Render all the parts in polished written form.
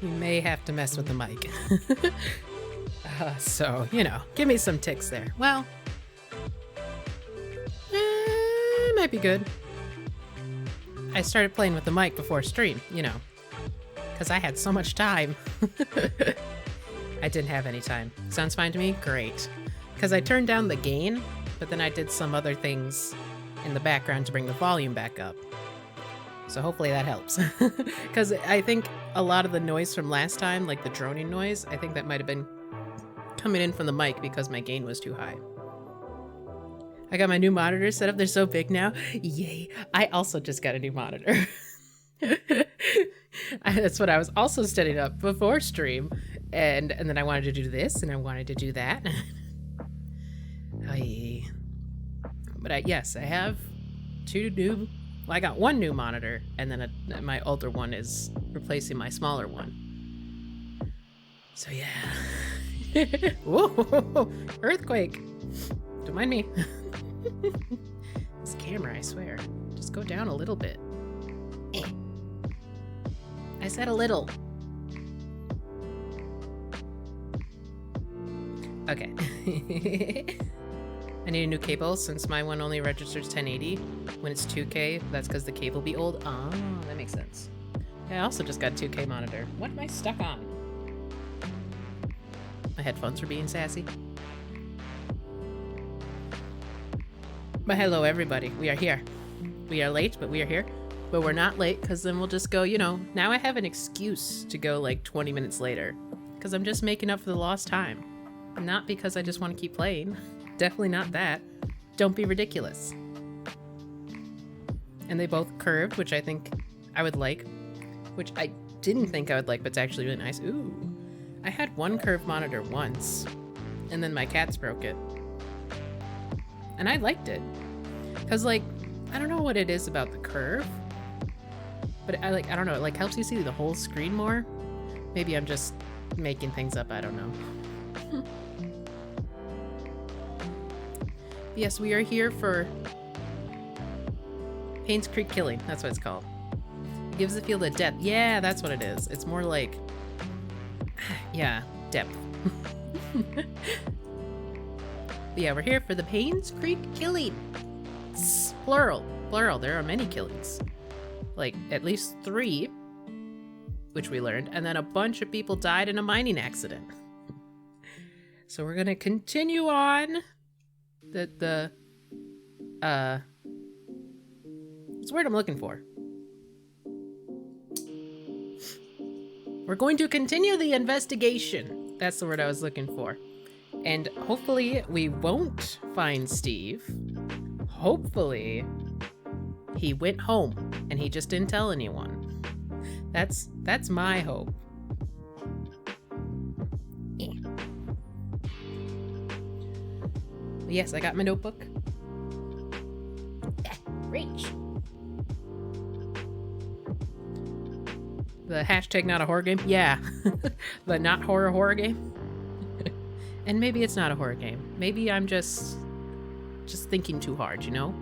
You may have to mess with the mic. So, you know, give me some ticks there. Well, it might be good. I started playing with the mic before stream, you know, because I had so much time. I didn't have any time. Sounds fine to me? Great. Because I turned down the gain, but then I did some other things in the background to bring the volume back up. So hopefully that helps. Because I think a lot of the noise from last time, like the droning noise, I think that might have been coming in from the mic because my gain was too high. I got my new monitor set up. They're so big now. Yay. I also just got a new monitor. That's what I was also setting up before stream. And then I wanted to do this and I wanted to do that. But yes, I have two new... Well, I got one new monitor, and then my older one is replacing my smaller one. So yeah. Whoa! Earthquake! Don't mind me. This camera, I swear. Just go down a little bit. I said a little. Okay. I need a new cable since my one only registers 1080. When it's 2K, that's because the cable be old. Oh, that makes sense. Yeah, I also just got a 2K monitor. What am I stuck on? My headphones were being sassy. But hello, everybody. We are here. We are late, but we are here. But we're not late because then we'll just go, you know, now I have an excuse to go like 20 minutes later because I'm just making up for the lost time. Not because I just want to keep playing. Definitely not that. Don't be ridiculous. And they both curved, which I think I would like. Which I didn't think I would like, but it's actually really nice. Ooh. I had one curved monitor once. And then my cats broke it. And I liked it. Because, like, I don't know what it is about the curve. But I don't know, it like helps you see the whole screen more. Maybe I'm just making things up, I don't know. Yes, we are here for Painscreek Killings. That's what it's called. It gives the field a depth. Yeah, that's what it is. It's more like, yeah, depth. Yeah, we're here for the Painscreek Killings. Plural. Plural. There are many killings. Like, at least 3, which we learned, and then a bunch of people died in a mining accident. So we're gonna continue on. What's the word I'm looking for? We're going to continue the investigation. That's the word I was looking for. And hopefully we won't find Steve. Hopefully he went home and he just didn't tell anyone. That's my hope. Yes, I got my notebook. Reach. The hashtag not a horror game? Yeah. The not horror game? And maybe it's not a horror game. Maybe I'm just thinking too hard, you know?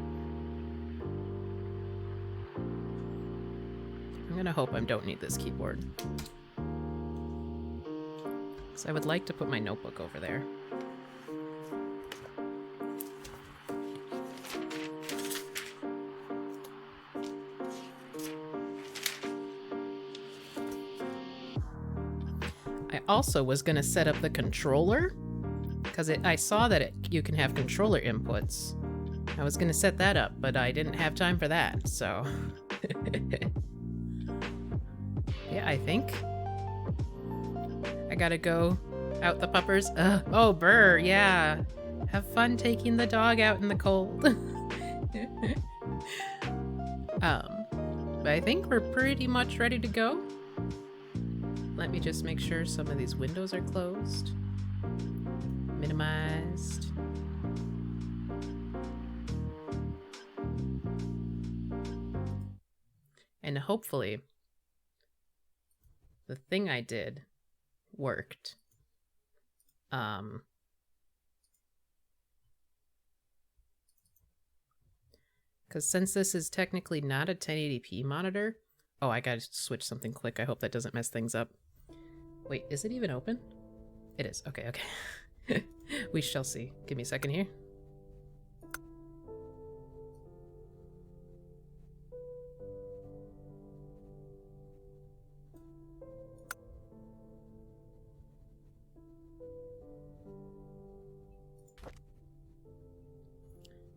I'm gonna hope I don't need this keyboard. Because I would like to put my notebook over there. I also was going to set up the controller because I saw that you can have controller inputs. I was going to set that up, but I didn't have time for that, so... Yeah, I think I gotta go out the puppers. Oh, Burr, yeah. Have fun taking the dog out in the cold. But I think we're pretty much ready to go. Let me just make sure some of these windows are closed. Minimized. And hopefully the thing I did worked. Because since this is technically not a 1080p monitor... Oh, I gotta switch something quick. I hope that doesn't mess things up. Wait, is it even open? It is. Okay, okay. We shall see. Give me a second here.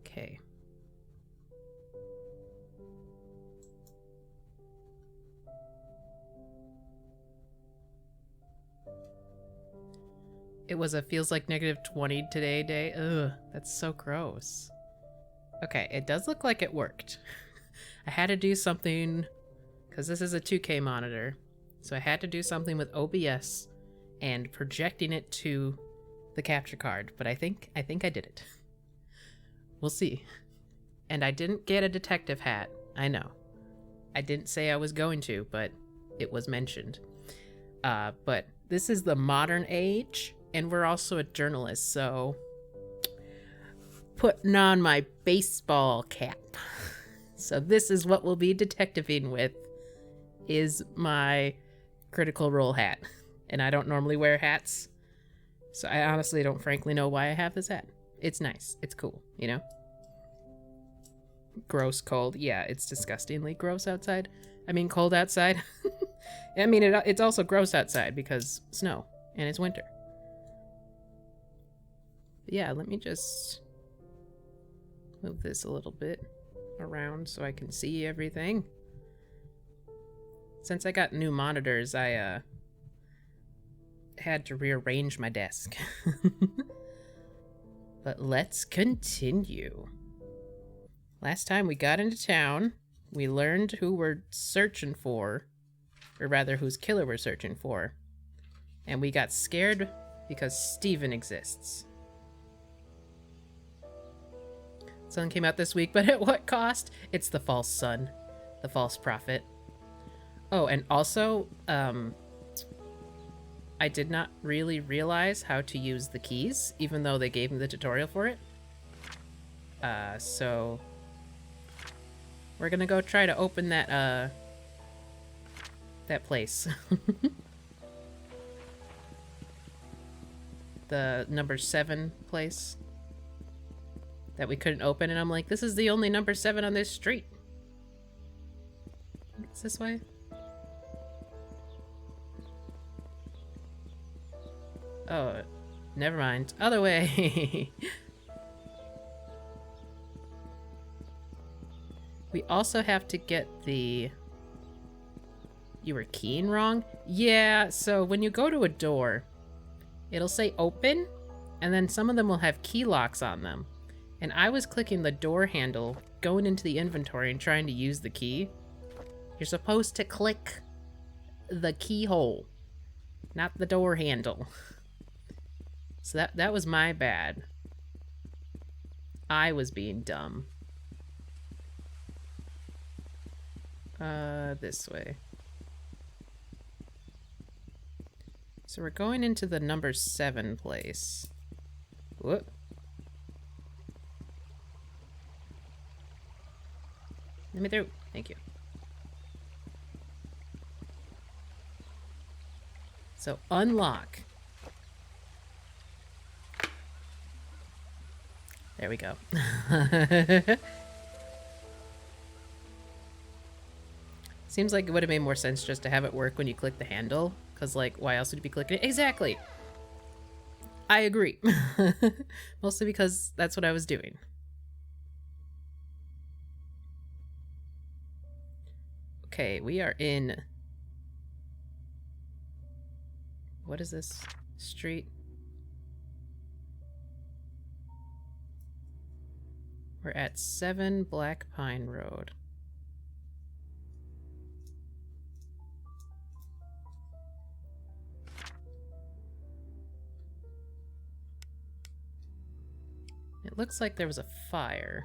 Okay. It was a feels like -20 today day. Ugh, that's so gross. Okay, it does look like it worked. I had to do something, because this is a 2K monitor, so I had to do something with OBS and projecting it to the capture card, but I think I did it. We'll see. And I didn't get a detective hat. I know. I didn't say I was going to, but it was mentioned. But this is the modern age, and we're also a journalist, so putting on my baseball cap. So this is what we'll be detectiving with, is my Critical Role hat. And I don't normally wear hats, so I honestly don't frankly know why I have this hat. It's nice. It's cool, you know? Gross cold. Yeah, it's disgustingly gross outside. I mean, cold outside. I mean, it's also gross outside because snow, and it's winter. But yeah, let me just move this a little bit around so I can see everything. Since I got new monitors, I had to rearrange my desk. But let's continue. Last time we got into town, we learned who we're searching for, or rather whose killer we're searching for, and we got scared because Steven exists. Sun came out this week, but at what cost? It's the false sun, the false prophet. Oh, and also, I did not really realize how to use the keys, even though they gave me the tutorial for it. So we're gonna go try to open that, that place. The number 7 place that we couldn't open, and I'm like, this is the only number 7 on this street. It's this way? Oh, never mind. Other way. We also have to get the... You were keying wrong? Yeah, so when you go to a door, it'll say open, and then some of them will have key locks on them. And I was clicking the door handle, going into the inventory and trying to use the key. You're supposed to click the keyhole, not the door handle. So that was my bad. I was being dumb. This way. So we're going into the number 7 place. Whoop. Let me through. Thank you. So unlock. There we go. Seems like it would have made more sense just to have it work when you click the handle, because, like, why else would you be clicking it? Exactly! I agree. Mostly because that's what I was doing. Okay, we are in... What is this street? We're at 7 Black Pine Road. It looks like there was a fire.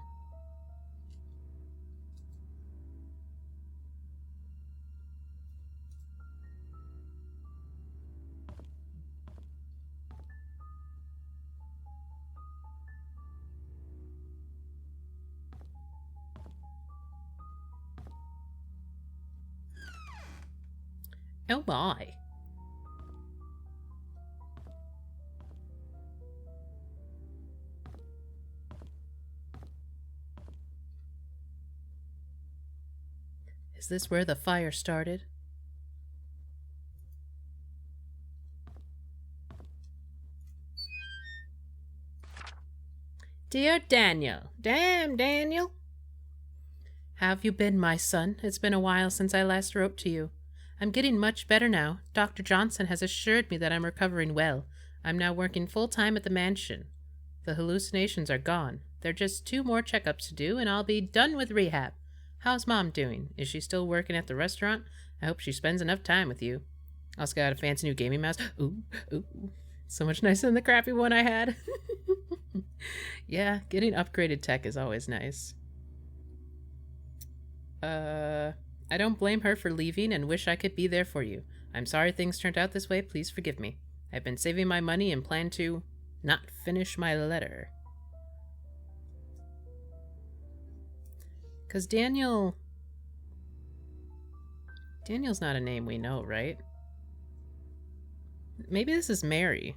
Oh my. Is this where the fire started? Dear Daniel. Damn, Daniel. How have you been, my son? It's been a while since I last wrote to you. I'm getting much better now. Dr. Johnson has assured me that I'm recovering well. I'm now working full-time at the mansion. The hallucinations are gone. There are just 2 more checkups to do, and I'll be done with rehab. How's Mom doing? Is she still working at the restaurant? I hope she spends enough time with you. Also got a fancy new gaming mouse. Ooh, ooh. So much nicer than the crappy one I had. Yeah, getting upgraded tech is always nice. I don't blame her for leaving and wish I could be there for you. I'm sorry things turned out this way. Please forgive me. I've been saving my money and plan to not finish my letter. Because Daniel's not a name we know, right? Maybe this is Mary.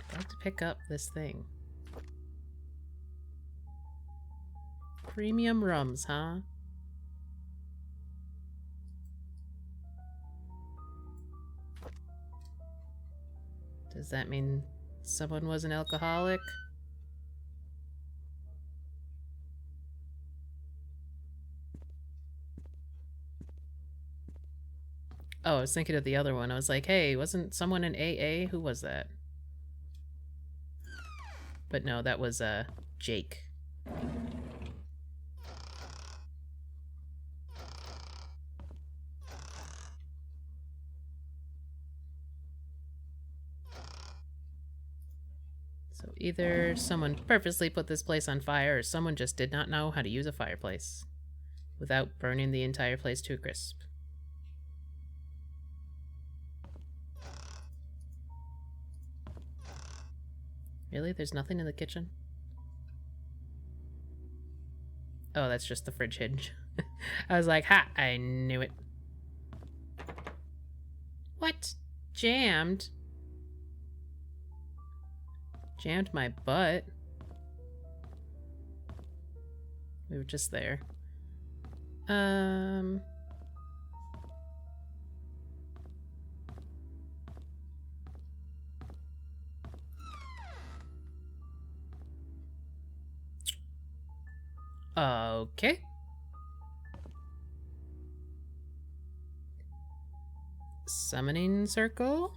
I'd like to pick up this thing. Premium rums, huh? Does that mean someone was an alcoholic? Oh, I was thinking of the other one. I was like, hey, wasn't someone in AA? Who was that? But no, that was, Jake. So either someone purposely put this place on fire, or someone just did not know how to use a fireplace without burning the entire place to a crisp. Really? There's nothing in the kitchen? Oh, that's just the fridge hinge. I was like, ha! I knew it. What? Jammed? Jammed my butt? We were just there. Okay. Summoning circle?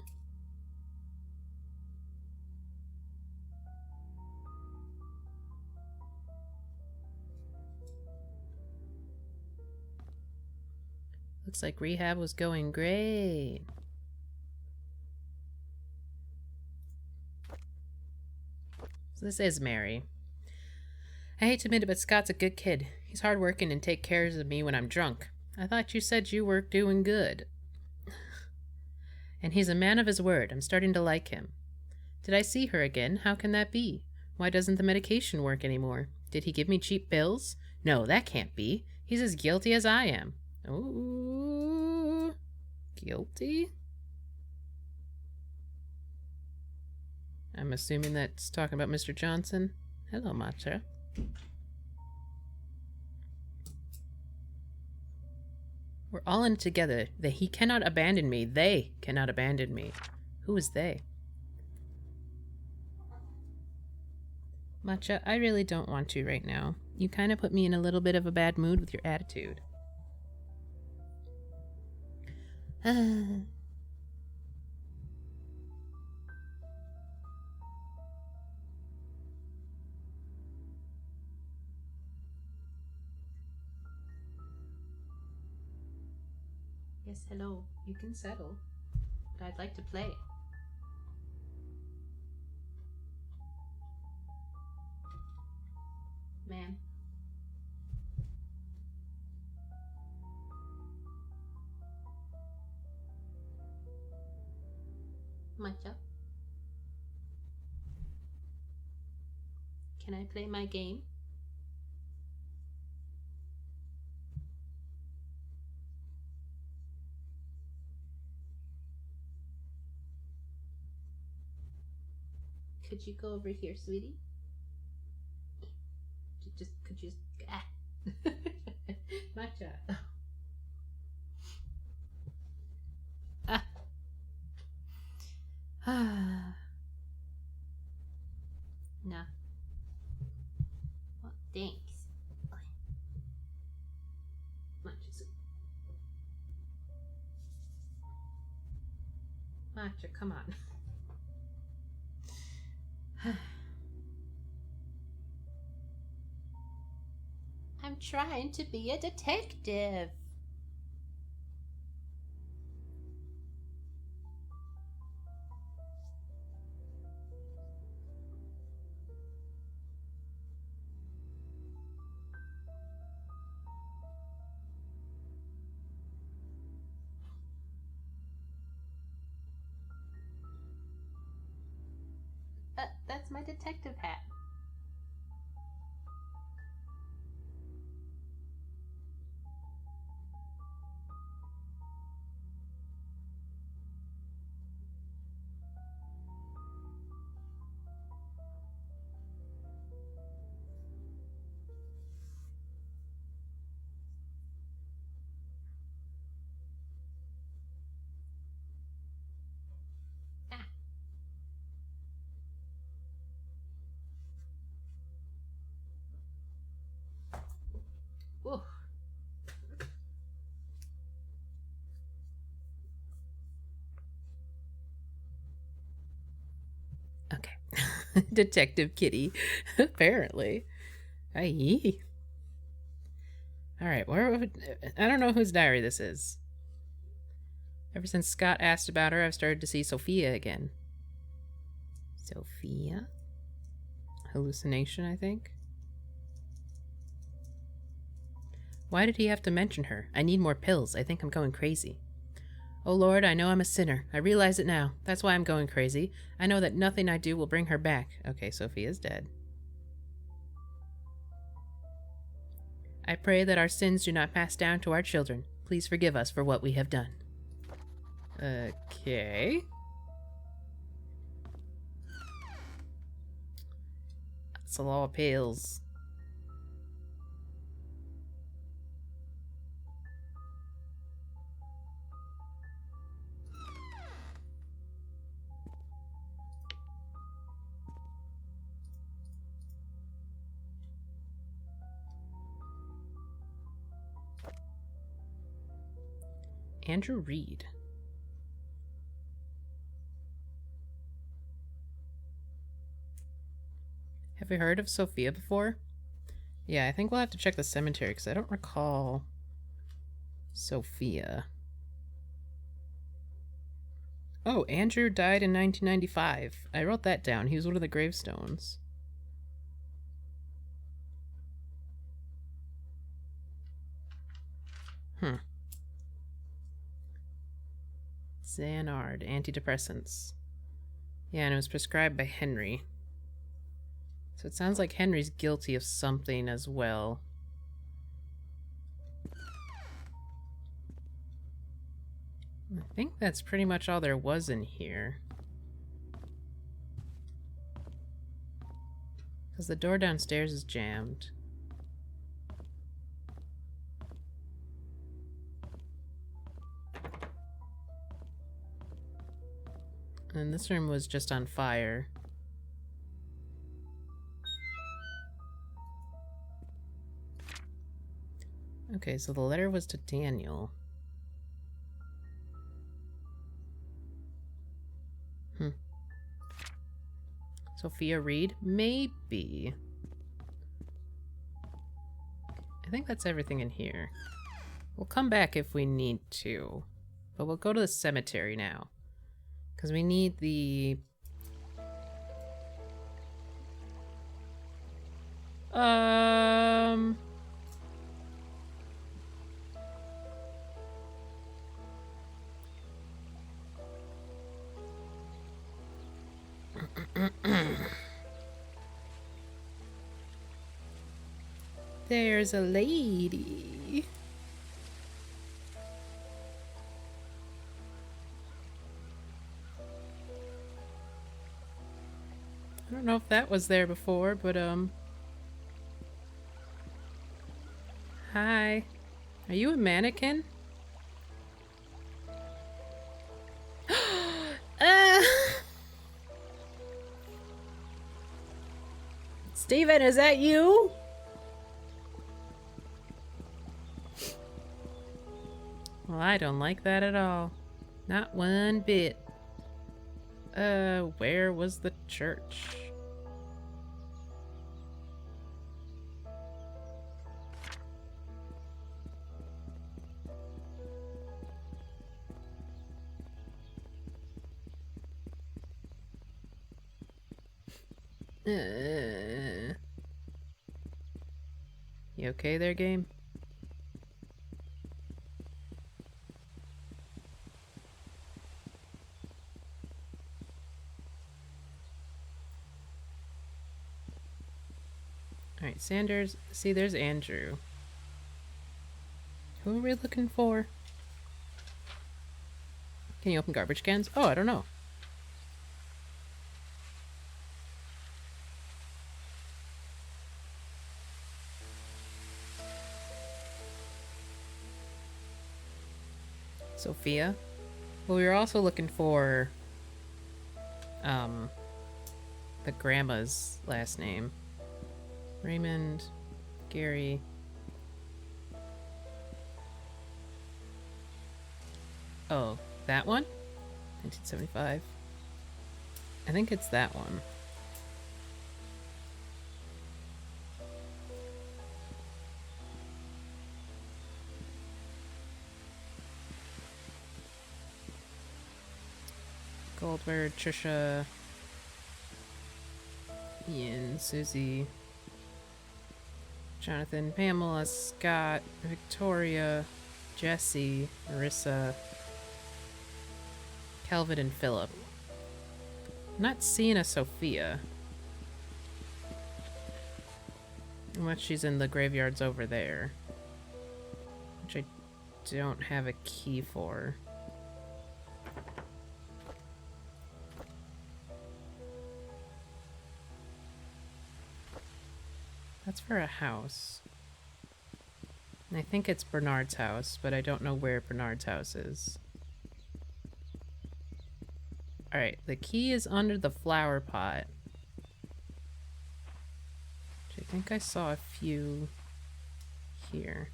Looks like rehab was going great. So this is Mary. I hate to admit it, but Scott's a good kid. He's hardworking and takes care of me when I'm drunk. I thought you said you were doing good. And he's a man of his word. I'm starting to like him. Did I see her again? How can that be? Why doesn't the medication work anymore? Did he give me cheap pills? No, that can't be. He's as guilty as I am. Ooh. Guilty? I'm assuming that's talking about Mr. Johnson. Hello, Matcha. We're all in it together. He cannot abandon me. They cannot abandon me. Who is they? Matcha, I really don't want to right now. You kind of put me in a little bit of a bad mood with your attitude. Yes, hello. You can settle. But I'd like to play. Ma'am. Matcha. Can I play my game? Could you go over here, sweetie? Could you ah. Matcha. Ah. No. Well, thanks. Matcha, come on. I'm trying to be a detective. That's my detective hat. Ooh. Okay. Detective Kitty. Apparently. Aye. Alright, I don't know whose diary this is. Ever since Scott asked about her, I've started to see Sophia again. Sophia? Hallucination, I think. Why did he have to mention her? I need more pills. I think I'm going crazy. Oh Lord, I know I'm a sinner. I realize it now. That's why I'm going crazy. I know that nothing I do will bring her back. Okay, Sophia's dead. I pray that our sins do not pass down to our children. Please forgive us for what we have done. Okay. That's a lot of pills. Andrew Reed. Have we heard of Sophia before? Yeah, I think we'll have to check the cemetery because I don't recall Sophia. Oh, Andrew died in 1995. I wrote that down. He was one of the gravestones. Xanard, antidepressants. Yeah, and it was prescribed by Henry. So it sounds like Henry's guilty of something as well. I think that's pretty much all there was in here. Because the door downstairs is jammed. And this room was just on fire. Okay, so the letter was to Daniel. Sophia Reed? Maybe. I think that's everything in here. We'll come back if we need to. But we'll go to the cemetery now. Because we need the... There's a lady. I don't know if that was there before, but, Hi. Are you a mannequin? uh, Steven, is that you? Well, I don't like that at all. Not one bit. Where was the church? You okay there, game? Alright, Sanders. See, there's Andrew. Who are we looking for? Can you open garbage cans? Oh, I don't know. Sophia? Well, we were also looking for, the grandma's last name. Raymond, Gary. Oh, that one? 1975. I think it's that one. Goldberg, Trisha, Ian, Susie, Jonathan, Pamela, Scott, Victoria, Jesse, Marissa, Calvin, and Philip. I'm not seeing a Sophia. Unless she's in the graveyards over there. Which I don't have a key for. That's for a house. And I think it's Bernard's house, but I don't know where Bernard's house is. Alright, the key is under the flower pot. Which I think I saw a few here.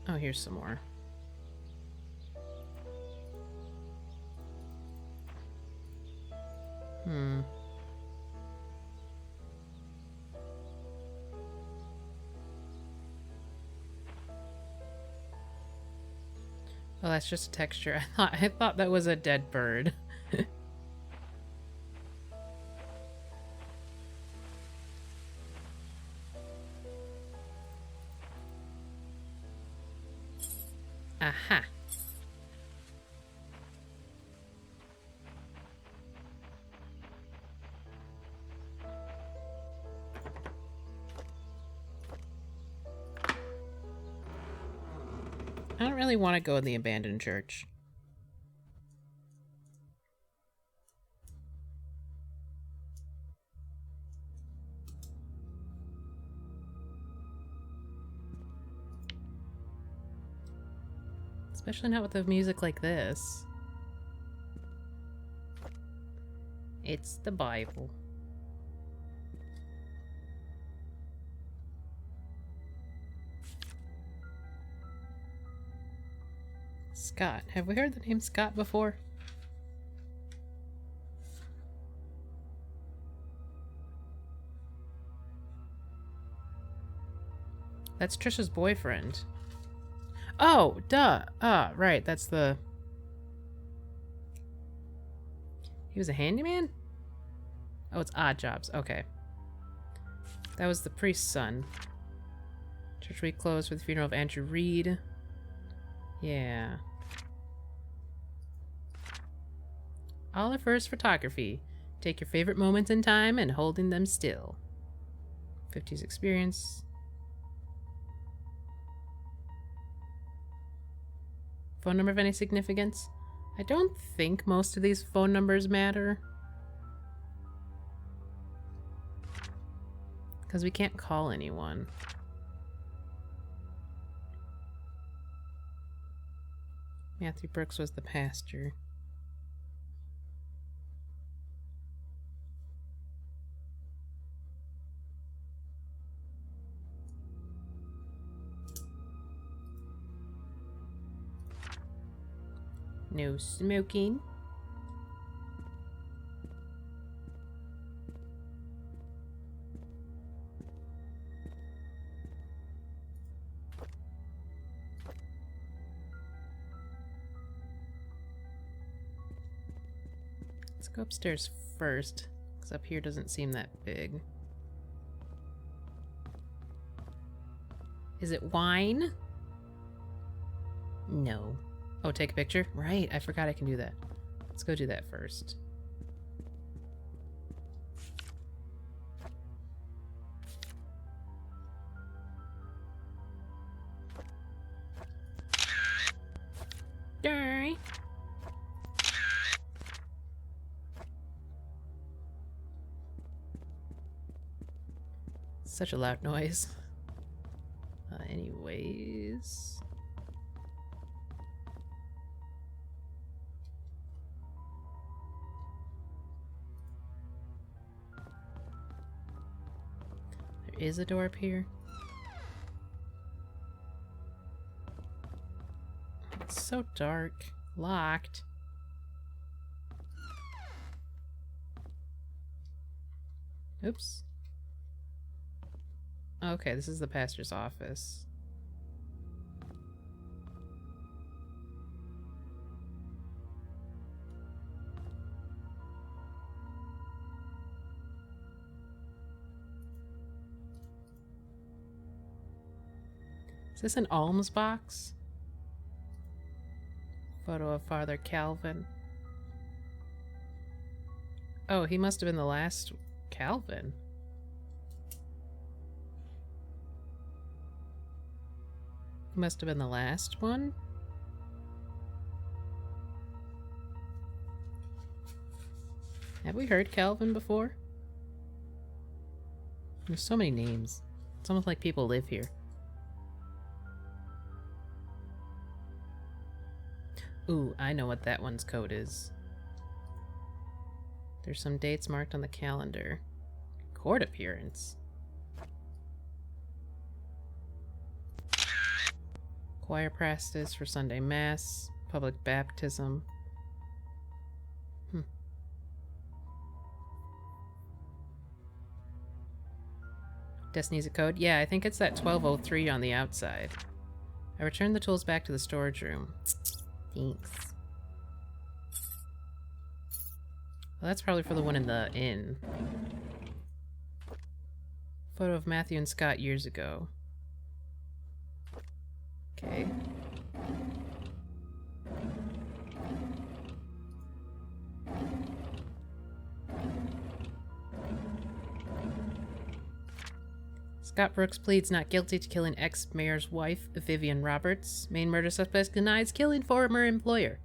Oh, here's some more. Oh, that's just a texture. I thought that was a dead bird. Aha. I don't really want to go in the abandoned church. Especially not with the music like this. It's the Bible. Scott. Have we heard the name Scott before? That's Trisha's boyfriend. Oh, duh. Right. That's the... He was a handyman? Oh, it's Odd Jobs. Okay. That was the priest's son. Church week closed for the funeral of Andrew Reed. Yeah. All are first photography. Take your favorite moments in time and holding them still. 50s experience. Phone number of any significance? I don't think most of these phone numbers matter. Because we can't call anyone. Matthew Brooks was the pastor. No smoking. Let's go upstairs first, because up here doesn't seem that big. Is it wine? No. Oh, take a picture? Right, I forgot I can do that. Let's go do that first. Die. Such a loud noise. Anyways... There is a door up here. It's so dark. Locked. Oops. Okay, this is the pastor's office. Is this an alms box? Photo of Father Calvin. Oh, he must have been the last Calvin. He must have been the last one? Have we heard Calvin before? There's so many names. It's almost like people live here. Ooh, I know what that one's code is. There's some dates marked on the calendar. Court appearance. Choir practice for Sunday Mass. Public baptism. Destiny's a code? Yeah, I think it's that 1203 on the outside. I returned the tools back to the storage room. Thanks. Well, that's probably for the one in the inn. Photo of Matthew and Scott years ago. Okay. Scott Brooks pleads not guilty to killing ex-mayor's wife, Vivian Roberts. Main murder suspect denies killing former employer.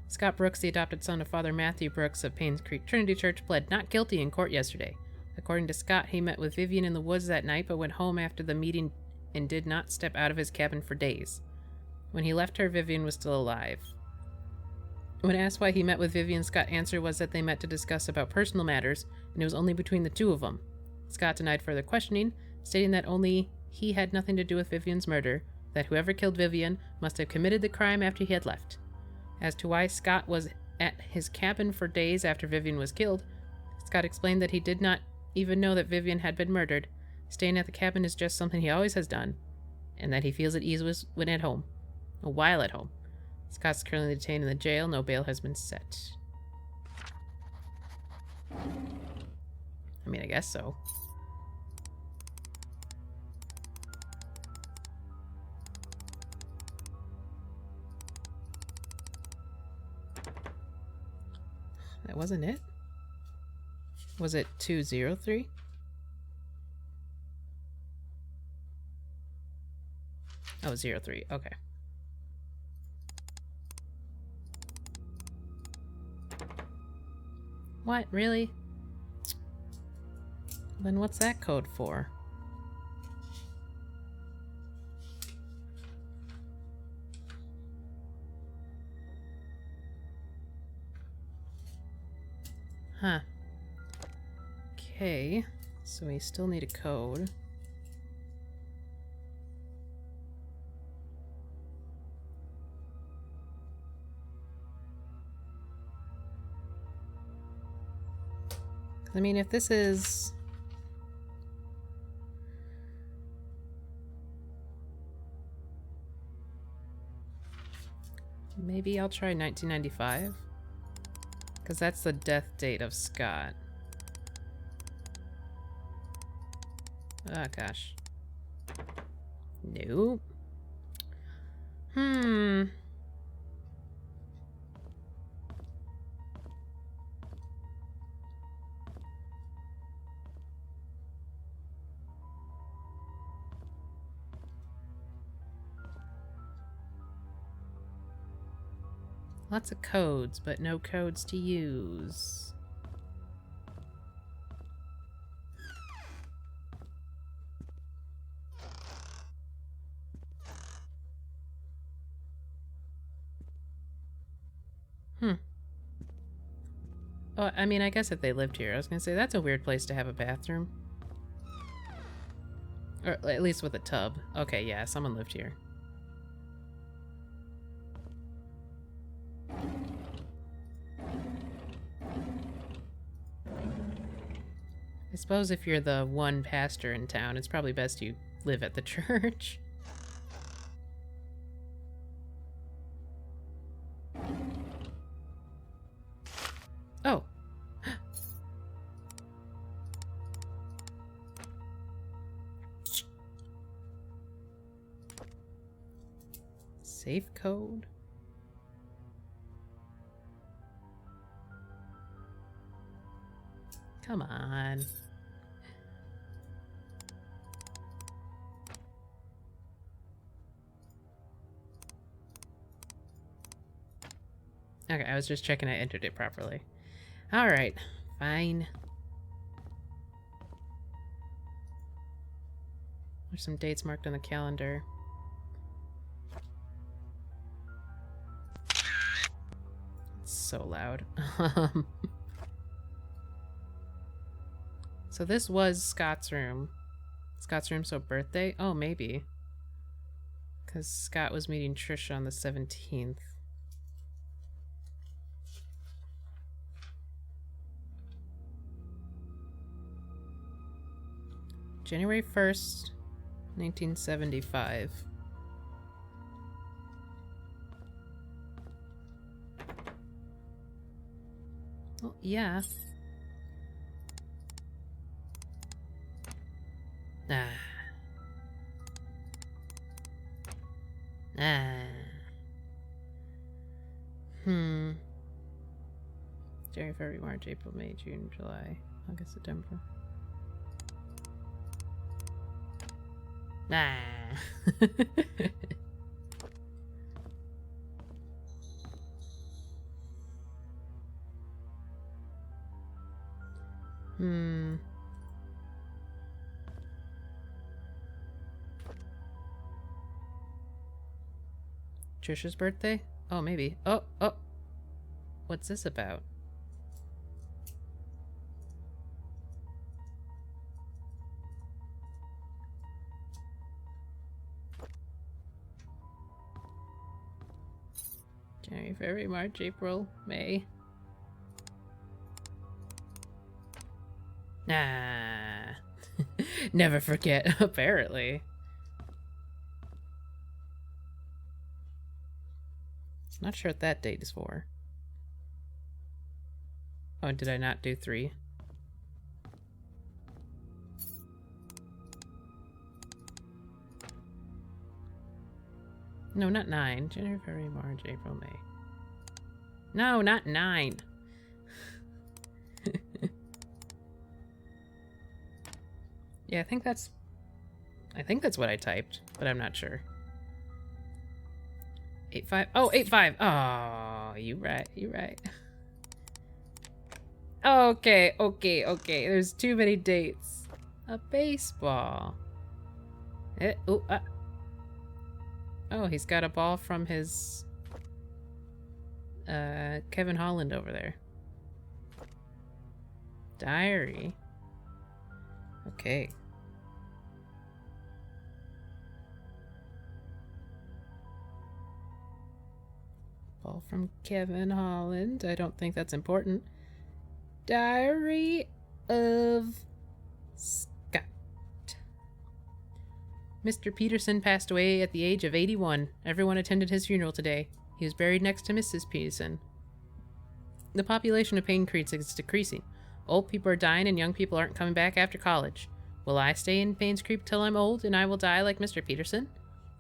Scott Brooks, the adopted son of Father Matthew Brooks of Painscreek Trinity Church, pled not guilty in court yesterday. According to Scott, he met with Vivian in the woods that night, but went home after the meeting and did not step out of his cabin for days. When he left her, Vivian was still alive. When asked why he met with Vivian, Scott's answer was that they met to discuss about personal matters, and it was only between the two of them. Scott denied further questioning, stating that only he had nothing to do with Vivian's murder, that whoever killed Vivian must have committed the crime after he had left. As to why Scott was at his cabin for days after Vivian was killed, Scott explained that he did not even know that Vivian had been murdered. Staying at the cabin is just something he always has done, and that he feels at ease when at home. While at home. Scott's currently detained in the jail. No bail has been set. I mean, I guess so. That wasn't it? Was it 203? Oh, 03. Okay. What? Really? Then what's that code for? Huh. Okay. So we still need a code. I mean, if this is... Maybe I'll try 1995? Because that's the death date of Scott. Oh, gosh. Nope. Lots of codes, but no codes to use. Oh, I mean, I guess if they lived here, I was gonna say that's a weird place to have a bathroom. Or at least with a tub. Okay, yeah, someone lived here. I suppose if you're the one pastor in town, it's probably best you live at the church. Oh. Safe code? Come on. Okay, I was just checking I entered it properly. Alright, fine. There's some dates marked on the calendar. It's so loud. So this was Scott's room. Scott's room, so birthday? Oh, maybe. Because Scott was meeting Trisha on the 17th. January 1st, 1975. Well, yeah. Ah. January, February, March, April, May, June, July, August, September. Ah. Trisha's birthday? Oh, maybe. Oh. What's this about? January, February, March, April, May. Nah. Never forget, apparently. Not sure what that date is for. Oh, did I not do 3? No, not 9. January, February, March, April, May. No, not 9. Yeah, I think that's what I typed, but I'm not sure. 8-5. Oh, 8-5. Oh, you right. You right. Okay, okay, okay. There's too many dates. A baseball. Oh, he's got a ball from his Kevin Holland over there. Diary. Okay. Ball from Kevin Holland. I don't think that's important. Diary of Scott. Mr. Peterson passed away at the age of 81. Everyone attended his funeral today. He was buried next to Mrs. Peterson. The population of Painscreek is decreasing. Old people are dying and young people aren't coming back after college. Will I stay in Painscreek till I'm old and I will die like Mr. Peterson?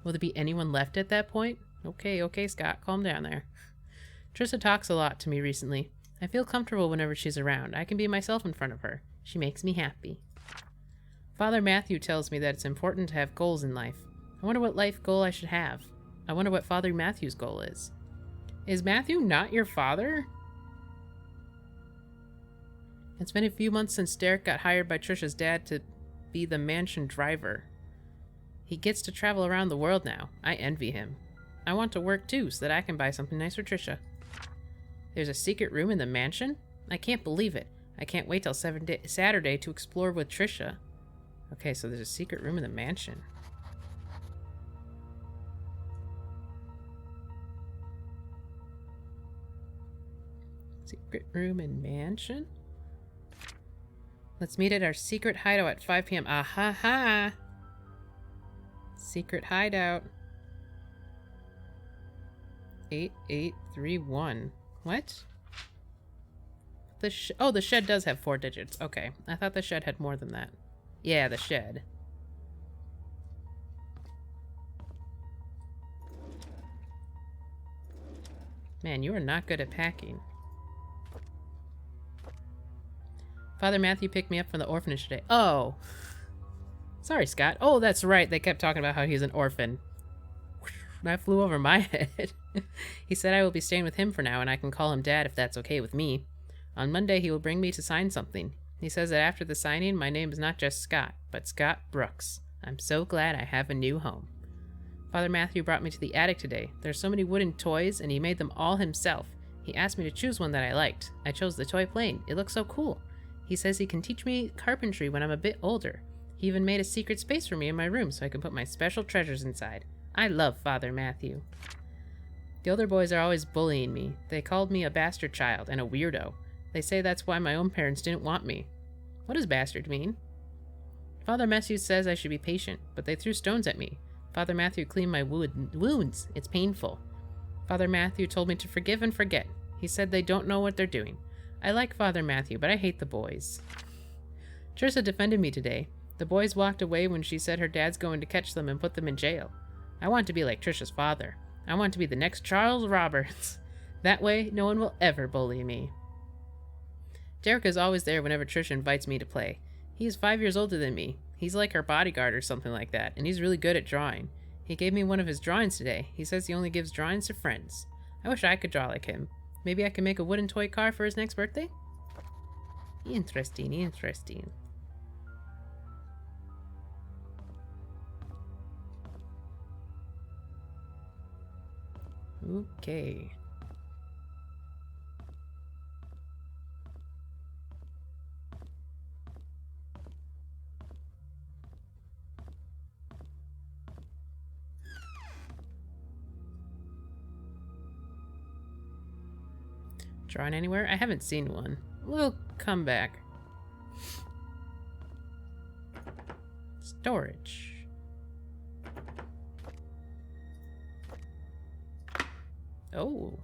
Will there be anyone left at that point? Okay, Scott, calm down there. Trissa talks a lot to me recently. I feel comfortable whenever she's around. I can be myself in front of her. She makes me happy. Father Matthew tells me that it's important to have goals in life. I wonder what life goal I should have. I wonder what Father Matthew's goal is. Is Matthew not your father? It's been a few months since Derek got hired by Trisha's dad to be the mansion driver. He gets to travel around the world now. I envy him. I want to work too so that I can buy something nice for Trisha. There's a secret room in the mansion? I can't believe it. I can't wait till Saturday to explore with Trisha. Okay, so there's a secret room in the mansion. Secret room in mansion? Let's meet at our secret hideout at 5 p.m. Ah ha ha! Secret hideout. 8831. What? The shed does have 4 digits. Okay. I thought the shed had more than that. Yeah, the shed. Man, you are not good at packing. Father Matthew picked me up from the orphanage today. Oh. Sorry, Scott. Oh, that's right. They kept talking about how he's an orphan. That flew over my head. He said I will be staying with him for now, and I can call him Dad if that's okay with me. On Monday, he will bring me to sign something. He says that after the signing, my name is not just Scott, but Scott Brooks. I'm so glad I have a new home. Father Matthew brought me to the attic today. There's so many wooden toys, and he made them all himself. He asked me to choose one that I liked. I chose the toy plane. It looks so cool. He says he can teach me carpentry when I'm a bit older. He even made a secret space for me in my room so I can put my special treasures inside. I love Father Matthew. The older boys are always bullying me. They called me a bastard child and a weirdo. They say that's why my own parents didn't want me. What does bastard mean? Father Matthew says I should be patient, but they threw stones at me. Father Matthew cleaned my wounds. It's painful. Father Matthew told me to forgive and forget. He said they don't know what they're doing. I like Father Matthew, but I hate the boys. Trissa defended me today. The boys walked away when she said her dad's going to catch them and put them in jail. I want to be like Trisha's father. I want to be the next Charles Roberts. That way, no one will ever bully me. Derek is always there whenever Trisha invites me to play. He is 5 years older than me. He's like her bodyguard or something like that, and he's really good at drawing. He gave me one of his drawings today. He says he only gives drawings to friends. I wish I could draw like him. Maybe I can make a wooden toy car for his next birthday? Interesting, interesting. Okay. Drawing anywhere? I haven't seen one. We'll come back. Storage. Oh.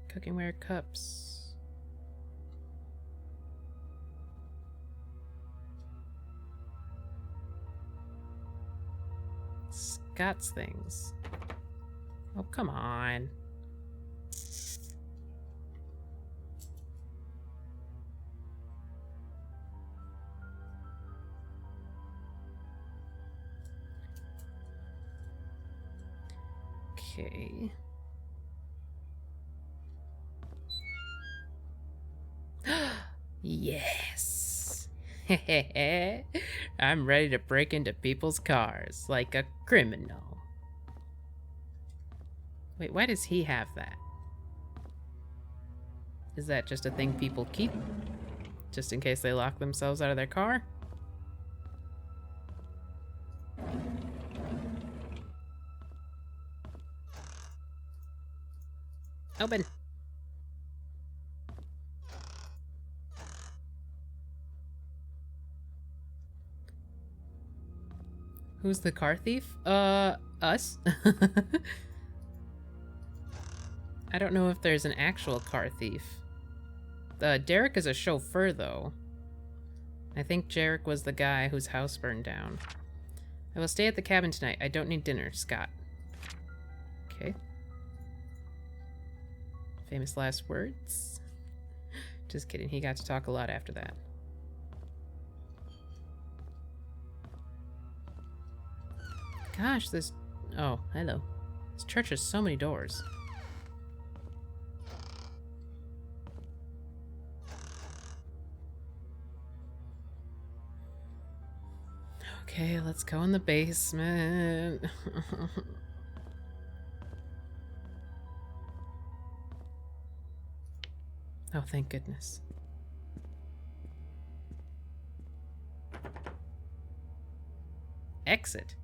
Cookingware cups. Scott's things. Oh, come on. Okay. Yes! I'm ready to break into people's cars like a criminal. Wait, why does he have that? Is that just a thing people keep? Just in case they lock themselves out of their car? Open! Who's the car thief? Us? I don't know if there's an actual car thief. Derek is a chauffeur, though. I think Jarek was the guy whose house burned down. I will stay at the cabin tonight. I don't need dinner, Scott. Okay. Famous last words? Just kidding. He got to talk a lot after that. Gosh, this... Oh, hello. This church has so many doors. Okay, let's go in the basement. Oh, thank goodness. Exit.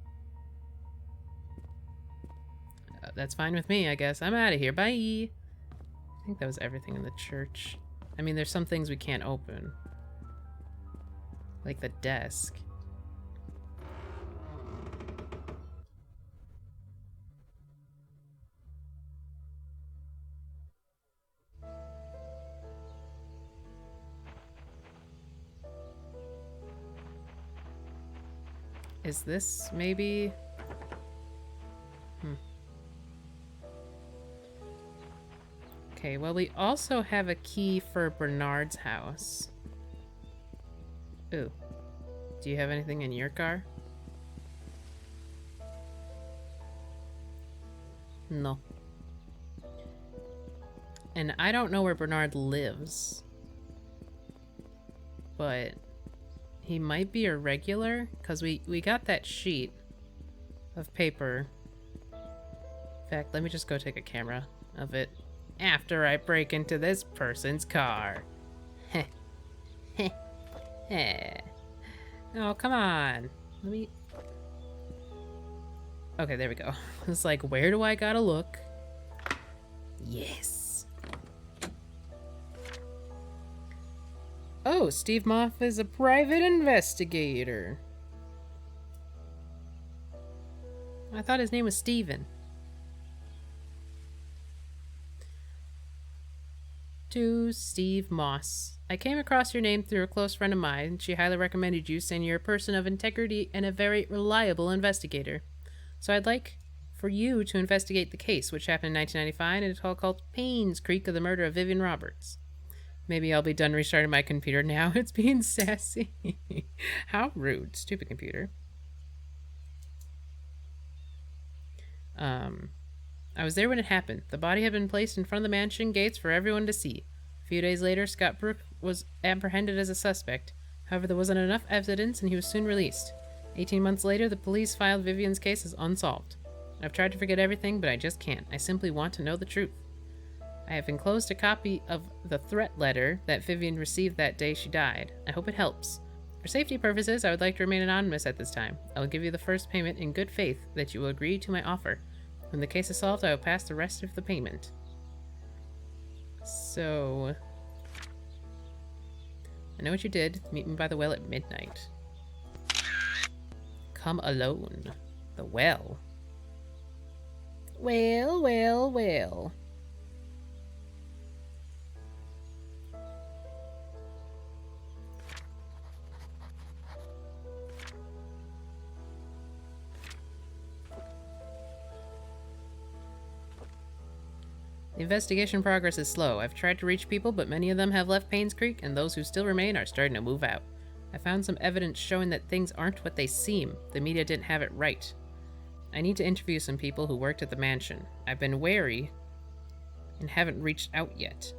That's fine with me, I guess. I'm out of here. Bye! I think that was everything in the church. I mean, there's some things we can't open. Like the desk. Is this maybe... Okay, well, we also have a key for Bernard's house. Ooh. Do you have anything in your car? No. And I don't know where Bernard lives. But he might be a regular, because we got that sheet of paper. In fact, let me just go take a camera of it after I break into this person's car. Heh. Heh. Heh. Oh, come on. Let me... Okay, there we go. It's like, where do I gotta look? Yes. Oh, Steve Moff is a private investigator. I thought his name was Steven. To Steve Moss. I came across your name through a close friend of mine. She highly recommended you, saying you're a person of integrity and a very reliable investigator. So I'd like for you to investigate the case, which happened in 1995 in a town called Painscreek of the murder of Vivian Roberts. Maybe I'll be done restarting my computer now. It's being sassy. How rude. Stupid computer. I was there when it happened. The body had been placed in front of the mansion gates for everyone to see. A few days later, Scott Brooke was apprehended as a suspect. However, there wasn't enough evidence and he was soon released. 18 months later, the police filed Vivian's case as unsolved. I've tried to forget everything, but I just can't. I simply want to know the truth. I have enclosed a copy of the threat letter that Vivian received that day she died. I hope it helps. For safety purposes, I would like to remain anonymous at this time. I will give you the first payment in good faith that you will agree to my offer. When the case is solved, I will pass the rest of the payment. So... I know what you did. Meet me by the well at midnight. Come alone. The well. Well, well, well. The investigation progress is slow. I've tried to reach people, but many of them have left Painscreek, and those who still remain are starting to move out. I found some evidence showing that things aren't what they seem. The media didn't have it right. I need to interview some people who worked at the mansion. I've been wary and haven't reached out yet.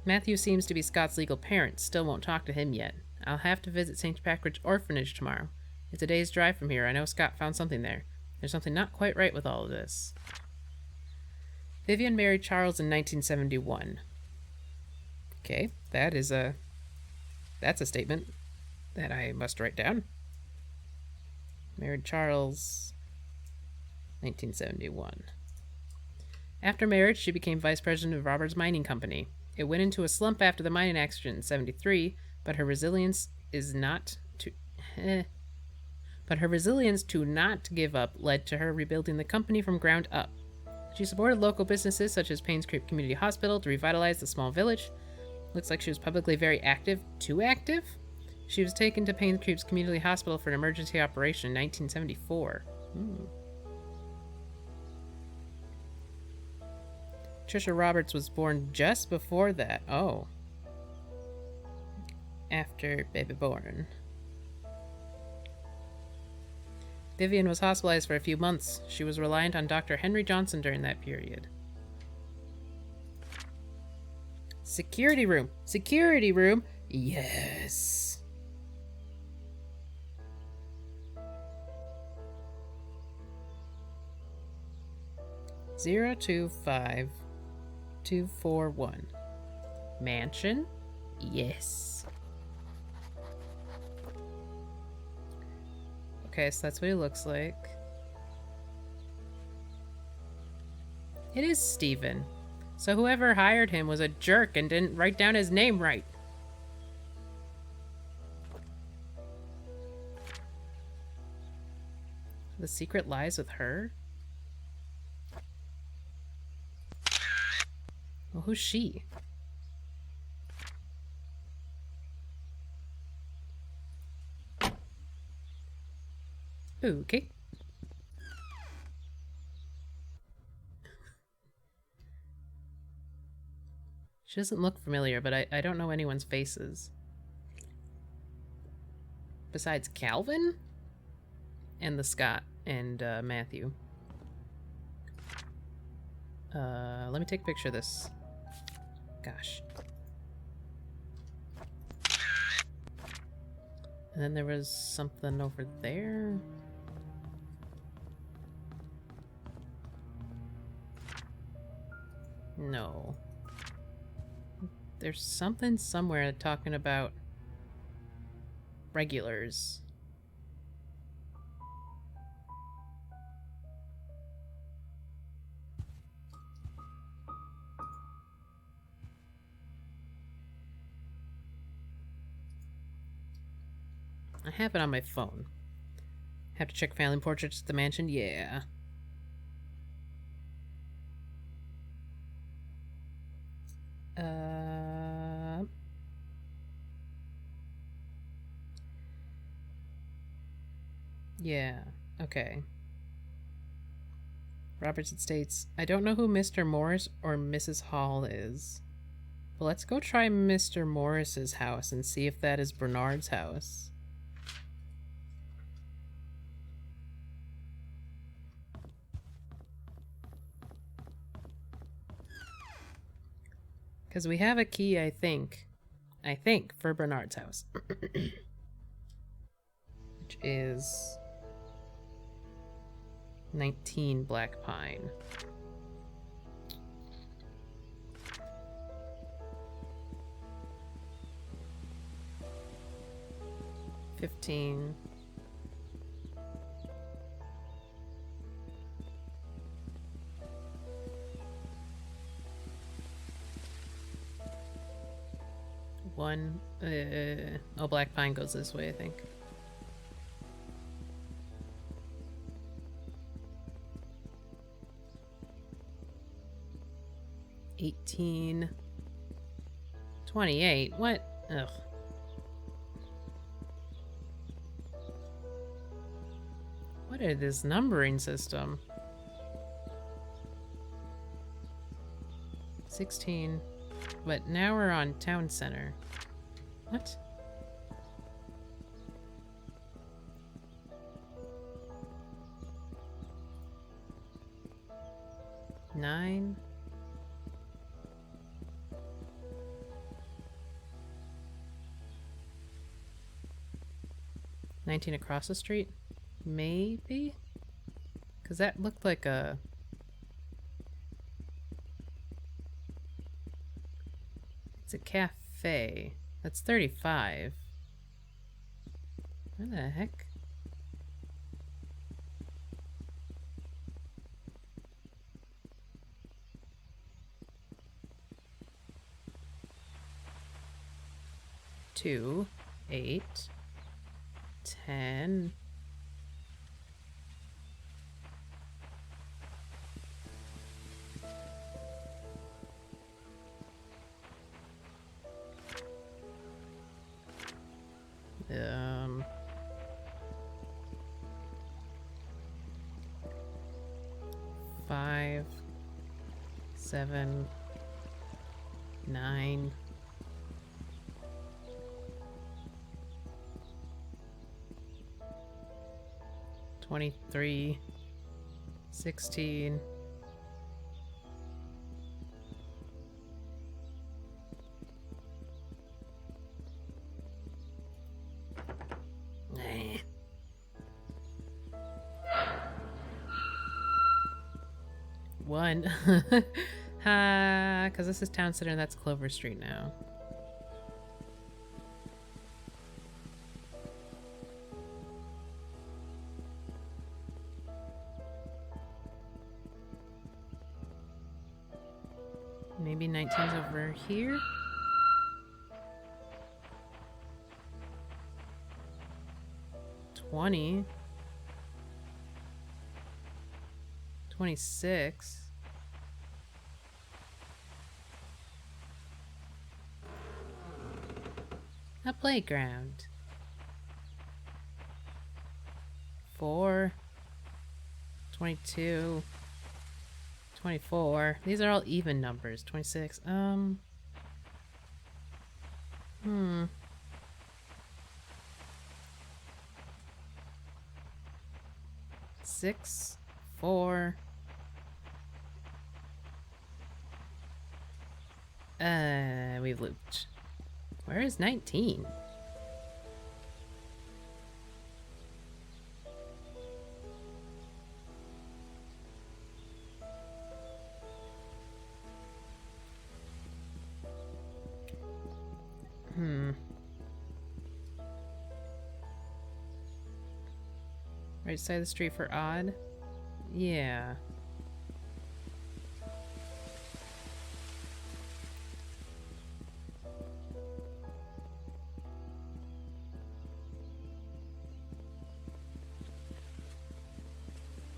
Matthew seems to be Scott's legal parent. Still won't talk to him yet. I'll have to visit St. Patrick's Orphanage tomorrow. It's a day's drive from here. I know Scott found something there. There's something not quite right with all of this. Vivian married Charles in 1971. Okay, that's a statement that I must write down. Married Charles, 1971. After marriage, she became vice president of Roberts Mining Company. It went into a slump after the mining accident in 73, but her resilience to not give up led to her rebuilding the company from ground up. She supported local businesses such as Painscreek Community Hospital to revitalize the small village. Looks like she was publicly very active. Too active? She was taken to Painscreek's Community Hospital for an emergency operation in 1974. Trisha Roberts was born just before that. Oh. After baby born. Vivian was hospitalized for a few months. She was reliant on Dr. Henry Johnson during that period. Security room. Security room. Yes. Zero 25241. Mansion? Yes. Okay, so that's what he looks like. It is Steven. So whoever hired him was a jerk and didn't write down his name right. The secret lies with her? Well, who's she? Okay. She doesn't look familiar, but I don't know anyone's faces. Besides Calvin? And the Scott and Matthew. Let me take a picture of this. Gosh. And then there was something over there. No. There's something somewhere talking about regulars. I have it on my phone. Have to check family portraits at the mansion? Yeah. Yeah. Okay. Robertson states, I don't know who Mr. Morris or Mrs. Hall is. But let's go try Mr. Morris's house and see if that is Bernard's house. Because we have a key, I think, for Bernard's house. Which is 19 Black Pine. $15. One. Oh, Black Pine goes this way, I think. $18. $28. What? Ugh. What is this numbering system? 16. But now we're on Town Center. What? 9. $19 across the street? Maybe? Because that looked like a... It's a cafe. That's 35. Where the heck? Two, 8, 10. Um, 5, 7, 9. 23, 16. Nah. One. Because this is Town Center and that's Clover Street now. Maybe 19's over here? $20. 26. A playground. 4. 22. 24. These are all even numbers. 26. 6, 4. We've looped. Where is 19? Right side of the street for odd? Yeah.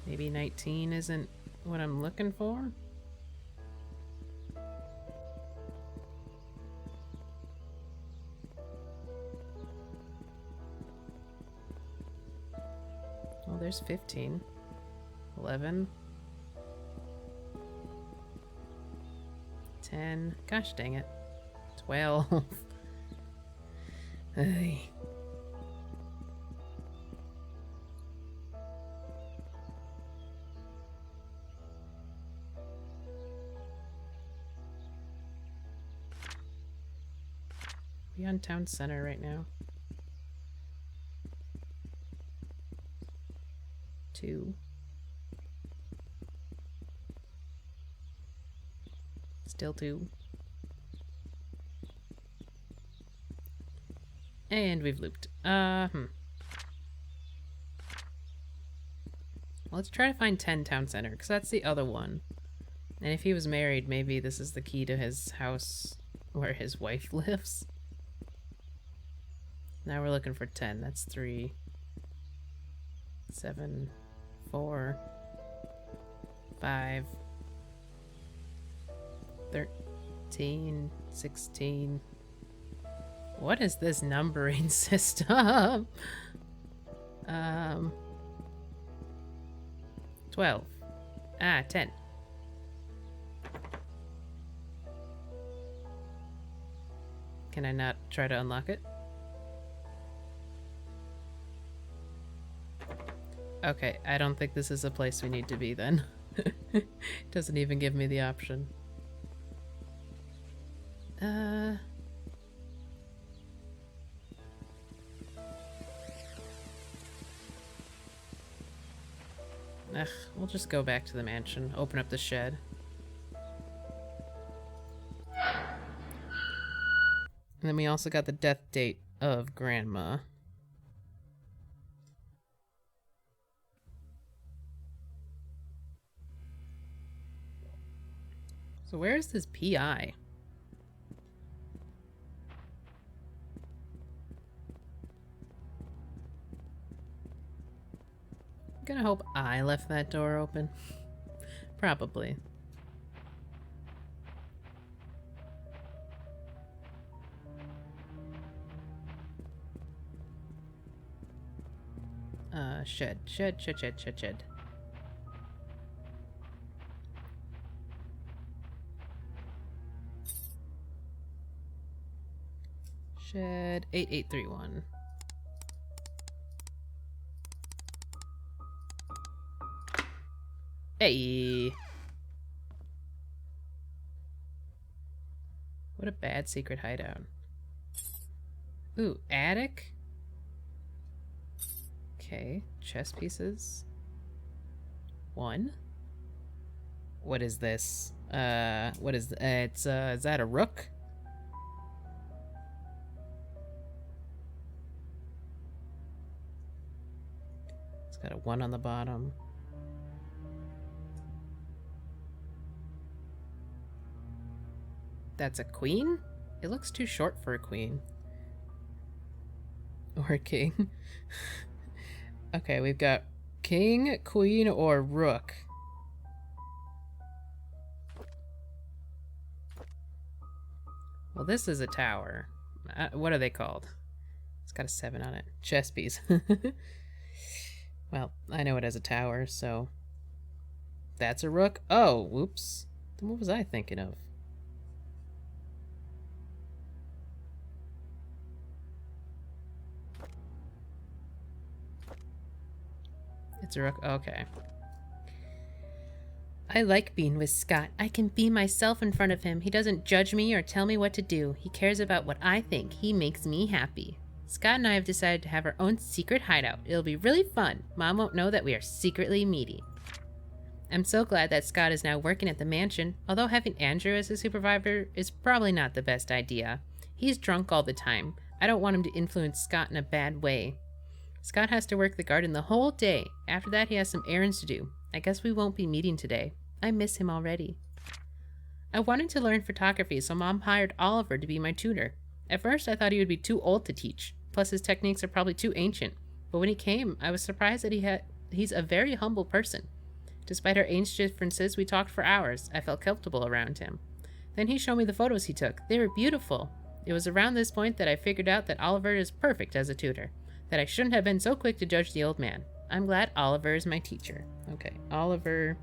Maybe 19 isn't what I'm looking for? Oh, there's 15. 11. 10. Gosh dang it. 12. Ay. We on Town Center right now. 2. Still 2. And we've looped. Let's try to find 10 Town Center, because that's the other one. And if he was married, maybe this is the key to his house where his wife lives. Now we're looking for 10. That's 3, 7, 4, 5, 13, 16. What is this numbering system? 12. 10. Can I not try to unlock it? Okay, I don't think this is a place we need to be then. Doesn't even give me the option. We'll just go back to the mansion, open up the shed. And then we also got the death date of Grandma. So where's this PI? I'm gonna hope I left that door open. Probably. Shed. Shed 8831. Hey! What a bad secret hideout. Ooh, attic? Okay, chess pieces. 1. What is this? What is is that a rook? It's got a 1 on the bottom. That's a queen? It looks too short for a queen. Or a king. Okay, we've got king, queen, or rook. Well, this is a tower. What are they called? It's got a 7 on it. Chess piece. Well, I know it has a tower, so... That's a rook? Oh, whoops. Then what was I thinking of? It's a rook. Okay. I like being with Scott. I can be myself in front of him. He doesn't judge me or tell me what to do. He cares about what I think. He makes me happy. Scott and I have decided to have our own secret hideout. It'll be really fun. Mom won't know that we are secretly meeting. I'm so glad that Scott is now working at the mansion, although having Andrew as a supervisor is probably not the best idea. He's drunk all the time. I don't want him to influence Scott in a bad way. Scott has to work the garden the whole day. After that, he has some errands to do. I guess we won't be meeting today. I miss him already. I wanted to learn photography, so Mom hired Oliver to be my tutor. At first, I thought he would be too old to teach. Plus, his techniques are probably too ancient. But when he came, I was surprised that he's a very humble person. Despite our age differences, we talked for hours. I felt comfortable around him. Then he showed me the photos he took. They were beautiful. It was around this point that I figured out that Oliver is perfect as a tutor. That I shouldn't have been so quick to judge the old man. I'm glad Oliver is my teacher. Okay, Oliver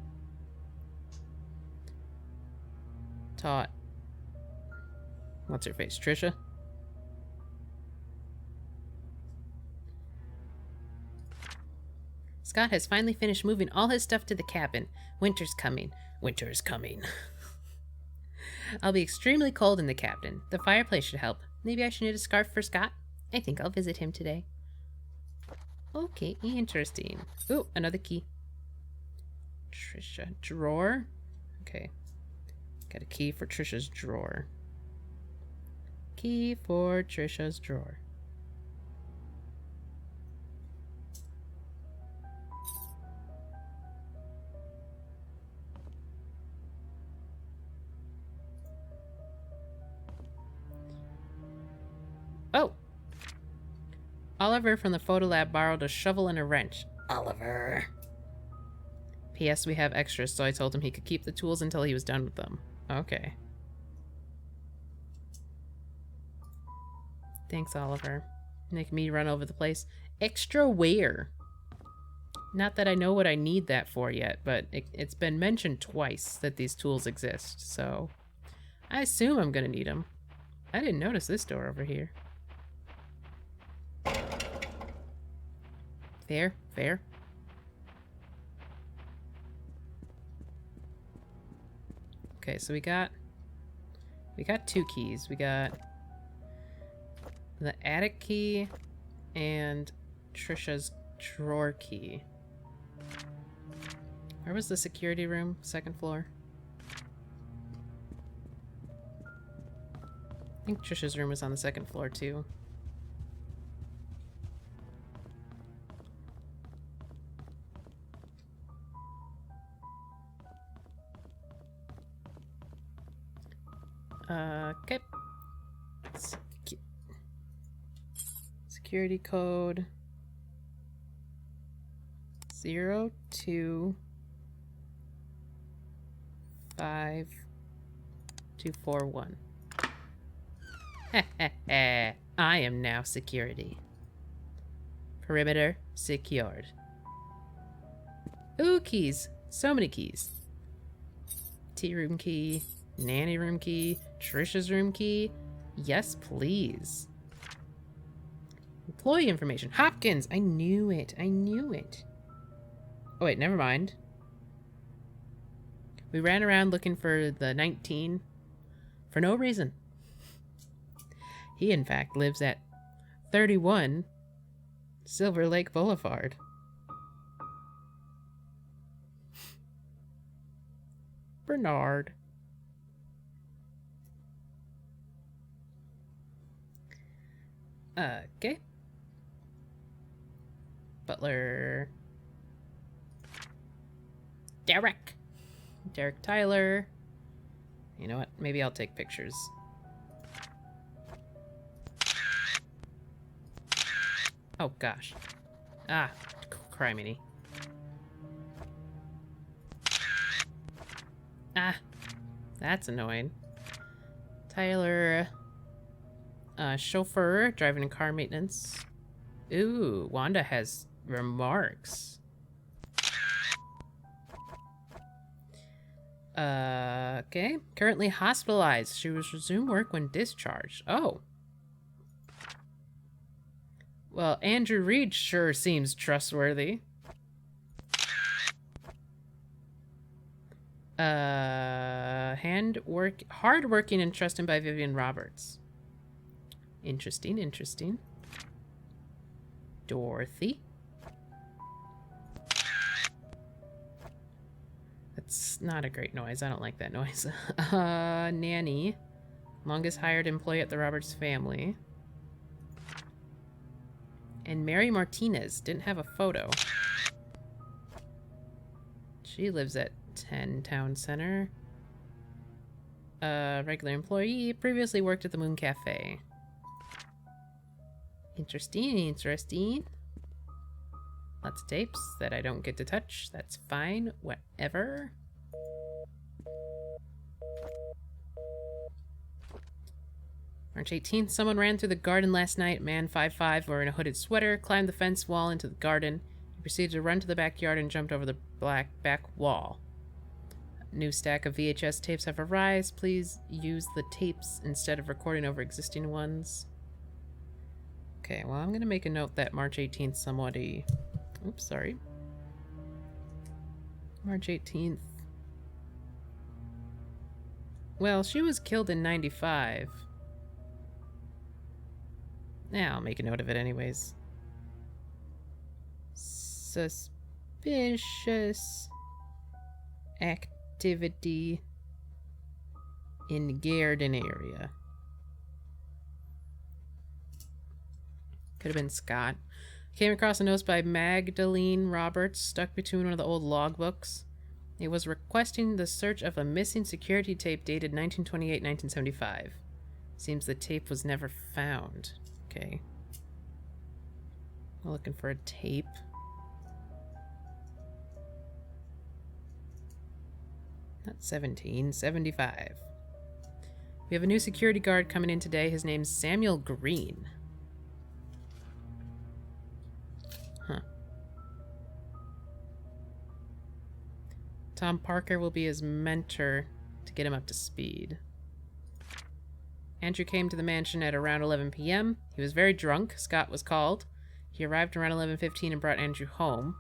taught... What's her face? Trisha? Scott has finally finished moving all his stuff to the cabin. Winter's coming. Winter is coming. I'll be extremely cold in the cabin. The fireplace should help. Maybe I should knit a scarf for Scott? I think I'll visit him today. Okay, interesting. Ooh, another key. Trisha. Drawer? Okay. Got a key for Trisha's drawer. Key for Trisha's drawer. Oh! Oliver from the photo lab borrowed a shovel and a wrench. Oliver. P.S. We have extras, so I told him he could keep the tools until he was done with them. Okay. Thanks, Oliver. Make me run over the place. Extra where? Not that I know what I need that for yet, but it's been mentioned twice that these tools exist, so... I assume I'm gonna need them. I didn't notice this door over here. Fair, fair. Okay, so we got 2 keys. We got the attic key and Trisha's drawer key. Where was the security room? 2nd floor? I think Trisha's room was on the 2nd floor too. Okay. Security code 025-241. I am now security. Perimeter secured. Ooh, keys. So many keys. Tea room key, nanny room key, Trisha's room key. Yes, please. Employee information. Hopkins! I knew it. I knew it. Oh, wait, never mind. We ran around looking for the 19 for no reason. He, in fact, lives at 31 Silver Lake Boulevard. Bernard. Okay. Butler. Derek Tyler. You know what? Maybe I'll take pictures. Oh, gosh. Ah, criminy. Ah, that's annoying. Tyler, chauffeur, driving and car maintenance. Ooh, Wanda has remarks. Okay. Currently hospitalized. She was resumed work when discharged. Oh. Well, Andrew Reed sure seems trustworthy. Hardworking and trusted by Vivian Roberts. Interesting, interesting. Dorothy. That's not a great noise. I don't like that noise. Nanny. Longest hired employee at the Roberts family. And Mary Martinez. Didn't have a photo. She lives at 10 Town Center. Regular employee. Previously worked at the Moon Cafe. Interesting, interesting. Lots of tapes that I don't get to touch. That's fine. Whatever. March 18th, someone ran through the garden last night. Man 5'5", wearing a hooded sweater, climbed the fence wall into the garden. He proceeded to run to the backyard and jumped over the black back wall. A new stack of VHS tapes have arrived. Please use the tapes instead of recording over existing ones. Okay, well, I'm going to make a note that March 18th somebody... Oops, sorry. March 18th. Well, she was killed in 95. Yeah, I'll make a note of it anyways. Suspicious activity in garden area. Could have been Scott. Came across a note by Magdalene Roberts stuck between one of the old logbooks. It was requesting the search of a missing security tape dated 1928-1975. Seems the tape was never found. Okay. We're looking for a tape. Not 17, 75. We have a new security guard coming in today. His name's Samuel Green. Huh. Tom Parker will be his mentor to get him up to speed. Andrew came to the mansion at around 11 p.m. He was very drunk. Scott was called. He arrived around 11:15 and brought Andrew home.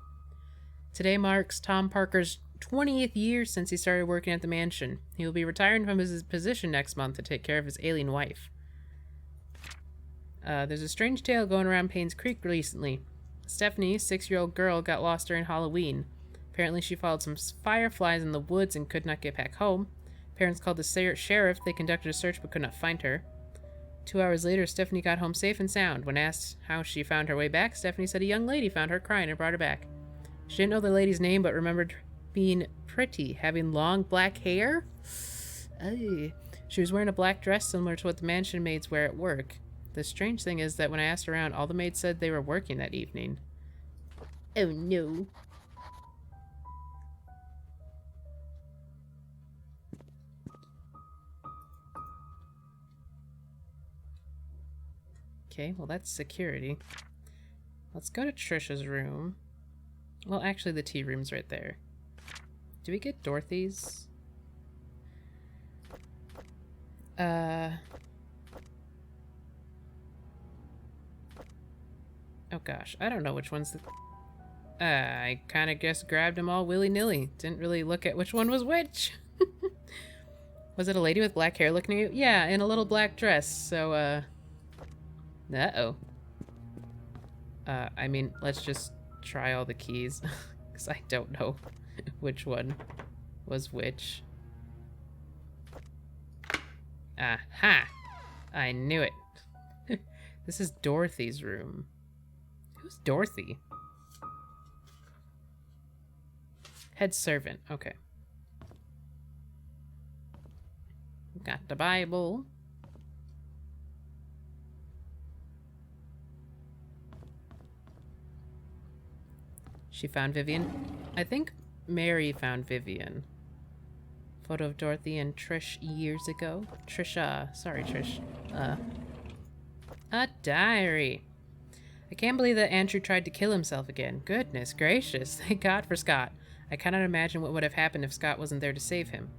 Today marks Tom Parker's 20th year since he started working at the mansion. He will be retiring from his position next month to take care of his ailing wife. There's a strange tale going around Painscreek recently. Stephanie, 6-year-old girl, got lost during Halloween. Apparently she followed some fireflies in the woods and could not get back home. Parents called the sheriff. They conducted a search but could not find her. 2 hours later, Stephanie got home safe and sound. When asked how she found her way back, Stephanie said a young lady found her crying and brought her back. She didn't know the lady's name but remembered being pretty, having long black hair. Ay. She was wearing a black dress similar to what the mansion maids wear at work. The strange thing is that when I asked around, all the maids said they were working that evening. Oh no. Okay, well that's security. Let's go to Trisha's room. Well, actually the tea room's right there. Do we get Dorothy's? Oh gosh, I don't know which one's the... I kind of just grabbed them all willy-nilly. Didn't really look at which one was which. Was it a lady with black hair looking at you? Yeah, in a little black dress, so, uh-oh. I mean, let's just try all the keys, because I don't know which one was which. Aha! I knew it. This is Dorothy's room. Who's Dorothy? Head servant. Okay. Got the Bible. She found Vivian. I think Mary found Vivian. Photo of Dorothy and Trish years ago. Trisha. Sorry, Trish. A diary. I can't believe that Andrew tried to kill himself again. Goodness gracious. Thank God for Scott. I cannot imagine what would have happened if Scott wasn't there to save him.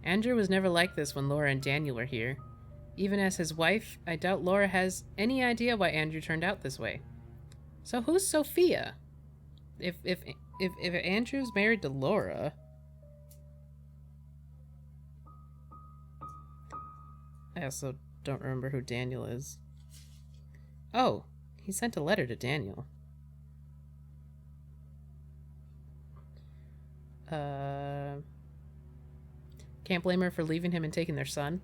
Andrew was never like this when Laura and Daniel were here. Even as his wife, I doubt Laura has any idea why Andrew turned out this way. So who's Sophia? If Andrew's married to Laura... I also don't remember who Daniel is. Oh, he sent a letter to Daniel. Can't blame her for leaving him and taking their son.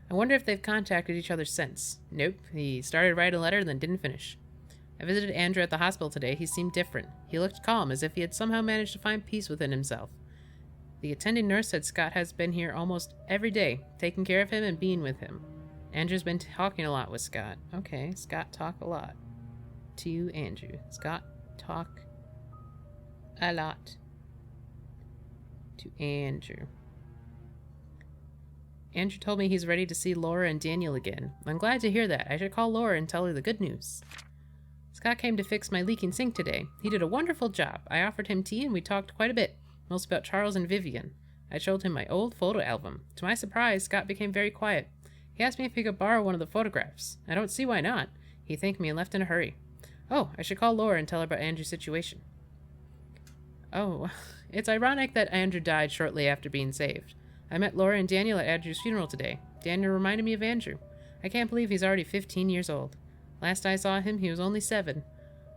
I wonder if they've contacted each other since. Nope, he started writing a letter and then didn't finish. I visited Andrew at the hospital today. He seemed different. He looked calm, as if he had somehow managed to find peace within himself. The attending nurse said Scott has been here almost every day, taking care of him and being with him. Andrew's been talking a lot with Scott. Okay, Scott talk a lot. To Andrew. Scott talk a lot. To Andrew. Andrew told me he's ready to see Laura and Daniel again. I'm glad to hear that. I should call Laura and tell her the good news. Scott came to fix my leaking sink today. He did a wonderful job. I offered him tea and we talked quite a bit, most about Charles and Vivian. I showed him my old photo album. To my surprise, Scott became very quiet. He asked me if he could borrow one of the photographs. I don't see why not. He thanked me and left in a hurry. Oh, I should call Laura and tell her about Andrew's situation. Oh, it's ironic that Andrew died shortly after being saved. I met Laura and Daniel at Andrew's funeral today. Daniel reminded me of Andrew. I can't believe he's already 15 years old. Last I saw him, he was only 7.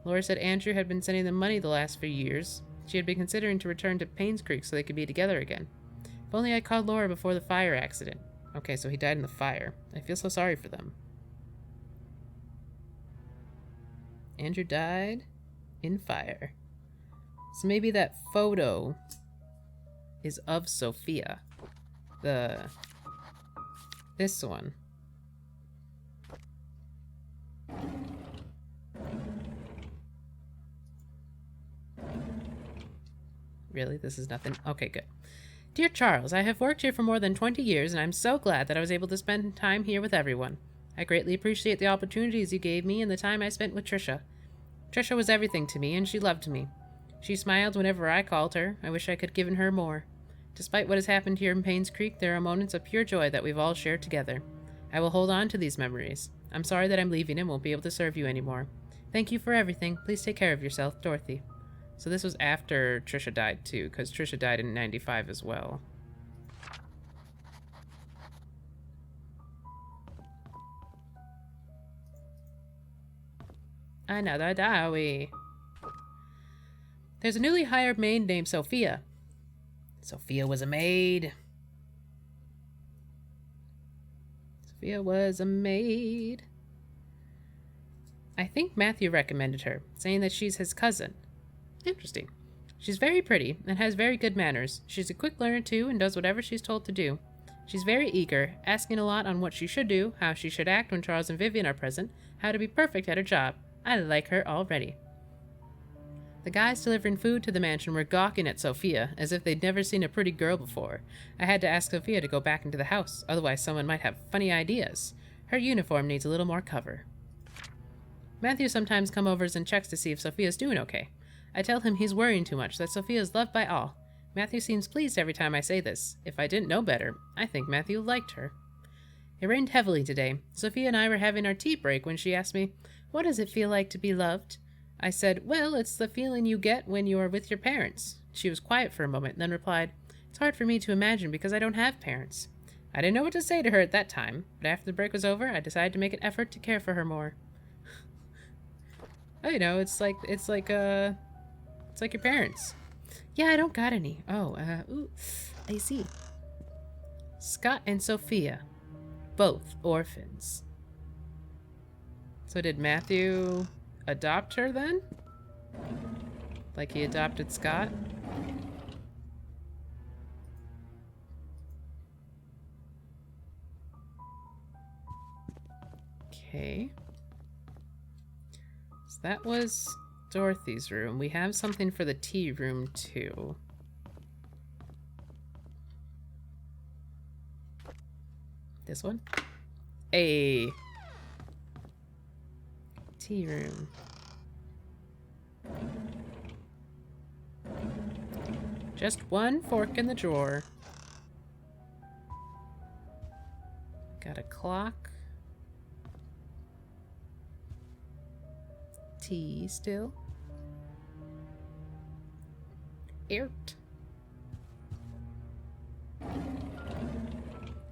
Laura said Andrew had been sending them money the last few years. She had been considering to return to Painscreek so they could be together again. If only I called Laura before the fire accident. Okay, so he died in the fire. I feel so sorry for them. Andrew died in fire. So maybe that photo is of Sophia. This one. Really? This is nothing? Okay, good. Dear Charles, I have worked here for more than 20 years, and I'm so glad that I was able to spend time here with everyone. I greatly appreciate the opportunities you gave me and the time I spent with Trisha. Trisha was everything to me, and she loved me. She smiled whenever I called her. I wish I could have given her more. Despite what has happened here in Painscreek, there are moments of pure joy that we've all shared together. I will hold on to these memories. I'm sorry that I'm leaving and won't be able to serve you anymore. Thank you for everything. Please take care of yourself, Dorothy. So this was after Trisha died too, because Trisha died in 95 as well. Another dowry. There's a newly hired maid named Sophia. Sophia was a maid. Sophia was a maid. I think Matthew recommended her, saying that she's his cousin. Interesting. She's very pretty and has very good manners. She's a quick learner too and does whatever she's told to do. She's very eager, asking a lot on what she should do, how she should act when Charles and Vivian are present, how to be perfect at her job. I like her already. The guys delivering food to the mansion were gawking at Sophia, as if they'd never seen a pretty girl before. I had to ask Sophia to go back into the house, otherwise someone might have funny ideas. Her uniform needs a little more cover. Matthew sometimes comes over and checks to see if Sophia's doing okay. I tell him he's worrying too much, that Sophia's loved by all. Matthew seems pleased every time I say this. If I didn't know better, I think Matthew liked her. It rained heavily today. Sophia and I were having our tea break when she asked me, "What does it feel like to be loved?" I said, "Well, it's the feeling you get when you are with your parents." She was quiet for a moment, then replied, "It's hard for me to imagine because I don't have parents." I didn't know what to say to her at that time, but after the break was over, I decided to make an effort to care for her more. Oh, you know, it's like your parents. Yeah, I don't got any. Ooh, I see. Scott and Sophia, both orphans. So did Matthew adopt her then? Like he adopted Scott? Okay. So that was Dorothy's room. We have something for the tea room too. This one? A tea room. Just one fork in the drawer. Got a clock. Tea still. Airt.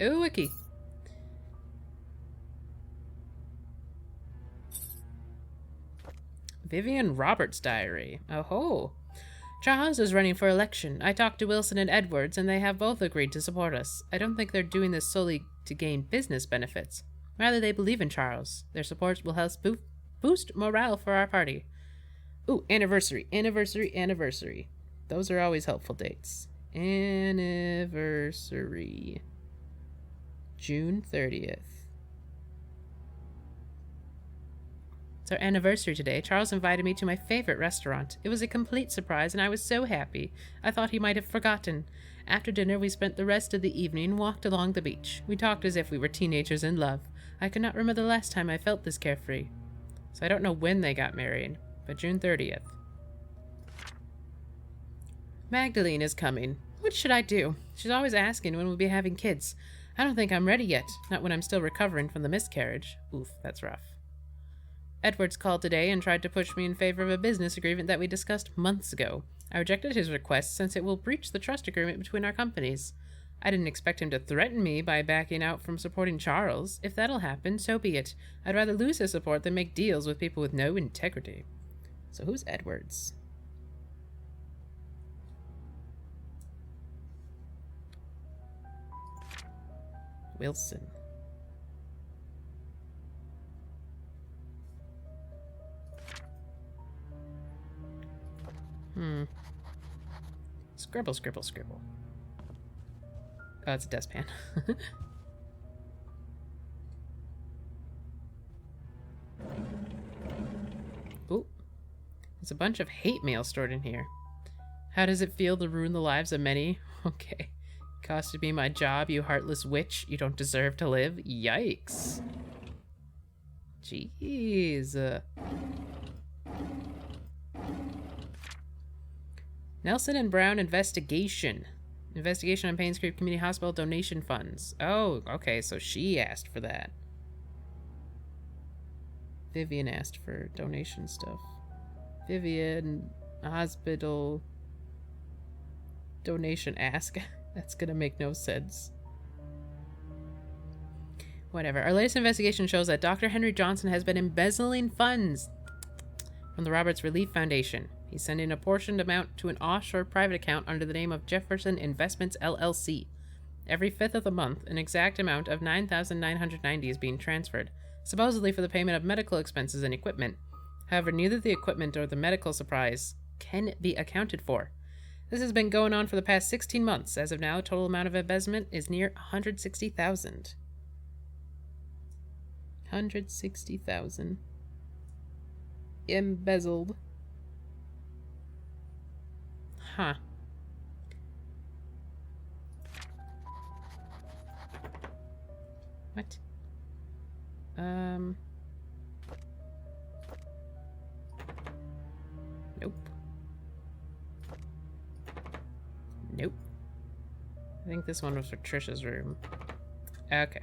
Ooh, wiki. Vivian Roberts' diary. Oh ho. Charles is running for election. I talked to Wilson and Edwards, and they have both agreed to support us. I don't think they're doing this solely to gain business benefits. Rather, they believe in Charles. Their support will help boost morale for our party. Ooh, anniversary, anniversary, anniversary. Those are always helpful dates. Anniversary. June 30th. It's our anniversary today. Charles invited me to my favorite restaurant. It was a complete surprise, and I was so happy. I thought he might have forgotten. After dinner, we spent the rest of the evening and walked along the beach. We talked as if we were teenagers in love. I could not remember the last time I felt this carefree. So I don't know when they got married, but June 30th. Magdalene is coming. What should I do? She's always asking when we'll be having kids. I don't think I'm ready yet, not when I'm still recovering from the miscarriage. Oof, that's rough. Edwards called today and tried to push me in favor of a business agreement that we discussed months ago. I rejected his request since it will breach the trust agreement between our companies. I didn't expect him to threaten me by backing out from supporting Charles. If that'll happen, so be it. I'd rather lose his support than make deals with people with no integrity. So who's Edwards? Wilson. Scribble, scribble, scribble. Oh, it's a dustpan. Ooh. There's a bunch of hate mail stored in here. How does it feel to ruin the lives of many? Okay. Costed me my job, you heartless witch. You don't deserve to live. Yikes. Jeez. Nelson and Brown investigation. Investigation on Painscreek Community Hospital donation funds. Oh, okay, so she asked for that. Vivian asked for donation stuff. Vivian, Hospital donation ask. That's gonna make no sense. Whatever. Our latest investigation shows that Dr. Henry Johnson has been embezzling funds from the Roberts Relief Foundation. He's sending a portioned amount to an offshore private account under the name of Jefferson Investments LLC. Every 5th of the month, an exact amount of $9,990 is being transferred, supposedly for the payment of medical expenses and equipment. However, neither the equipment or the medical supplies can be accounted for. This has been going on for the past 16 months. As of now, the total amount of embezzlement is near $160,000. $160,000 embezzled. Huh. What? Nope. Nope. I think this one was for Trisha's room. Okay.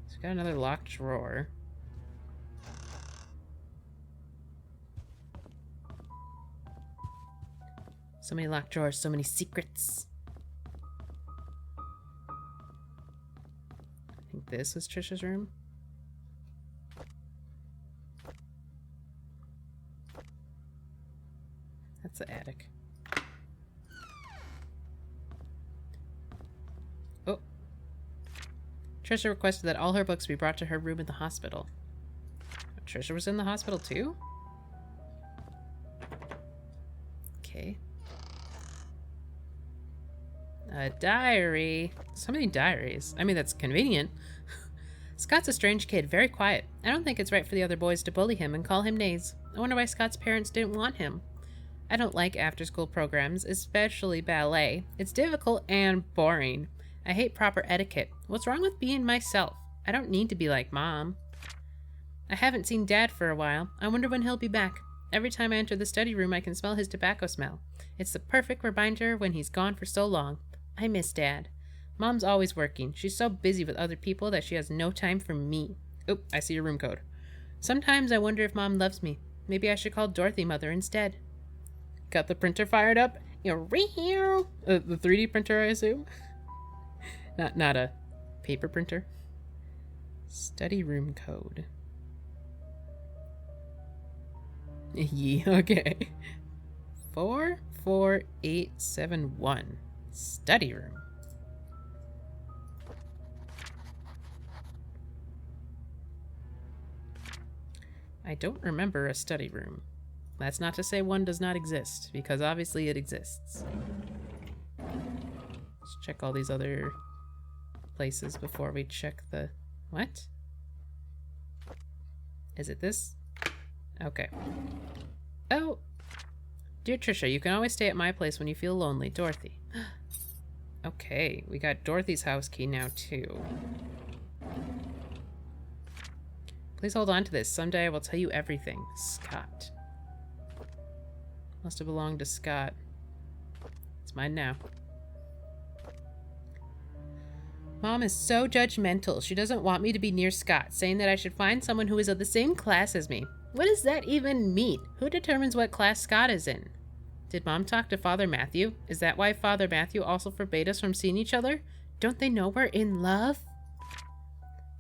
So we got another locked drawer. So many locked drawers, so many secrets. I think this is Trisha's room. That's the attic. Oh. Trisha requested that all her books be brought to her room in the hospital. Trisha was in the hospital too? Okay. A diary. So many diaries. I mean, that's convenient. Scott's a strange kid, very quiet. I don't think it's right for the other boys to bully him and call him names. I wonder why Scott's parents didn't want him. I don't like after-school programs, especially ballet. It's difficult and boring. I hate proper etiquette. What's wrong with being myself? I don't need to be like Mom. I haven't seen Dad for a while. I wonder when he'll be back. Every time I enter the study room, I can smell his tobacco smell. It's the perfect reminder when he's gone for so long. I miss Dad. Mom's always working. She's so busy with other people that she has no time for me. Oop, I see your room code. Sometimes I wonder if Mom loves me. Maybe I should call Dorothy Mother instead. Got the printer fired up? The 3D printer, I assume? Not a paper printer. Study room code. Yeah, okay. 44871. Study room. I don't remember a study room. That's not to say one does not exist, because obviously it exists. Let's check all these other places before we check the... What? Is it this? Okay. Oh! Dear Trisha, you can always stay at my place when you feel lonely. Dorothy. Okay, we got Dorothy's house key now, too. Please hold on to this. Someday I will tell you everything. Scott. Must have belonged to Scott. It's mine now. Mom is so judgmental. She doesn't want me to be near Scott, saying that I should find someone who is of the same class as me. What does that even mean? Who determines what class Scott is in? Did Mom talk to Father Matthew? Is that why Father Matthew also forbade us from seeing each other? Don't they know we're in love?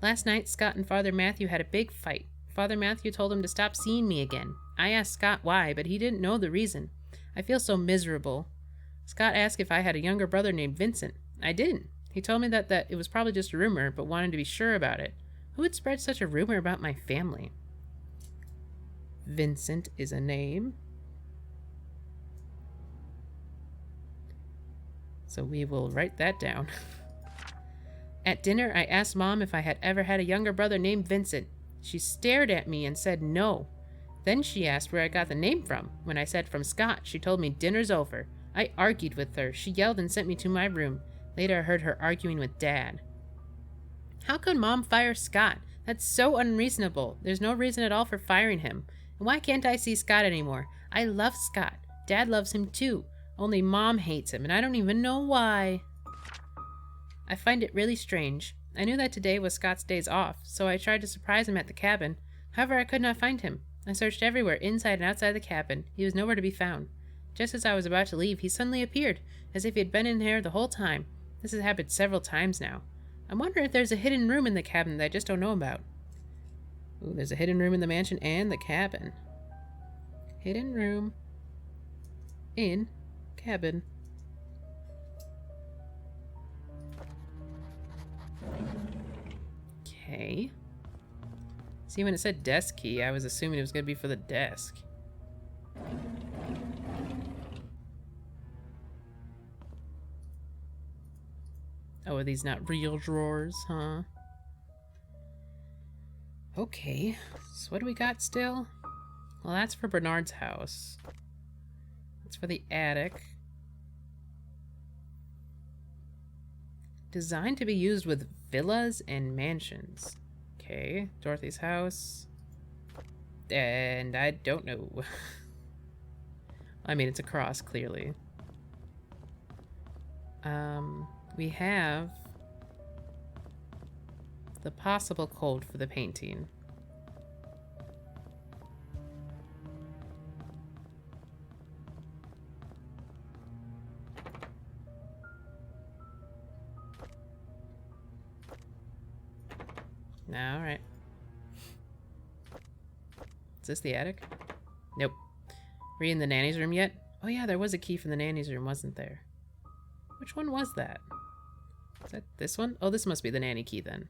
Last night, Scott and Father Matthew had a big fight. Father Matthew told him to stop seeing me again. I asked Scott why, but he didn't know the reason. I feel so miserable. Scott asked if I had a younger brother named Vincent. I didn't. He told me that it was probably just a rumor, but wanted to be sure about it. Who would spread such a rumor about my family? Vincent is a name. So we will write that down. At dinner, I asked Mom if I had ever had a younger brother named Vincent. She stared at me and said no. Then she asked where I got the name from. When I said from Scott, she told me dinner's over. I argued with her. She yelled and sent me to my room. Later, I heard her arguing with Dad. How could Mom fire Scott? That's so unreasonable. There's no reason at all for firing him. And why can't I see Scott anymore? I love Scott. Dad loves him too. Only Mom hates him, and I don't even know why. I find it really strange. I knew that today was Scott's days off, so I tried to surprise him at the cabin. However, I could not find him. I searched everywhere, inside and outside the cabin. He was nowhere to be found. Just as I was about to leave, he suddenly appeared, as if he had been in here the whole time. This has happened several times now. I'm wondering if there's a hidden room in the cabin that I just don't know about. Ooh, there's a hidden room in the mansion and the cabin. Hidden room in cabin. Okay. See, when it said desk key, I was assuming it was going to be for the desk. Oh, are these not real drawers, huh? Okay, so what do we got still? Well, that's for Bernard's house. That's for the attic. Designed to be used with villas and mansions. Okay, Dorothy's house. And I don't know. I mean, it's a cross, clearly. We have the possible code for the painting. All right. Is this the attic? Nope. Were you in the nanny's room yet? Oh yeah, there was a key from the nanny's room, wasn't there? Which one was that? Is that this one? Oh, this must be the nanny key then.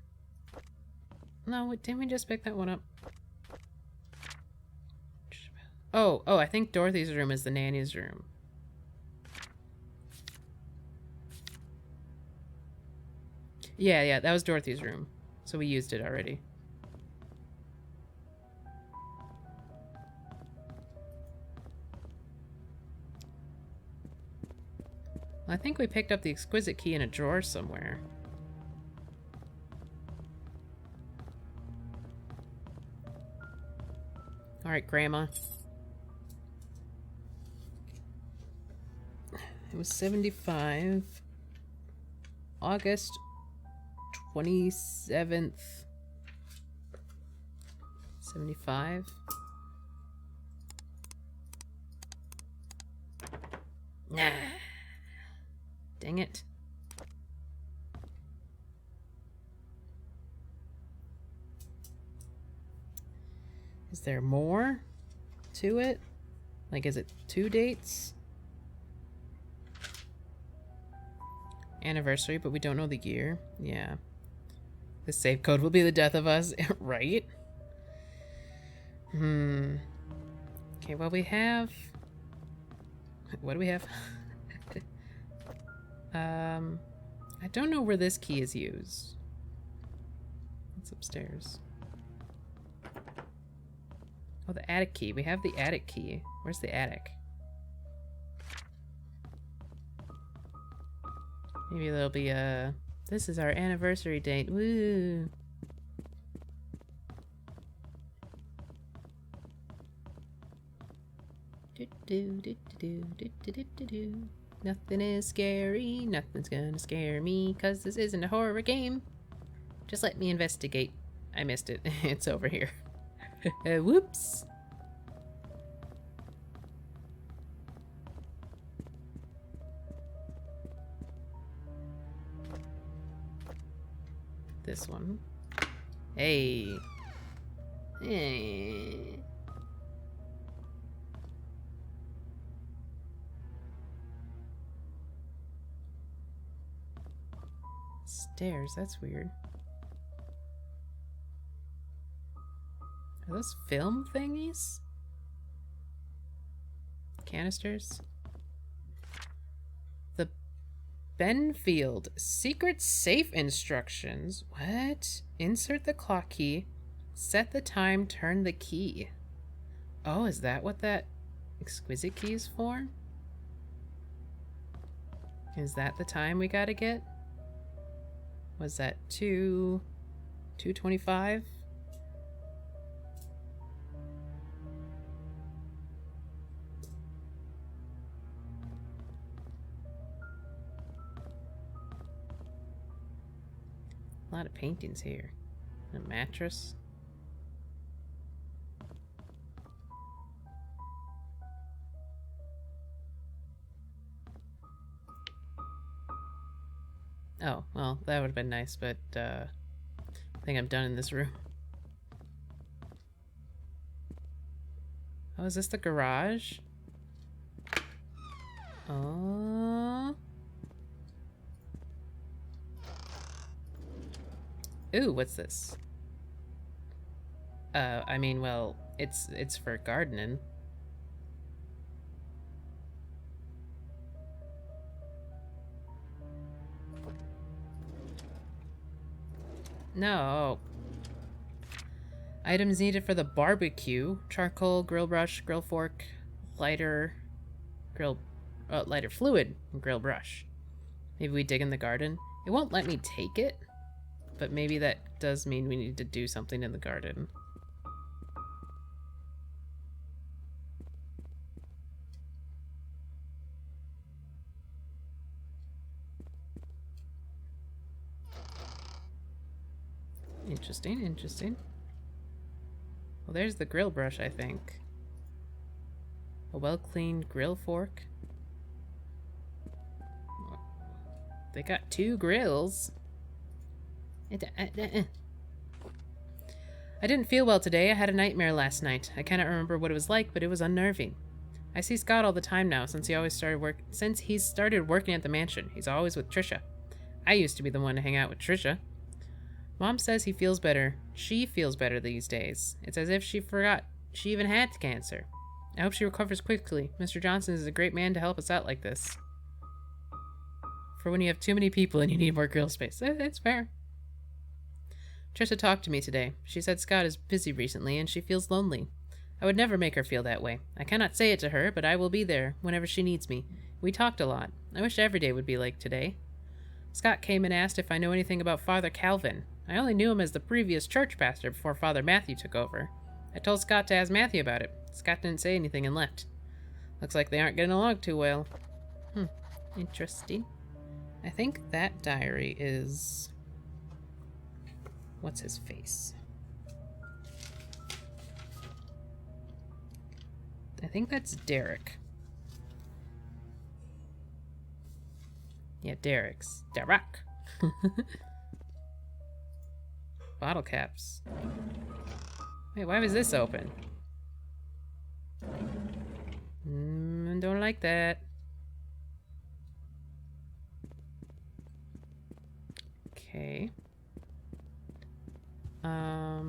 No, didn't we just pick that one up? Oh, I think Dorothy's room is the nanny's room. Yeah, that was Dorothy's room. So we used it already. I think we picked up the exquisite key in a drawer somewhere. Alright, Grandma. It was 75. August 27th. 75. Nah. Dang it. Is there more to it? Like, is it 2 dates? Anniversary, but we don't know the year. Yeah. The save code will be the death of us, right? Okay, well, we have... What do we have? I don't know where this key is used. It's upstairs. Oh, the attic key. We have the attic key. Where's the attic? Maybe there'll be a... This is our anniversary date. Woo! Nothing is scary. Nothing's gonna scare me, 'cause this isn't a horror game. Just let me investigate. I missed it. It's over here. Whoops. This one. Hey. Hey. Stairs, that's weird. Are those film thingies? Canisters? The Benfield secret safe instructions. What? Insert the clock key. Set the time, turn the key. Oh, is that what that exquisite key is for? Is that the time we gotta get? Was that 2:25? A lot of paintings here. A mattress. Oh, well, that would have been nice, but I think I'm done in this room. Oh, is this the garage? Oh. Ooh, what's this? I mean, well, it's for gardening. No. Items needed for the barbecue: charcoal, grill brush, grill fork, lighter, lighter fluid, and grill brush. Maybe we dig in the garden. It won't let me take it, but maybe that does mean we need to do something in the garden. Interesting, interesting. Well, there's the grill brush, I think. A well-cleaned grill fork. They got 2 grills. I didn't feel well today. I had a nightmare last night. I cannot remember what it was like, but it was unnerving. I see Scott all the time now since he started working at the mansion. He's always with Trisha. I used to be the one to hang out with Trisha. Mom says he feels better. She feels better these days. It's as if she forgot she even had cancer. I hope she recovers quickly. Mr. Johnson is a great man to help us out like this. For when you have too many people and you need more grill space. It's fair. Trisha talked to me today. She said Scott is busy recently and she feels lonely. I would never make her feel that way. I cannot say it to her, but I will be there whenever she needs me. We talked a lot. I wish every day would be like today. Scott came and asked if I know anything about Father Calvin. I only knew him as the previous church pastor before Father Matthew took over. I told Scott to ask Matthew about it. Scott didn't say anything and left. Looks like they aren't getting along too well. Interesting. I think that diary is... What's his face? I think that's Derek. Yeah, Derek. Bottle caps. Wait, why was this open? Don't like that. Okay. I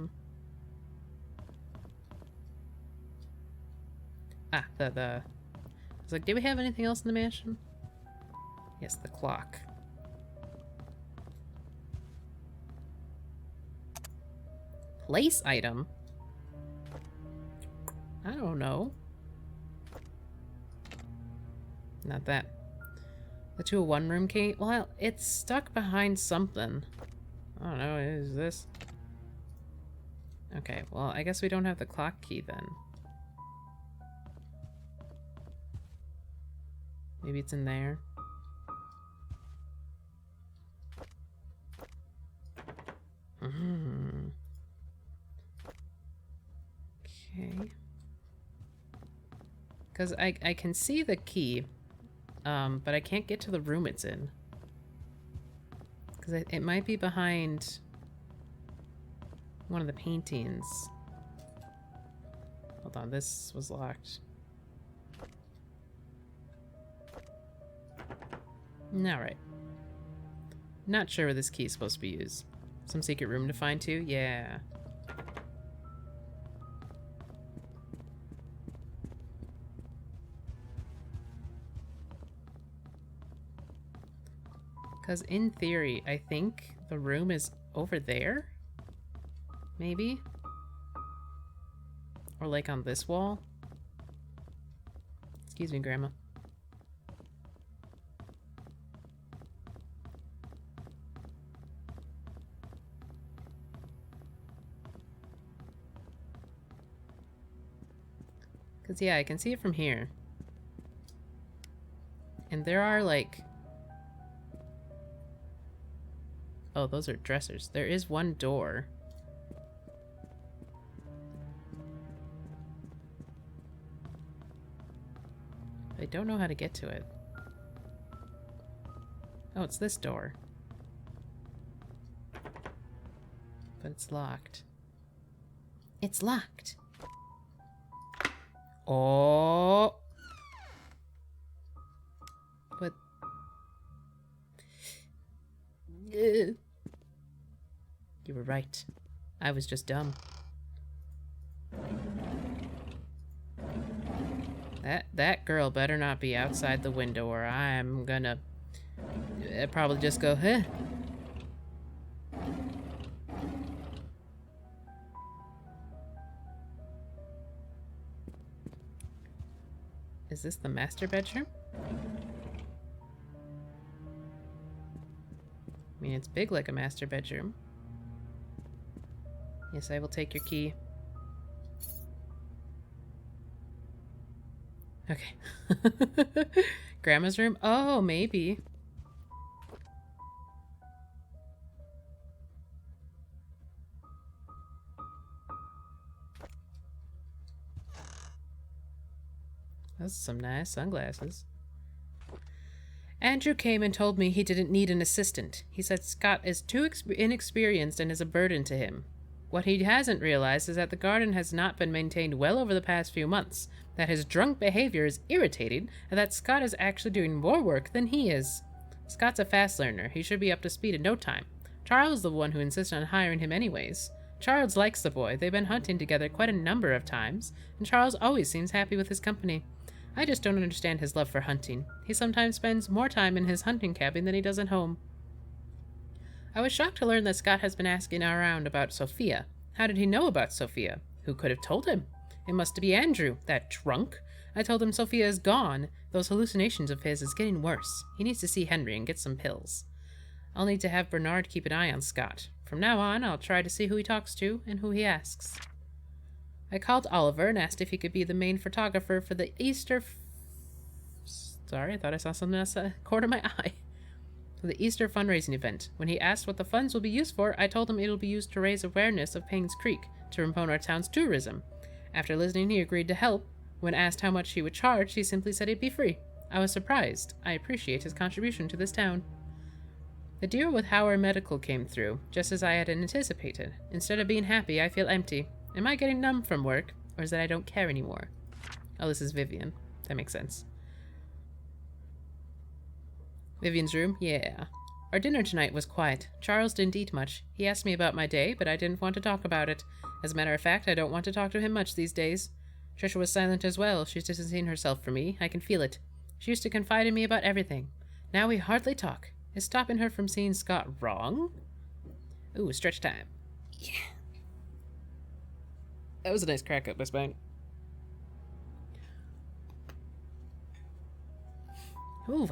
was like, did we have anything else in the mansion? Yes, the clock. Place item? I don't know. Not that. The 201 room key? Well, it's stuck behind something. I don't know, is this? Okay, well, I guess we don't have the clock key then. Maybe it's in there. Okay. Because I can see the key, but I can't get to the room it's in. Because it might be behind one of the paintings. Hold on, this was locked. Alright. Not sure where this key is supposed to be used. Some secret room to find too? Yeah. Because in theory, I think the room is over there? Maybe? Or like on this wall? Excuse me, Grandma. Because, yeah, I can see it from here. And there are, like... Oh, those are dressers. There is one door. I don't know how to get to it. Oh, it's this door. But it's locked. It's locked. Oh. But... You were right. I was just dumb. That girl better not be outside the window or I'm gonna probably just go, huh? Is this the master bedroom? I mean, it's big like a master bedroom. Yes, I will take your key. Okay. Grandma's room? Oh, maybe. Those are some nice sunglasses. Andrew came and told me he didn't need an assistant. He said Scott is too inexperienced and is a burden to him. What he hasn't realized is that the garden has not been maintained well over the past few months, that his drunk behavior is irritating, and that Scott is actually doing more work than he is. Scott's a fast learner. He should be up to speed in no time. Charles is the one who insisted on hiring him anyways. Charles likes the boy. They've been hunting together quite a number of times, and Charles always seems happy with his company. I just don't understand his love for hunting. He sometimes spends more time in his hunting cabin than he does at home. I was shocked to learn that Scott has been asking around about Sophia. How did he know about Sophia? Who could have told him? It must be Andrew, that drunk. I told him Sophia is gone. Those hallucinations of his is getting worse. He needs to see Henry and get some pills. I'll need to have Bernard keep an eye on Scott. From now on, I'll try to see who he talks to and who he asks. I called Oliver and asked if he could be the main photographer for the Easter... Sorry, I thought I saw something else corner my eye. For the Easter fundraising event. When he asked what the funds will be used for, I told him it'll be used to raise awareness of Painscreek, to promote our town's tourism. After listening, he agreed to help. When asked how much he would charge, he simply said it'd be free. I was surprised. I appreciate his contribution to this town. The deal with Howard Medical came through, just as I had anticipated. Instead of being happy, I feel empty. Am I getting numb from work, or is it I don't care anymore? Oh, this is Vivian. That makes sense. Vivian's room? Yeah. Our dinner tonight was quiet. Charles didn't eat much. He asked me about my day, but I didn't want to talk about it. As a matter of fact, I don't want to talk to him much these days. Trisha was silent as well. She's distancing herself from me. I can feel it. She used to confide in me about everything. Now we hardly talk. Is stopping her from seeing Scott wrong? Ooh, stretch time. Yeah. That was a nice crack up my spine. Ooh.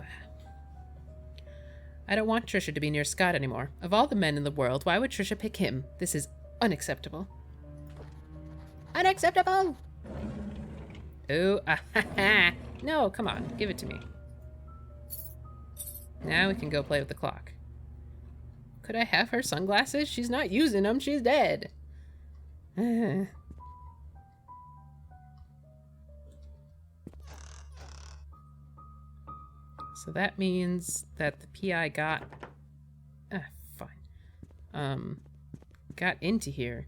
I don't want Trisha to be near Scott anymore. Of all the men in the world, why would Trisha pick him? This is unacceptable. Unacceptable! Ooh, no, come on, give it to me. Now we can go play with the clock. Could I have her sunglasses? She's not using them, she's dead. So that means that the PI got... fine. Got into here.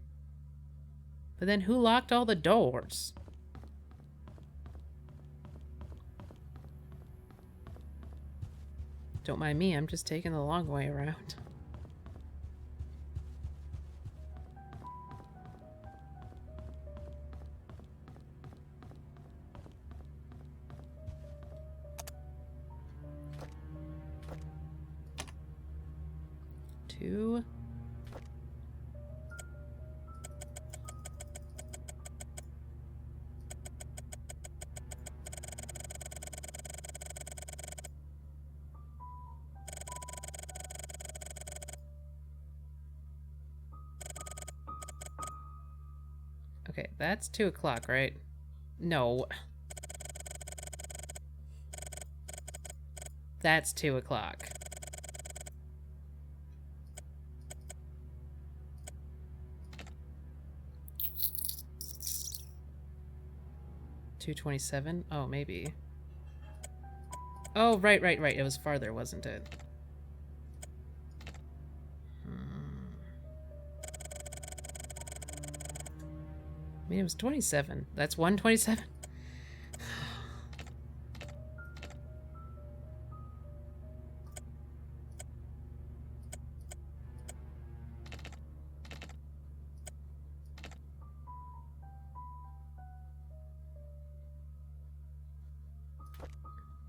But then who locked all the doors? Don't mind me, I'm just taking the long way around. Two. Okay, that's 2 o'clock, right? No. That's 2 o'clock. $2.27? Oh, maybe. Oh, right. It was farther, wasn't it? I mean, it was 27. That's 127?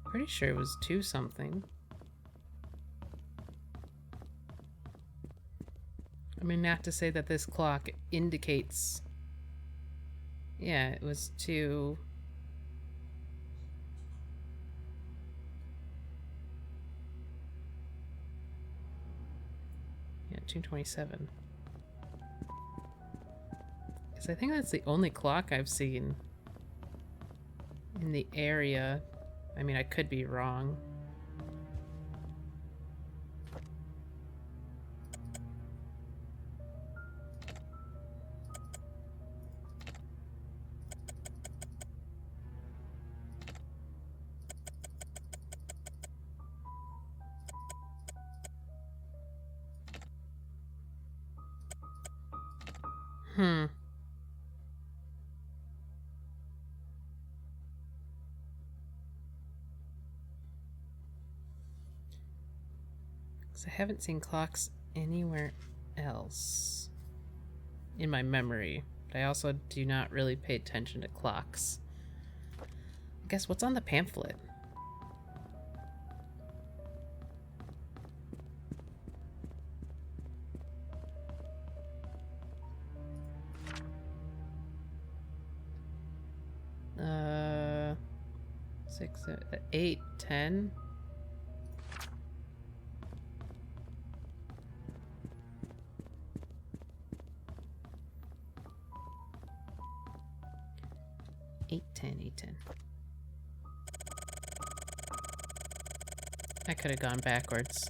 Pretty sure it was 2 something. I mean, not to say that this clock indicates... Yeah, it was 2... Yeah, 2:27. Because I think that's the only clock I've seen in the area. I mean, I could be wrong. Hmm. Because I haven't seen clocks anywhere else in my memory. But I also do not really pay attention to clocks. I guess what's on the pamphlet? Uh, 6, 8, 10. Eight, 10. I could have gone backwards.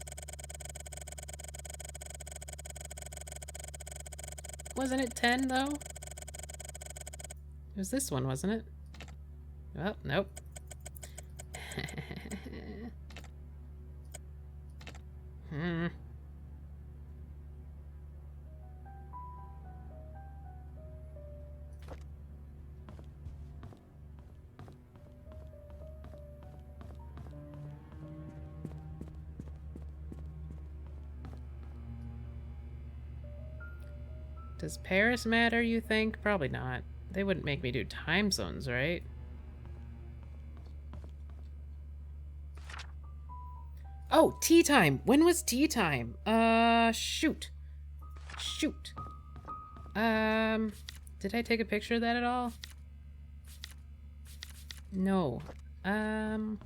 Wasn't it 10 though? It was this one, wasn't it? Well, nope. Hmm. Does Paris matter, you think? Probably not. They wouldn't make me do time zones, right? Oh, tea time! When was tea time? Shoot. Shoot. Did I take a picture of that at all? No. I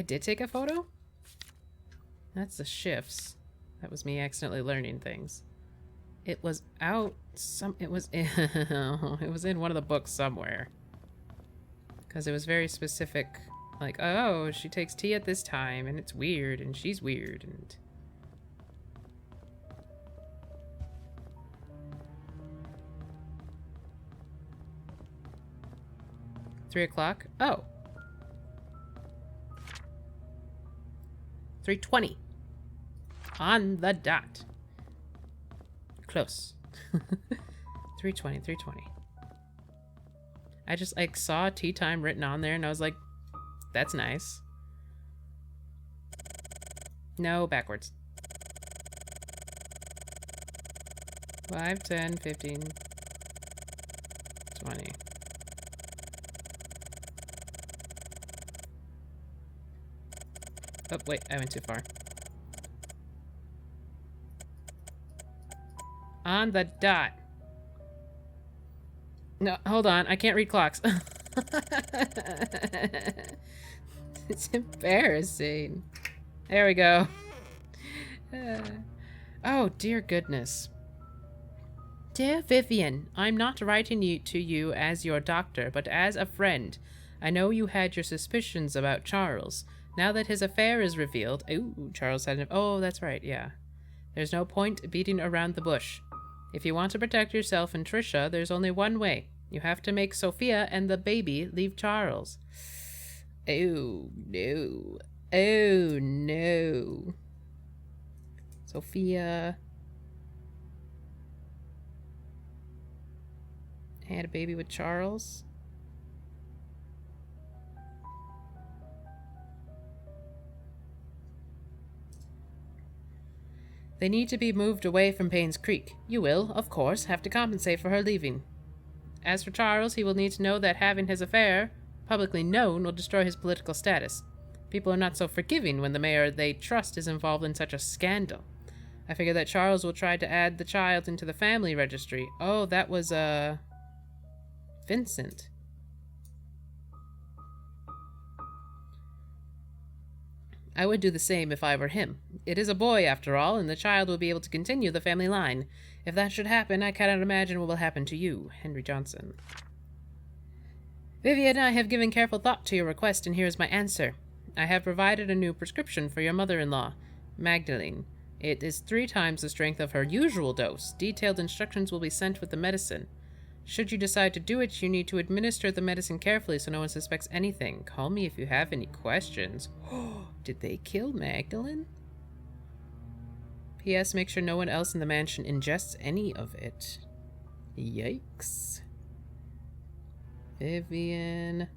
did take a photo? That's the shifts. That was me accidentally learning things. It was out it was in it was in one of the books somewhere. Because it was very specific. Like, oh, she takes tea at this time and it's weird and she's weird and 3 o'clock? Oh. 3:20. On the dot. Close. 3:20. I just like saw tea time written on there and I was like, that's nice. No, backwards. 5, 10, 15, 20. Oh, wait, I went too far. On the dot. No, hold on. I can't read clocks. It's embarrassing. There we go. Oh, dear goodness. Dear Vivian, I'm not writing to you as your doctor, but as a friend. I know you had your suspicions about Charles. Now that his affair is revealed... Ooh, Charles had an... Oh, that's right, yeah. There's no point beating around the bush. If you want to protect yourself and Trisha, there's only one way. You have to make Sophia and the baby leave Charles. Oh, no. Oh, no. Sophia... Had a baby with Charles. They need to be moved away from Painscreek. You will, of course, have to compensate for her leaving. As for Charles, he will need to know that having his affair publicly known will destroy his political status. People are not so forgiving when the mayor they trust is involved in such a scandal. I figure that Charles will try to add the child into the family registry. Oh, that was, Vincent. I would do the same if I were him. It is a boy, after all, and the child will be able to continue the family line. If that should happen, I cannot imagine what will happen to you, Henry Johnson. Vivian, I have given careful thought to your request, and here is my answer. I have provided a new prescription for your mother-in-law, Magdalene. It is 3 times the strength of her usual dose. Detailed instructions will be sent with the medicine. Should you decide to do it, you need to administer the medicine carefully so no one suspects anything. Call me if you have any questions. Did they kill Magdalene? P.S. Make sure no one else in the mansion ingests any of it. Yikes. Vivian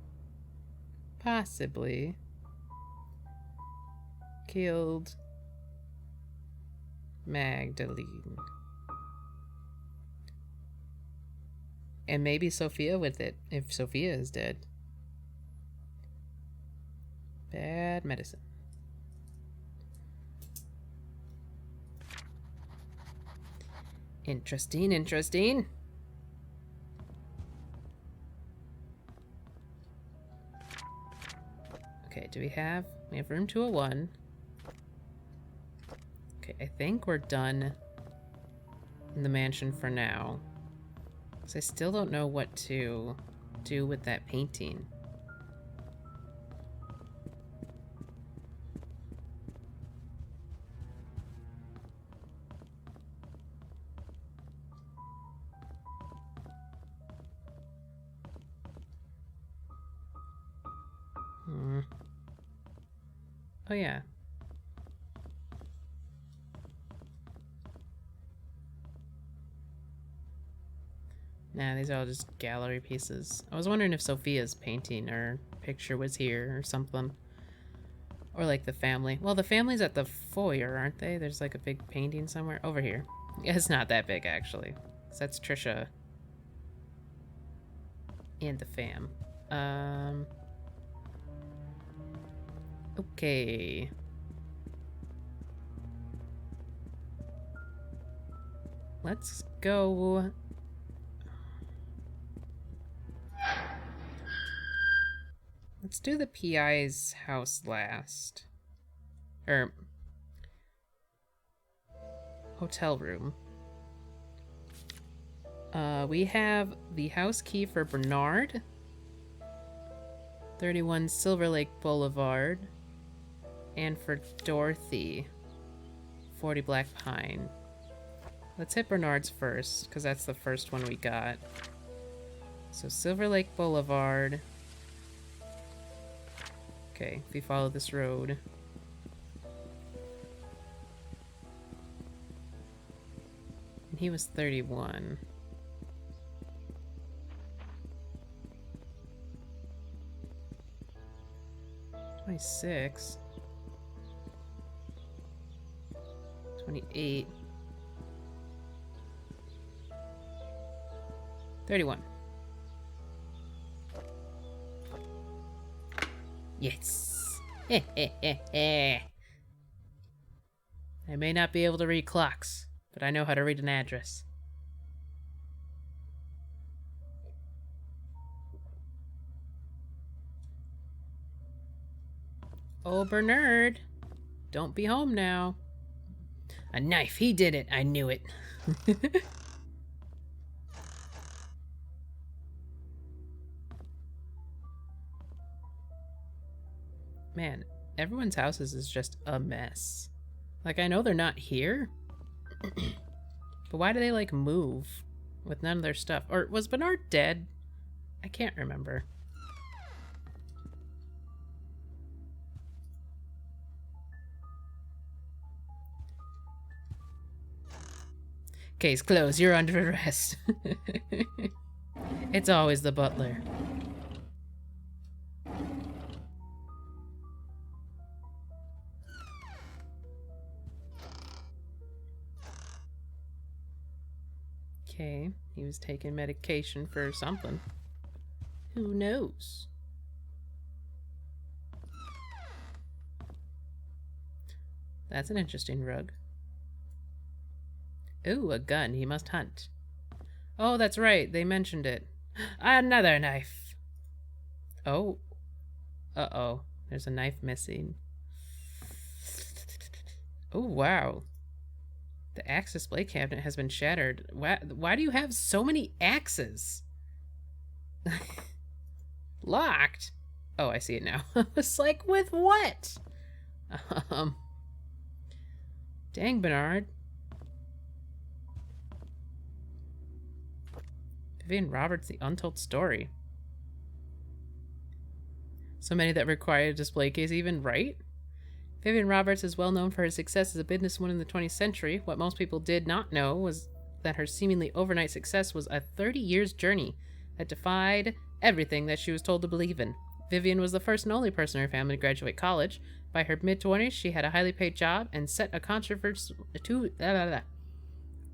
possibly killed Magdalene. And maybe Sophia with it, if Sophia is dead. Bad medicine. Interesting, interesting. Okay, do we have room 201. Okay, I think we're done in the mansion for now. Because I still don't know what to do with that painting. Oh yeah. Nah, these are all just gallery pieces. I was wondering if Sophia's painting or picture was here or something. Or like the family. Well, the family's at the foyer, aren't they? There's like a big painting somewhere. Over here. It's not that big, actually. So that's Trisha. And the fam. Okay. Let's go. Let's do the PI's house last. Or hotel room. We have the house key for Bernard. 31 Silver Lake Boulevard. And for Dorothy, 40 Black Pine. Let's hit Bernard's first, because that's the first one we got. So Silver Lake Boulevard. Okay, if we follow this road. And he was 31. $26. 28. 31. Yes. I may not be able to read clocks, but I know how to read an address. Oh, Bernard. Don't be home now. A knife. He did it. I knew it. Man, everyone's houses is just a mess. Like, I know they're not here. But why do they, like, move with none of their stuff? Or was Bernard dead? I can't remember. Case closed. You're under arrest. It's always the butler. Okay, he was taking medication for something. Who knows? That's an interesting rug. Ooh, a gun. He must hunt. Oh, that's right. They mentioned it. Another knife. Oh. Uh-oh. There's a knife missing. Oh, wow. The axe display cabinet has been shattered. Why do you have so many axes? Locked? Oh, I see it now. It's like, with what? Dang, Bernard. Vivian Roberts, The Untold Story. So many that require a display case even, right? Vivian Roberts is well known for her success as a businesswoman in the 20th century. What most people did not know was that her seemingly overnight success was a 30 years journey that defied everything that she was told to believe in. Vivian was the first and only person in her family to graduate college. By her mid-20s, she had a highly paid job and set a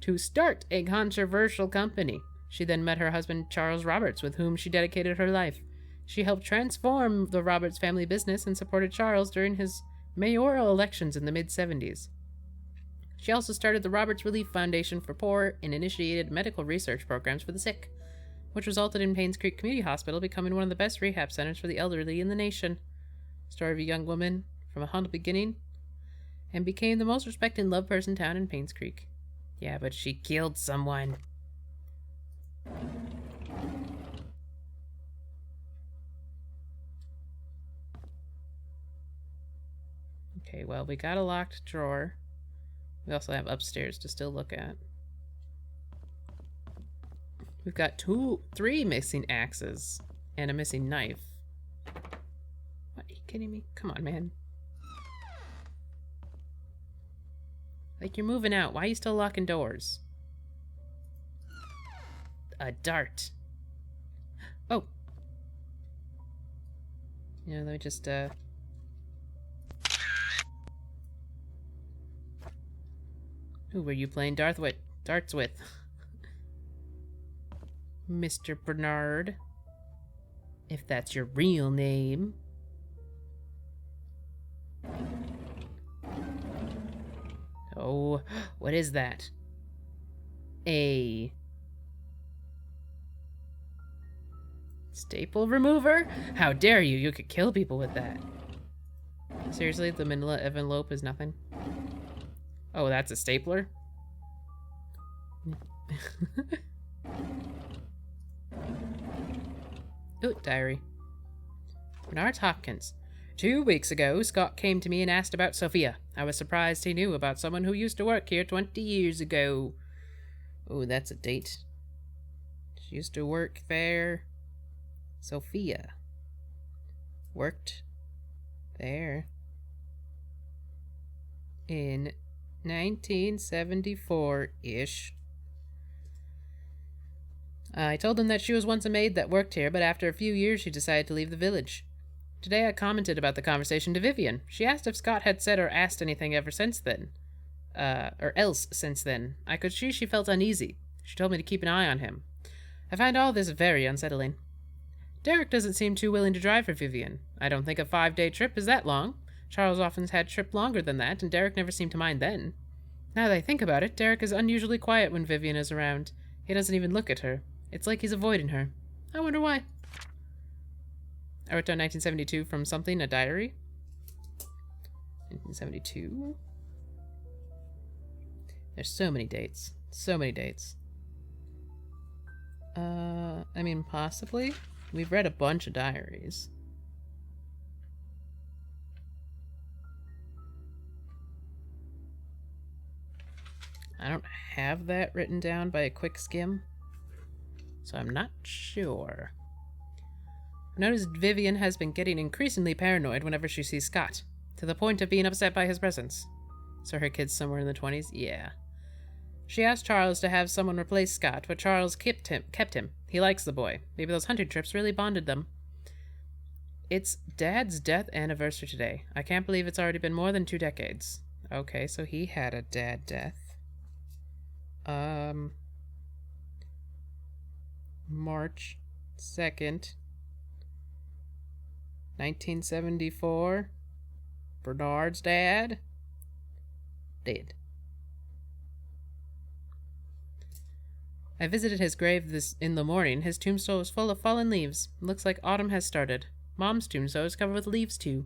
to start a controversial company. She then met her husband, Charles Roberts, with whom she dedicated her life. She helped transform the Roberts family business and supported Charles during his mayoral elections in the mid-70s. She also started the Roberts Relief Foundation for Poor and initiated medical research programs for the sick, which resulted in Painscreek Community Hospital becoming one of the best rehab centers for the elderly in the nation. Story of a young woman from a humble beginning and became the most respected and loved person in town in Painscreek. Yeah, but she killed someone. Okay, well, we got a locked drawer. We also have upstairs to still look at. We've got three missing axes and a missing knife. What, are you kidding me? Come on, man. Like, you're moving out. Why are you still locking doors? A dart. Oh. Yeah, let me just, Who were you playing darts with? Mr. Bernard. If that's your real name. Oh, what is that? A staple remover? How dare you? You could kill people with that. Seriously, the manila envelope is nothing? Oh, that's a stapler? Ooh, diary. Bernard Hopkins. 2 weeks ago, Scott came to me and asked about Sophia. I was surprised he knew about someone who used to work here 20 years ago. Oh, that's a date. She used to work there. Sophia. Worked there. In 1974-ish. I told him that she was once a maid that worked here, but after a few years she decided to leave the village. Today I commented about the conversation to Vivian. She asked if Scott had said or asked anything ever since then. Or else since then. I could see she felt uneasy. She told me to keep an eye on him. I find all this very unsettling. Derek doesn't seem too willing to drive for Vivian. I don't think a 5-day trip is that long. Charles often had trip longer than that, and Derek never seemed to mind then. Now that I think about it, Derek is unusually quiet when Vivian is around. He doesn't even look at her. It's like he's avoiding her. I wonder why. I wrote down 1972 from something, a diary. 1972. There's so many dates. So many dates. I mean, possibly. We've read a bunch of diaries. I don't have that written down by a quick skim, so I'm not sure. I've noticed Vivian has been getting increasingly paranoid whenever she sees Scott, to the point of being upset by his presence. So her kid's somewhere in the 20s? Yeah. She asked Charles to have someone replace Scott, but Charles kept him. He likes the boy. Maybe those hunting trips really bonded them. It's Dad's death anniversary today. I can't believe it's already been more than 2 decades. Okay, so he had a dad death. March 2nd, 1974. Bernard's dad. Dead. I visited his grave in the morning. His tombstone was full of fallen leaves. Looks like autumn has started. Mom's tombstone is covered with leaves, too.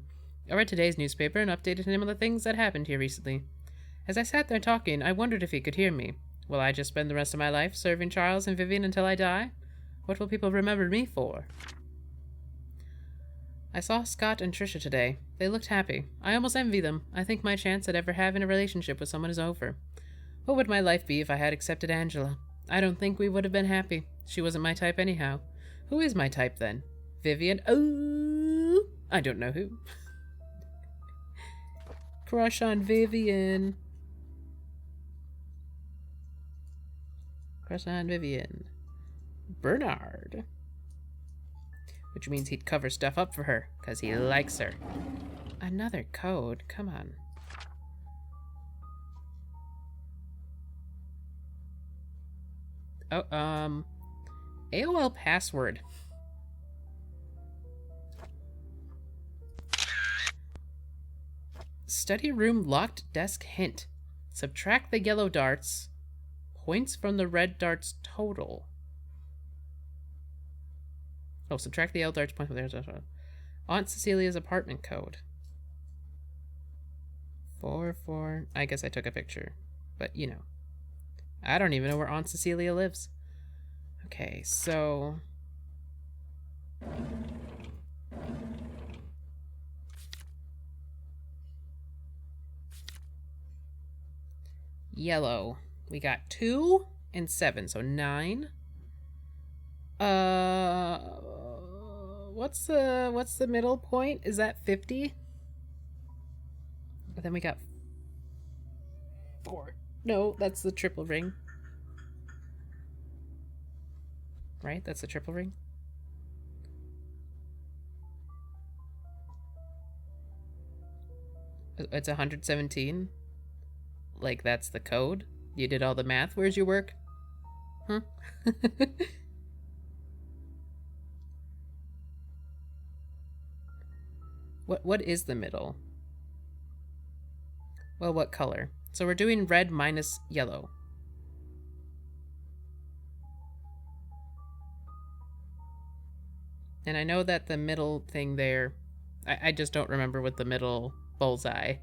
I read today's newspaper and updated him on the things that happened here recently. As I sat there talking, I wondered if he could hear me. Will I just spend the rest of my life serving Charles and Vivian until I die? What will people remember me for? I saw Scott and Trisha today. They looked happy. I almost envy them. I think my chance at ever having a relationship with someone is over. What would my life be if I had accepted Angela? I don't think we would have been happy. She wasn't my type anyhow. Who is my type, then? Vivian? Oh, I don't know who. Crush on Vivian. Crush on Vivian. Bernard. Which means he'd cover stuff up for her, because he likes her. Another code? Come on. Oh, AOL password. Study room locked desk hint. Subtract the yellow darts. Points from the red darts total. Oh, subtract the yellow darts points from the red darts. Aunt Cecilia's apartment code. 4. I guess I took a picture. But, you know. I don't even know where Aunt Cecilia lives. Okay, so... Yellow. We got 2 and 7, so 9. What's the middle point? Is that 50? But then we got 4. No, that's the triple ring. Right? That's the triple ring? It's 117? Like, that's the code? You did all the math? Where's your work? Huh? What is the middle? Well, what color? So we're doing red minus yellow. And I know that the middle thing there, I just don't remember what the middle bullseye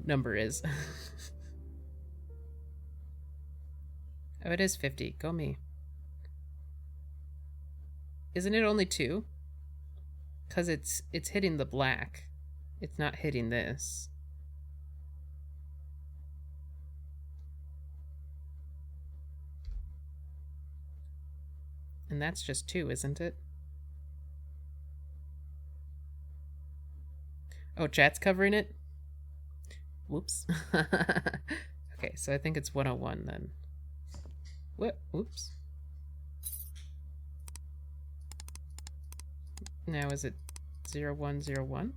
number is. Oh, it is 50. Go me. Isn't it only 2? Because it's hitting the black. It's not hitting this. And that's just 2, isn't it? Oh, chat's covering it? Whoops. Okay, so I think it's 101 then. What? Whoops. Now is it 0101?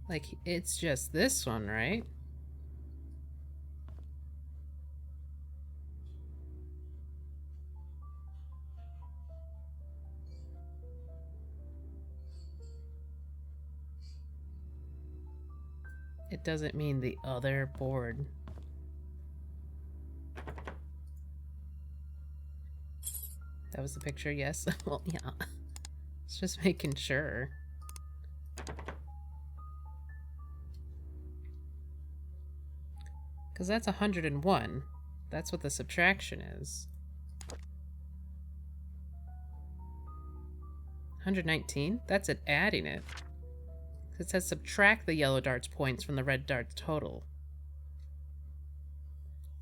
Like, it's just this one, right? It doesn't mean the other board. That was the picture, yes? Well, yeah. It's just making sure. Because that's 101. That's what the subtraction is. 119? That's it adding it. It says subtract the yellow darts points from the red darts total.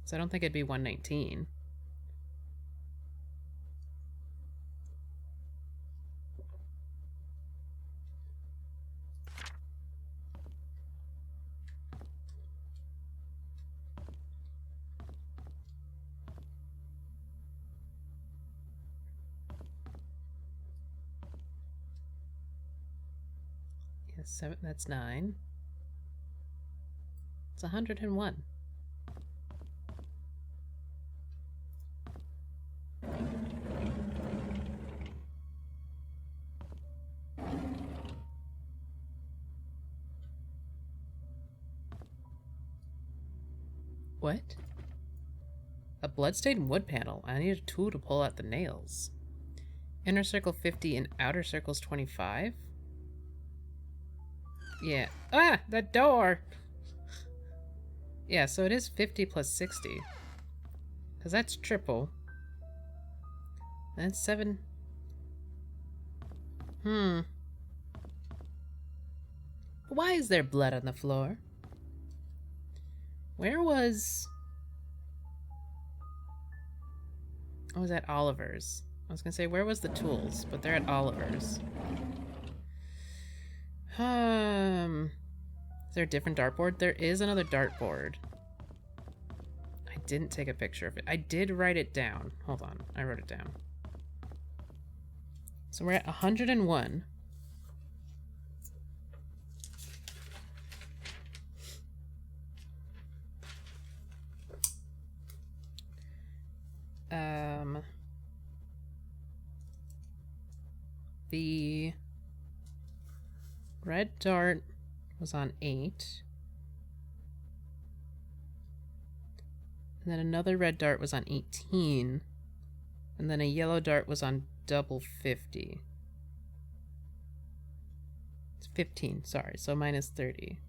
So I don't think it'd be 119. 7, that's 9. It's 101. What? A bloodstained wood panel. I need a tool to pull out the nails. Inner circle 50 and outer circles 25? Yeah. Ah! The door! Yeah, so it is 50 plus 60. Because that's triple. That's 7. Why is there blood on the floor? Where was... I was at Oliver's. I was gonna say, where was the tools? But they're at Oliver's. Is there a different dartboard? There is another dartboard. I didn't take a picture of it. I did write it down. Hold on. I wrote it down. So we're at 101. The red dart was on 8. And then another red dart was on 18. And then a yellow dart was on double 50. It's 15, sorry, so minus 30.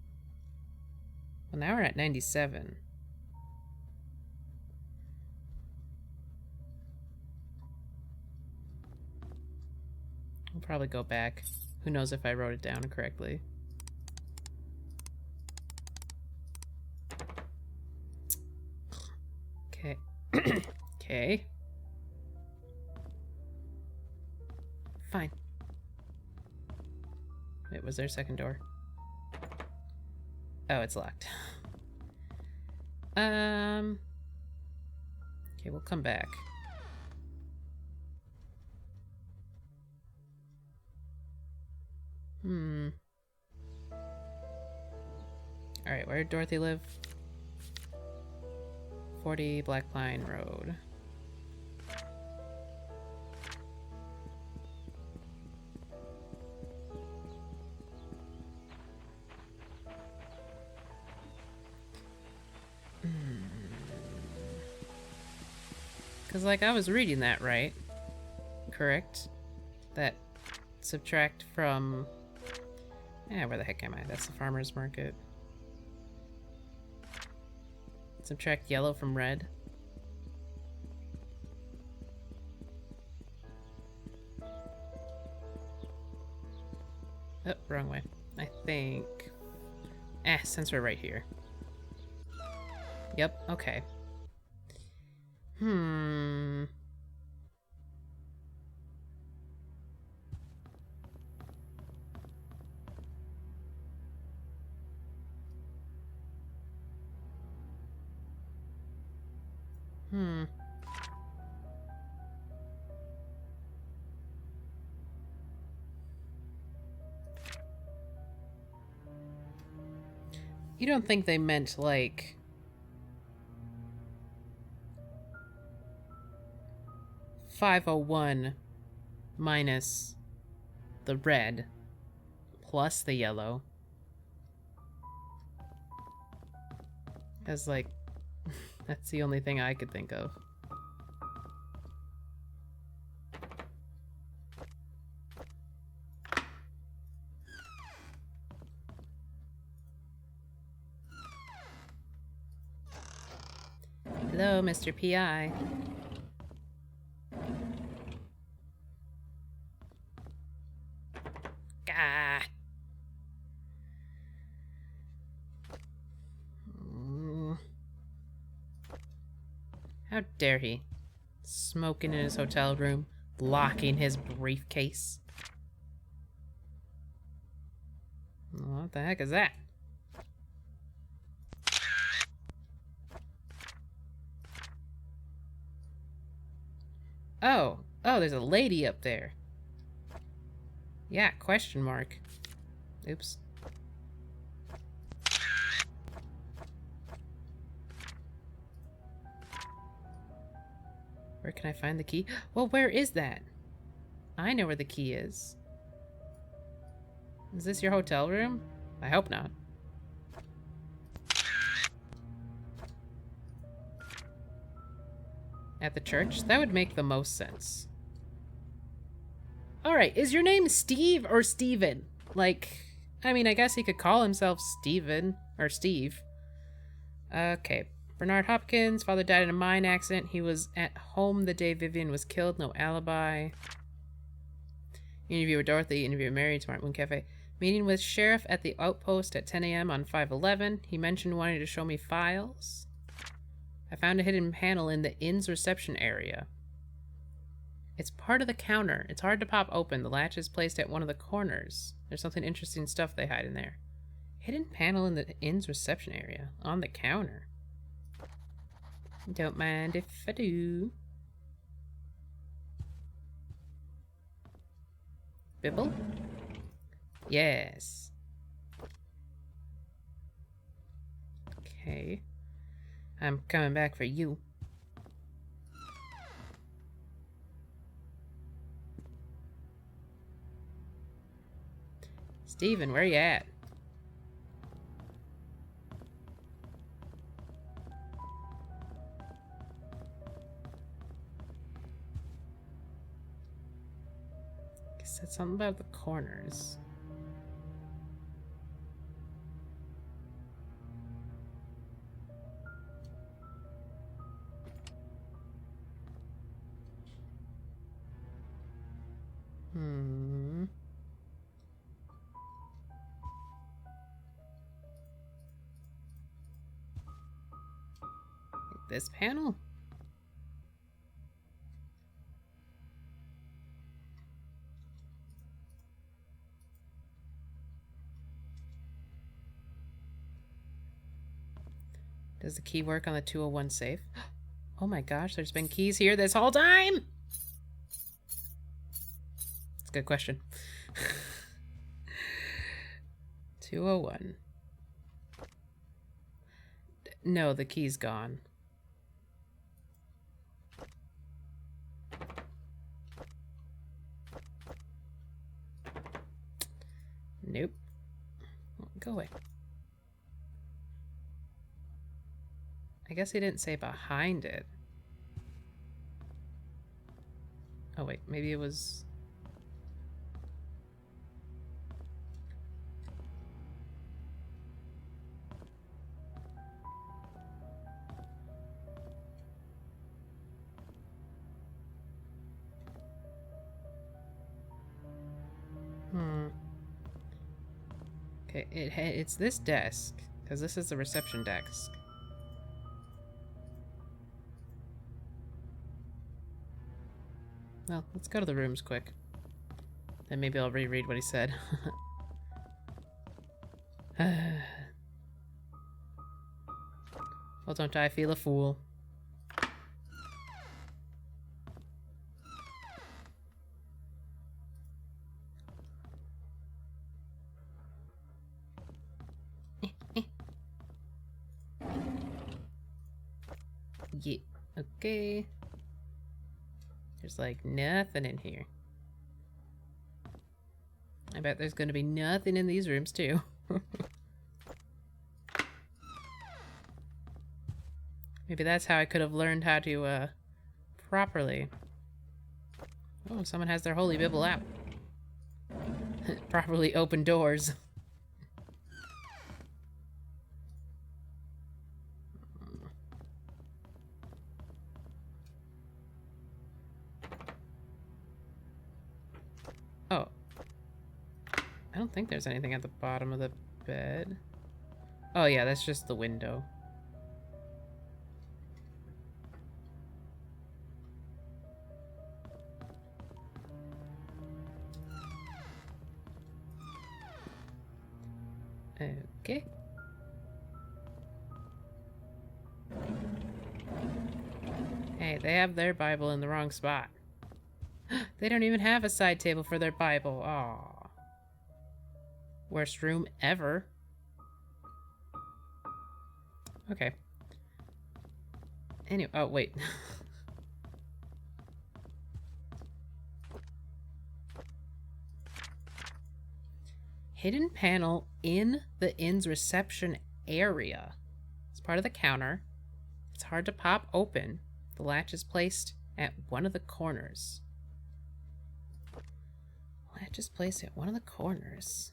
Well, now we're at 97. I'll probably go back. Who knows if I wrote it down correctly. Okay. Okay. Fine. Wait, was there a second door? Oh, it's locked. Okay, we'll come back. Alright, where did Dorothy live? 40 Black Pine Road. Because, like, I was reading that right. Correct? That subtract from... Yeah, where the heck am I? That's the farmer's market. Subtract yellow from red. Oh, wrong way. I think... since we're right here. Yep, okay. You don't think they meant, like... $501 minus the red plus the yellow? As, like, that's the only thing I could think of. Hello, Mr. P.I. Gah. How dare he? Smoking in his hotel room, locking his briefcase. What the heck is that? Oh, there's a lady up there. Yeah, question mark. Oops, Where can I find the key? Well, where is that? I know where the key is. Is this your hotel room? I hope not. At the church? That would make the most sense. Alright, is your name Steve or Steven? Like, I mean, I guess he could call himself Steven, or Steve. Okay. Bernard Hopkins, father died in a mine accident. He was at home the day Vivian was killed. No alibi. Interview with Dorothy. Interview with Mary. Smart Moon Cafe. Meeting with sheriff at the outpost at 10 a.m. on 5/11. He mentioned wanting to show me files. I found a hidden panel in the inn's reception area. It's part of the counter. It's hard to pop open. The latch is placed at one of the corners. There's something interesting stuff they hide in there. Hidden panel in the inn's reception area. On the counter. Don't mind if I do. Bibble? Yes. Okay. I'm coming back for you. Steven, where you at? Guess that's something about the corners. This panel? Does the key work on the 201 safe? Oh my gosh, there's been keys here this whole time! That's a good question. 201. No, the key's gone. Nope. Go away. I guess he didn't say behind it. Oh wait, maybe it was... Okay, it's this desk, because this is the reception desk. Well, let's go to the rooms quick. Then maybe I'll reread what he said. Well, don't I feel a fool? Yeah, okay. There's like nothing in here. I bet there's gonna be nothing in these rooms too. Maybe that's how I could have learned how to properly. Oh, someone has their Holy Bible out. Properly open doors. Oh. I don't think there's anything at the bottom of the bed. Oh yeah, that's just the window. Okay. Hey, they have their Bible in the wrong spot. They don't even have a side table for their Bible. Aww. Worst room ever. Okay. Anyway, oh wait. Hidden panel in the inn's reception area. It's part of the counter. It's hard to pop open. The latch is placed at one of the corners. Latch is placed at one of the corners.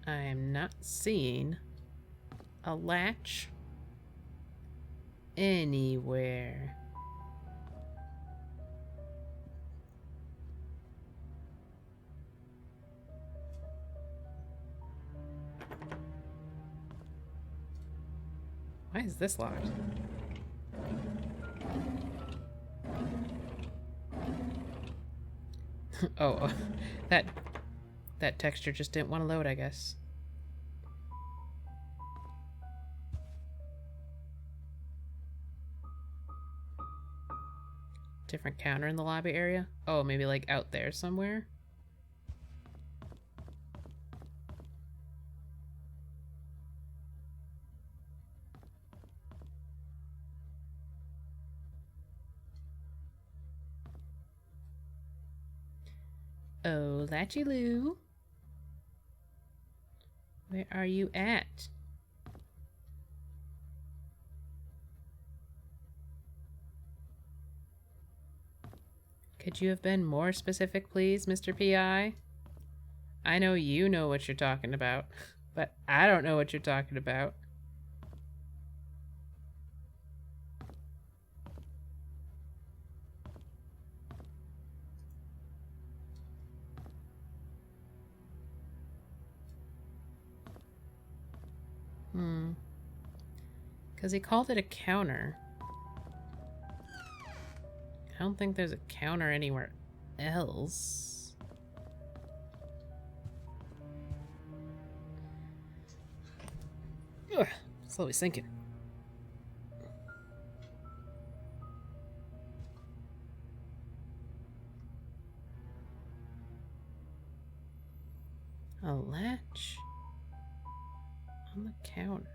I'm not seeing a latch anywhere. Why is this locked? Oh, that texture just didn't want to load, I guess. Different counter in the lobby area? Oh, maybe like out there somewhere? Oh, Latchy Lou. Where are you at? Could you have been more specific, please, Mr. P.I.? I know you know what you're talking about, but I don't know what you're talking about. Because he called it a counter. I don't think there's a counter anywhere else. Ugh, slowly sinking. A latch on the counter.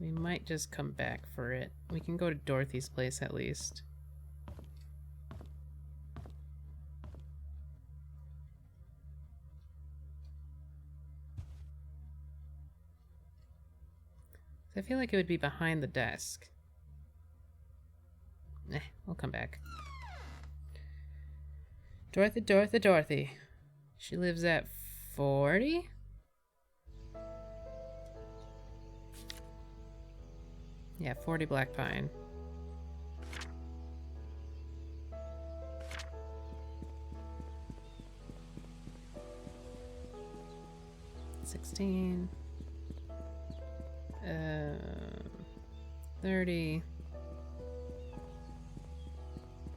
We might just come back for it. We can go to Dorothy's place at least. I feel like it would be behind the desk. We'll come back. Dorothy. She lives at 40? Yeah, 40 Black Pine. $16. 30.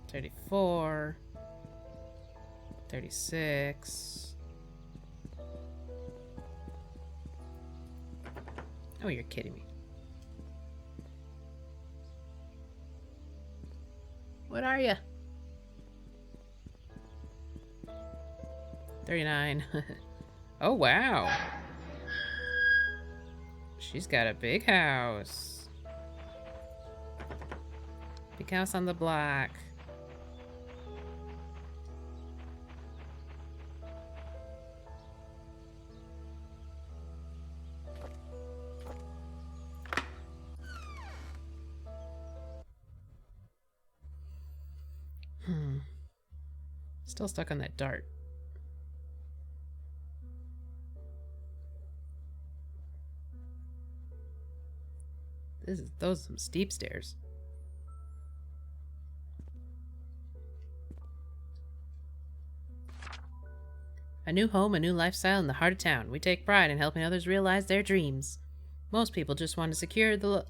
34. 36. Oh, you're kidding me. What are you? 39. Oh, wow. She's got a big house. Big house on the block. Still stuck on that dart. Those are some steep stairs. A new home, a new lifestyle in the heart of town. We take pride in helping others realize their dreams. Most people just want to secure the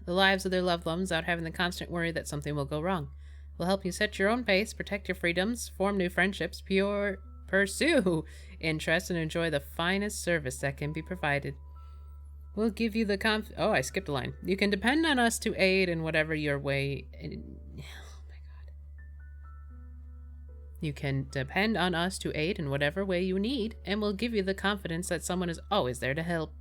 lives of their loved ones without having the constant worry that something will go wrong. We'll help you set your own pace, protect your freedoms, form new friendships, pursue interests, and enjoy the finest service that can be provided. We'll give you the Oh, I skipped a line. You can depend on us to aid in whatever your way... Oh my god. You can depend on us to aid in whatever way you need, and we'll give you the confidence that someone is always there to help.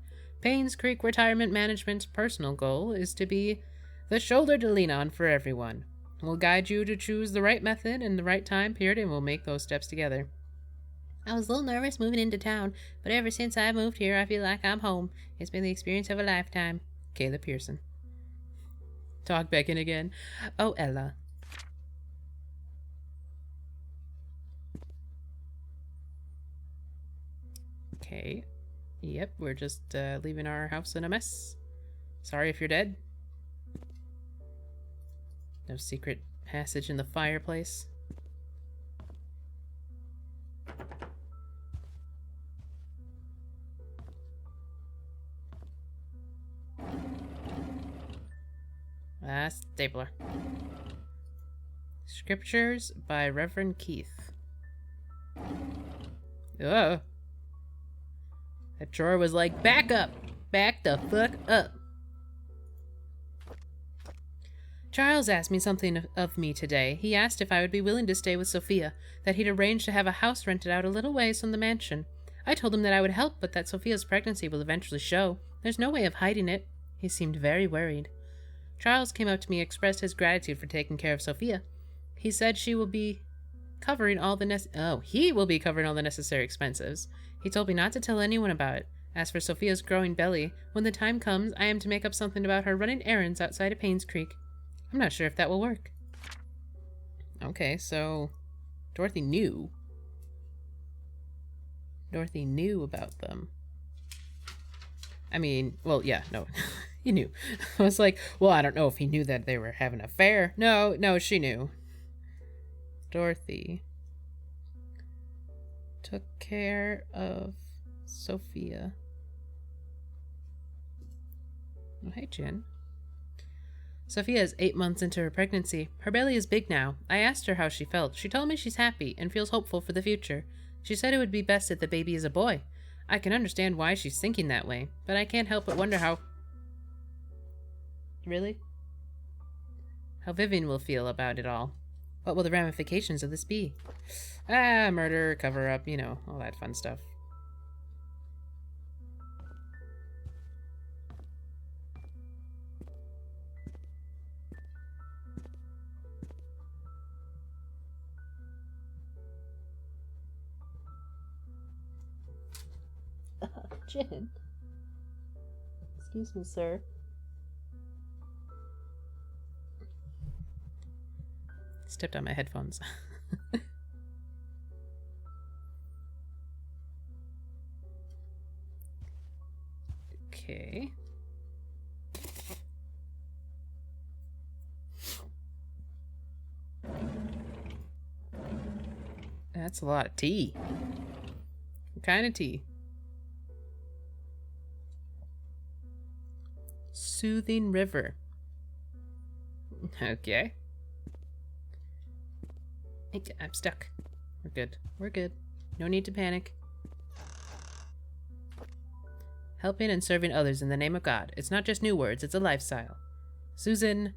Painscreek Retirement Management's personal goal is to be the shoulder to lean on for everyone. We'll guide you to choose the right method and the right time period, and we'll make those steps together. I was a little nervous moving into town, but ever since I moved here, I feel like I'm home. It's been the experience of a lifetime. Kayla Pearson. Talk back in again. Oh, Ella. Okay. Yep, we're just leaving our house in a mess. Sorry if you're dead. No secret passage in the fireplace. Stapler. Scriptures by Reverend Keith. Oh. That drawer was like, back up! Back the fuck up! Charles asked me something of me today. He asked if I would be willing to stay with Sophia, that he'd arranged to have a house rented out a little ways from the mansion. I told him that I would help, but that Sophia's pregnancy will eventually show. There's no way of hiding it. He seemed very worried. Charles came up to me and expressed his gratitude for taking care of Sophia. He said he will be covering all the necessary expenses. He told me not to tell anyone about it. As for Sophia's growing belly, when the time comes, I am to make up something about her running errands outside of Painscreek. I'm not sure if that will work. Okay, so Dorothy knew. Dorothy knew about them. I mean, well, yeah, no. He knew. I was like, well, I don't know if he knew that they were having an affair. No, she knew. Dorothy took care of Sophia. Oh, hey, Jen. Sophia is 8 months into her pregnancy. Her belly is big now. I asked her how she felt. She told me she's happy and feels hopeful for the future. She said it would be best if the baby is a boy. I can understand why she's thinking that way, but I can't help but wonder how... Really? How Vivian will feel about it all. What will the ramifications of this be? Murder, cover-up, all that fun stuff. Jen. Excuse me, sir. Stepped on my headphones. Okay. That's a lot of tea. What kind of tea? Soothing River. Okay. I'm stuck. We're good. We're good. No need to panic. Helping and serving others in the name of God. It's not just new words, it's a lifestyle. Susan.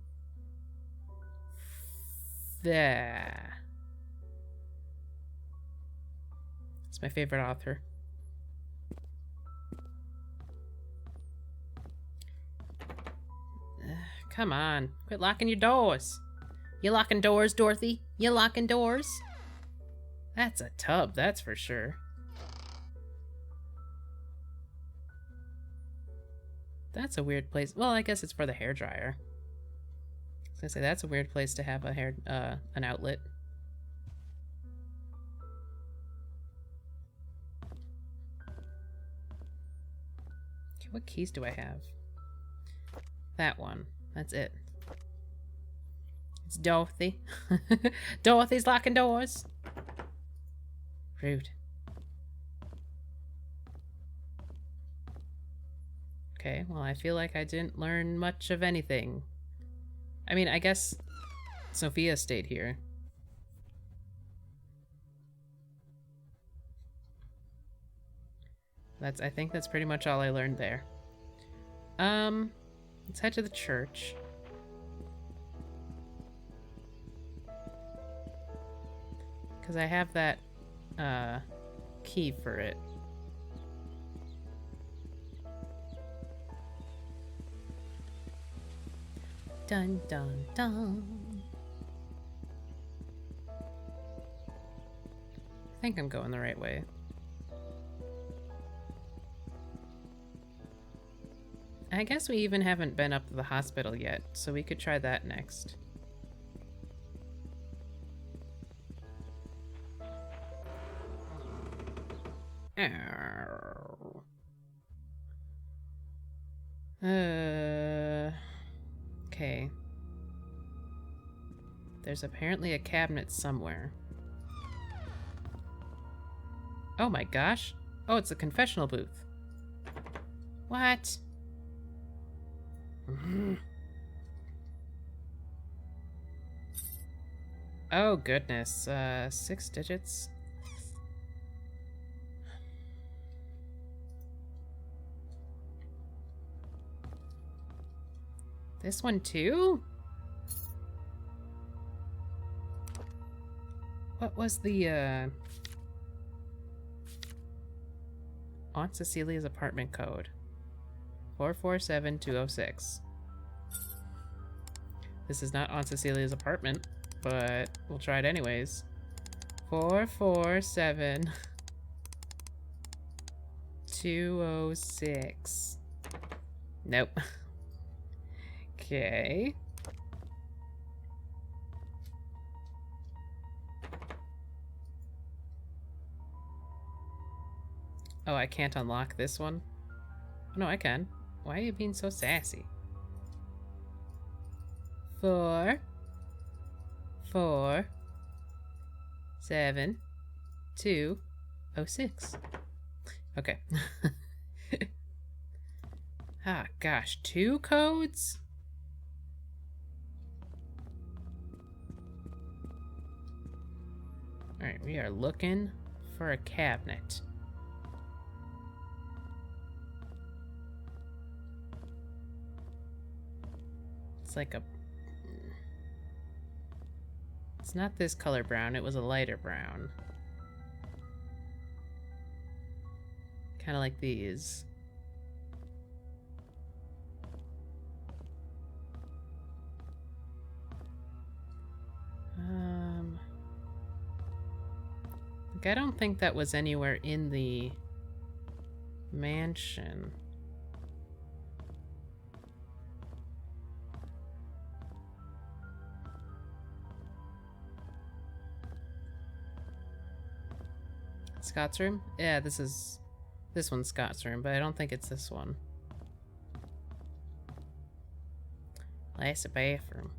There. It's my favorite author. Come on. Quit locking your doors. You locking doors, Dorothy? You locking doors? That's a tub, that's for sure. That's a weird place. Well, I guess it's for the hairdryer. I was gonna say, that's a weird place to have a an outlet. Okay, what keys do I have? That one. That's it. It's Dorothy. Dorothy's locking doors. Rude. Okay, well, I feel like I didn't learn much of anything. I mean, I guess Sophia stayed here. I think that's pretty much all I learned there. Let's head to the church. Because I have that, key for it. Dun dun dun. I think I'm going the right way. I guess we even haven't been up to the hospital yet, so we could try that next. Okay. There's apparently a cabinet somewhere. Oh my gosh. Oh, it's a confessional booth. What? Oh goodness. 6 digits. This one too? What was the, Aunt Cecilia's apartment code? 447206. This is not Aunt Cecilia's apartment, but we'll try it anyways. 447206. Nope. Okay. Oh, I can't unlock this one? No, I can. Why are you being so sassy? 447206. Okay. Ah, gosh, 2 codes? Alright, we are looking for a cabinet. It's like a... It's not this color brown, it was a lighter brown. Kind of like these. Like, I don't think that was anywhere in the mansion. Scott's room? Yeah, this one's Scott's room, but I don't think it's this one. That's a bathroom.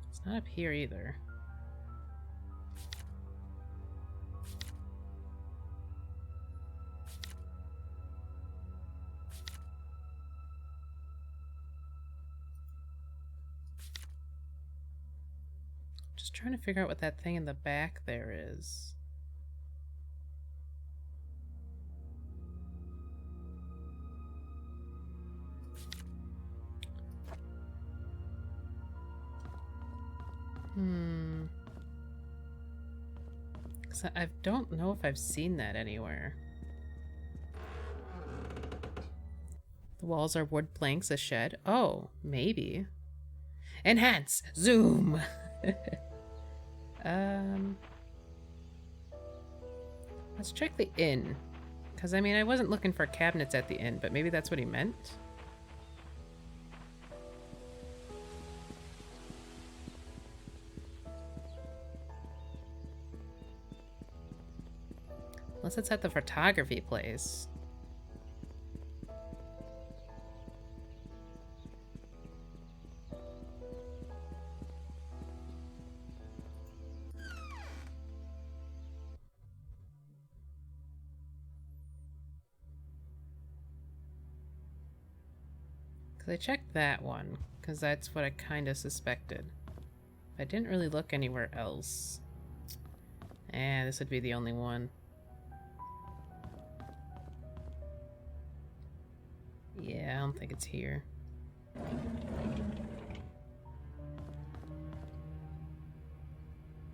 It's not up here either. Just trying to figure out what that thing in the back there is. Because I don't know if I've seen that anywhere. The walls are wood planks, a shed. Oh, maybe. Enhance! Zoom! Let's check the inn. Because, I mean, I wasn't looking for cabinets at the inn, but maybe that's what he meant. Unless it's at the photography place. Because I checked that one, because that's what I kind of suspected. I didn't really look anywhere else. This would be the only one. Yeah, I don't think it's here.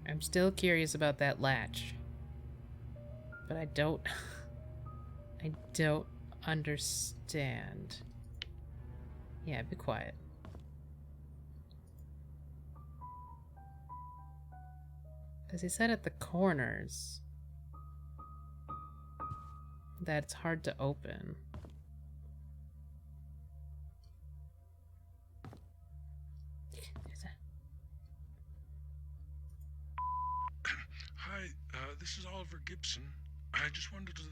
I'm still curious about that latch. But I don't... I don't understand. Yeah, be quiet. Because he said at the corners that it's hard to open. Hi, this is Oliver Gibson. I just wanted to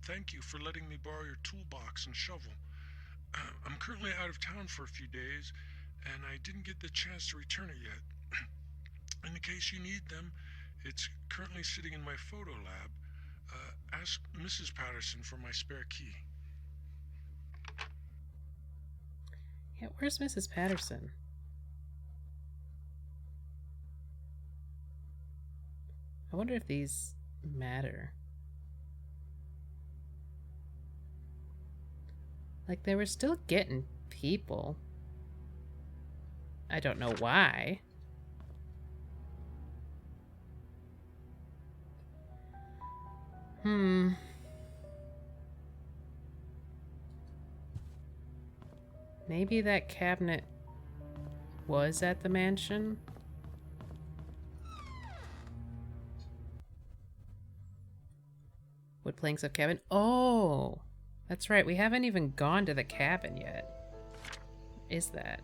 thank you for letting me borrow your toolbox and shovel. I'm currently out of town for a few days, and I didn't get the chance to return it yet. In the case you need them, it's currently sitting in my photo lab. Ask Mrs. Patterson for my spare key. Yeah, where's Mrs. Patterson? I wonder if these matter. Like, they were still getting people. I don't know why. Maybe that cabinet was at the mansion? Wood planks of cabin? Oh! That's right, we haven't even gone to the cabin yet. Is that?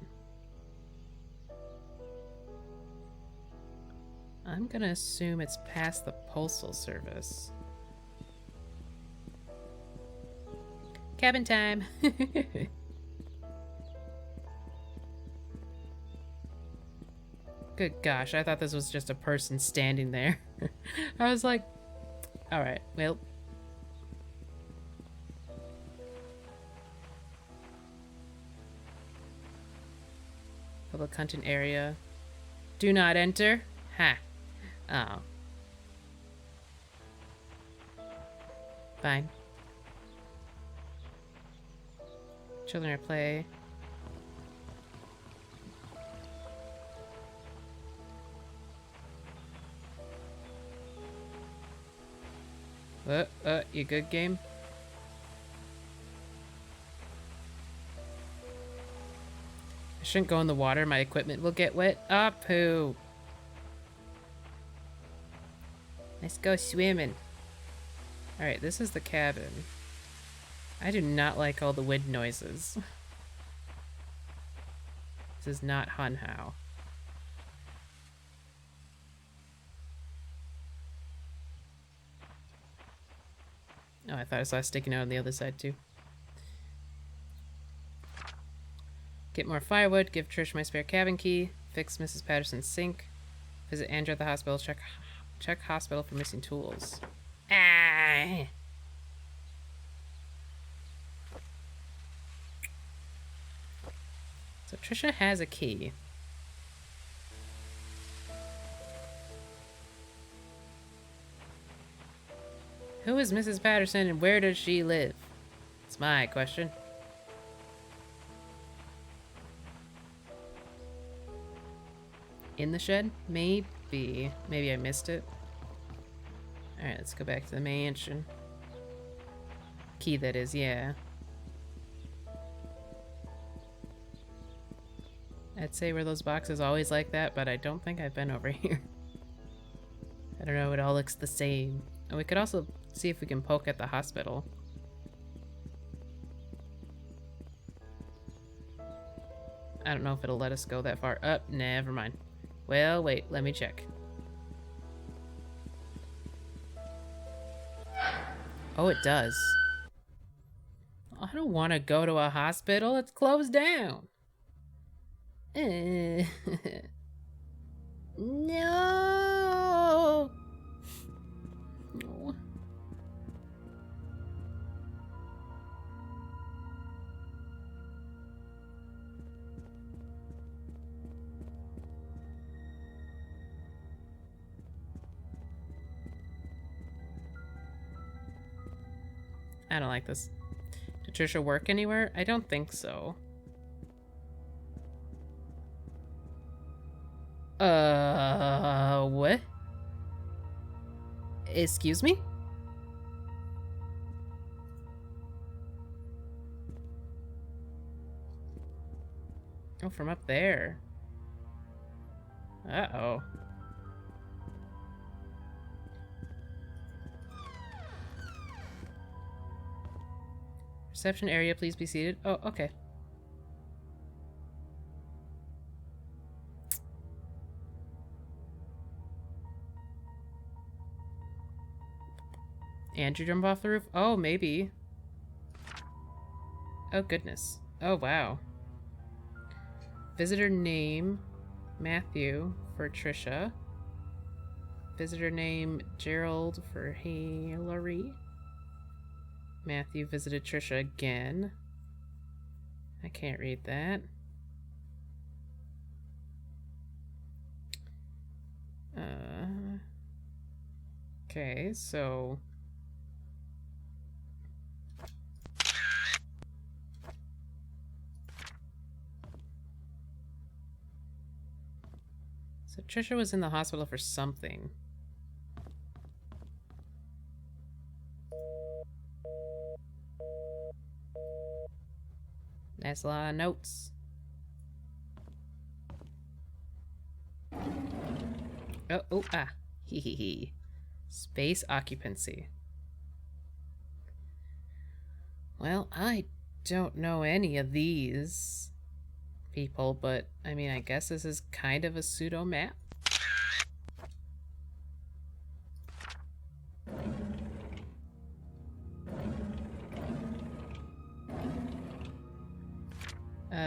I'm gonna assume it's past the postal service. Cabin time! Good gosh, I thought this was just a person standing there. I was like, alright, well. Public hunting area. Do not enter? Ha. Oh. Fine. Children at play. You good, game? I shouldn't go in the water. My equipment will get wet. Ah, poo. Let's go swimming. Alright, this is the cabin. I do not like all the wind noises. This is not Hunhow. Oh, I thought I saw it sticking out on the other side too. Get more firewood, give Trish my spare cabin key, fix Mrs. Patterson's sink, visit Andrew at the hospital, check hospital for missing tools. Ah! So Trisha has a key. Who is Mrs. Patterson and where does she live? It's my question. In the shed? Maybe. Maybe I missed it. Alright, let's go back to the mansion. Key, that is, yeah. I'd say were those boxes always like that, but I don't think I've been over here. I don't know, it all looks the same. And we could also see if we can poke at the hospital. I don't know if it'll let us go that far up. Never mind. Well, wait, let me check. Oh, it does. I don't want to go to a hospital. It's closed down. No. I don't like this. Did Trisha work anywhere? I don't think so. What? Excuse me? Oh, from up there. Uh-oh. Reception area, please be seated. Oh, okay. Andrew jump off the roof? Oh, maybe. Oh, goodness. Oh, wow. Visitor name, Matthew for Trisha. Visitor name, Gerald for Hillary. Matthew visited Trisha again. I can't read that. Okay, so... So Trisha was in the hospital for something. That's a lot of notes. Hee hee hee. Space occupancy. Well, I don't know any of these people, but I mean, I guess this is kind of a pseudo map.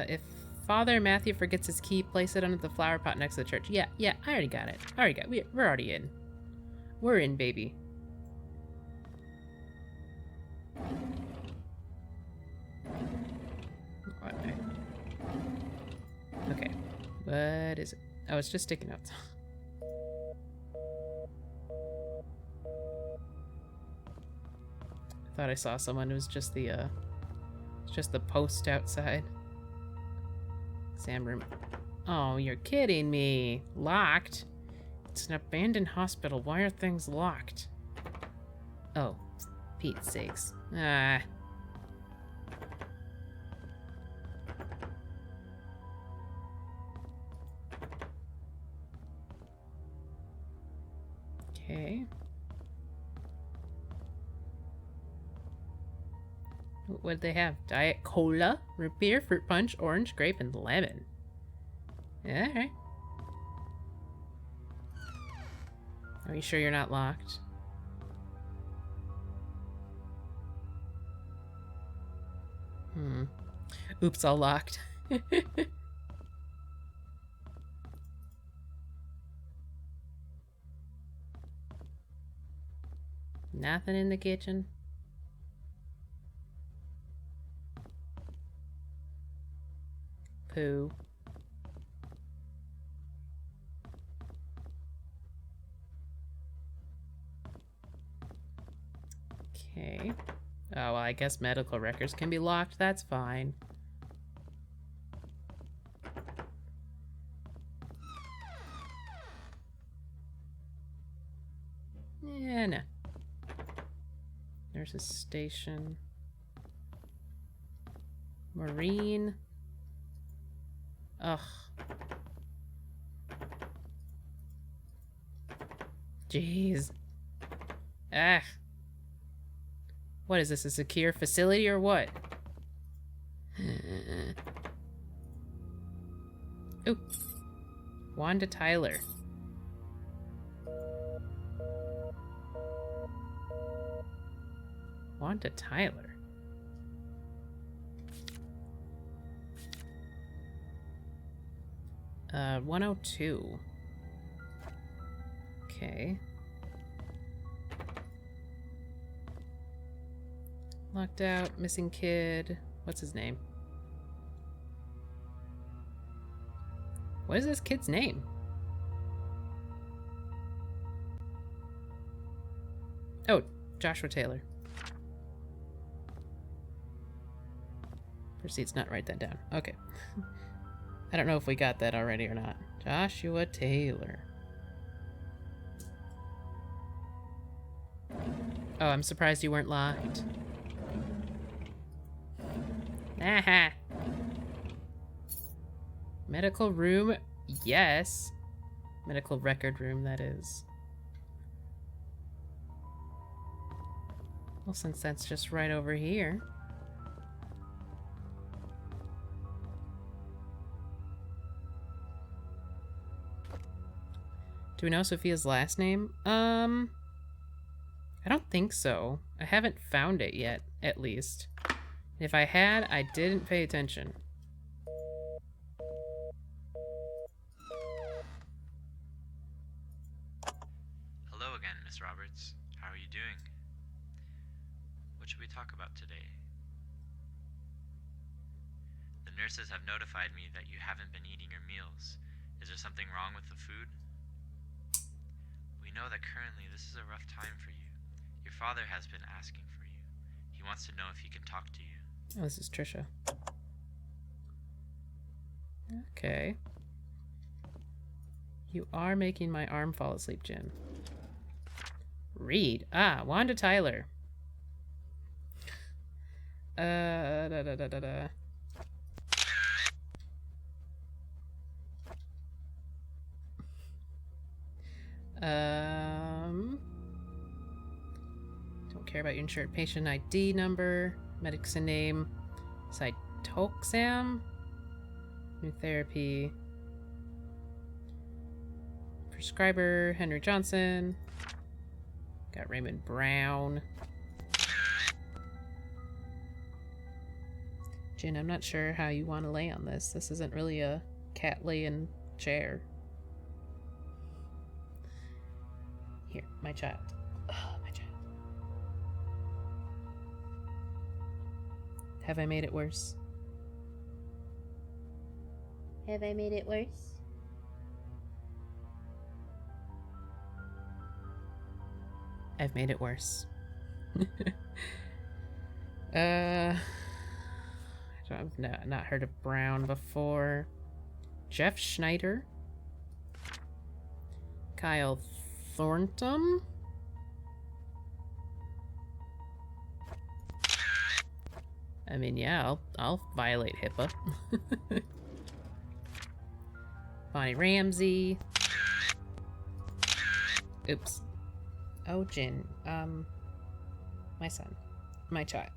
If Father Matthew forgets his key, place it under the flower pot next to the church. Yeah, I already got it. We're already in. We're in, baby. Okay. What is it? Oh, it's just sticky notes. I thought I saw someone. It was just the post outside. Exam room. Oh, you're kidding me. Locked? It's an abandoned hospital. Why are things locked? Oh, Pete's sakes. Ah. Okay. What did they have? Diet Cola, root beer, fruit punch, orange, grape, and lemon. Alright. Are you sure you're not locked? Oops, all locked. Nothing in the kitchen. Poo. Okay. Oh, well, I guess medical records can be locked. That's fine. Yeah, no. Nurse's station. Marine. Ugh. Jeez. Ah. What is this, a secure facility or what? Ooh. Wanda Tyler. Wanda Tyler. 102. Okay. Locked out, missing kid. What's his name? What is this kid's name? Oh, Joshua Taylor. Proceeds not write that down. Okay. I don't know if we got that already or not. Joshua Taylor. Oh, I'm surprised you weren't locked. Aha! Medical room? Yes. Medical record room, that is. Well, since that's just right over here. Do we know Sophia's last name? I don't think so. I haven't found it yet, at least. If I had, I didn't pay attention. Hello again, Miss Roberts. How are you doing? What should we talk about today? The nurses have notified me that you haven't been eating your meals. Is there something wrong with the food? We know that currently this is a rough time for you. Your father has been asking for you. He wants to know if he can talk to you. Oh, this is Trisha. Okay. You are making my arm fall asleep, Jen. Read. Ah, Wanda Tyler. Da da da da da. Don't care about your insured patient ID number, medicine name, Cytoxam, new therapy, prescriber, Henry Johnson, got Raymond Brown. Jen, I'm not sure how you want to lay on this. This isn't really a cat laying chair. Here, my child. Oh, my child. Have I made it worse? Have I made it worse? I've made it worse. I've not heard of Brown before. Jeff Schneider. Kyle Thornton. I mean, yeah, I'll violate HIPAA. Bonnie Ramsey. Oops. Oh, Jin. My son. My child.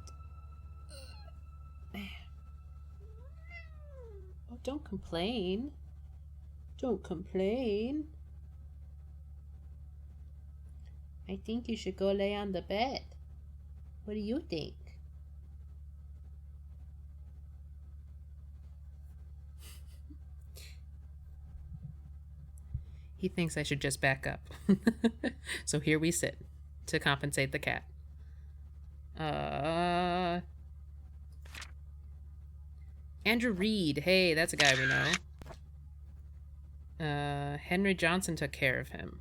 Oh, don't complain. Don't complain. I think you should go lay on the bed. What do you think? He thinks I should just back up. So here we sit to compensate the cat. Andrew Reed. Hey, that's a guy we know. Henry Johnson took care of him.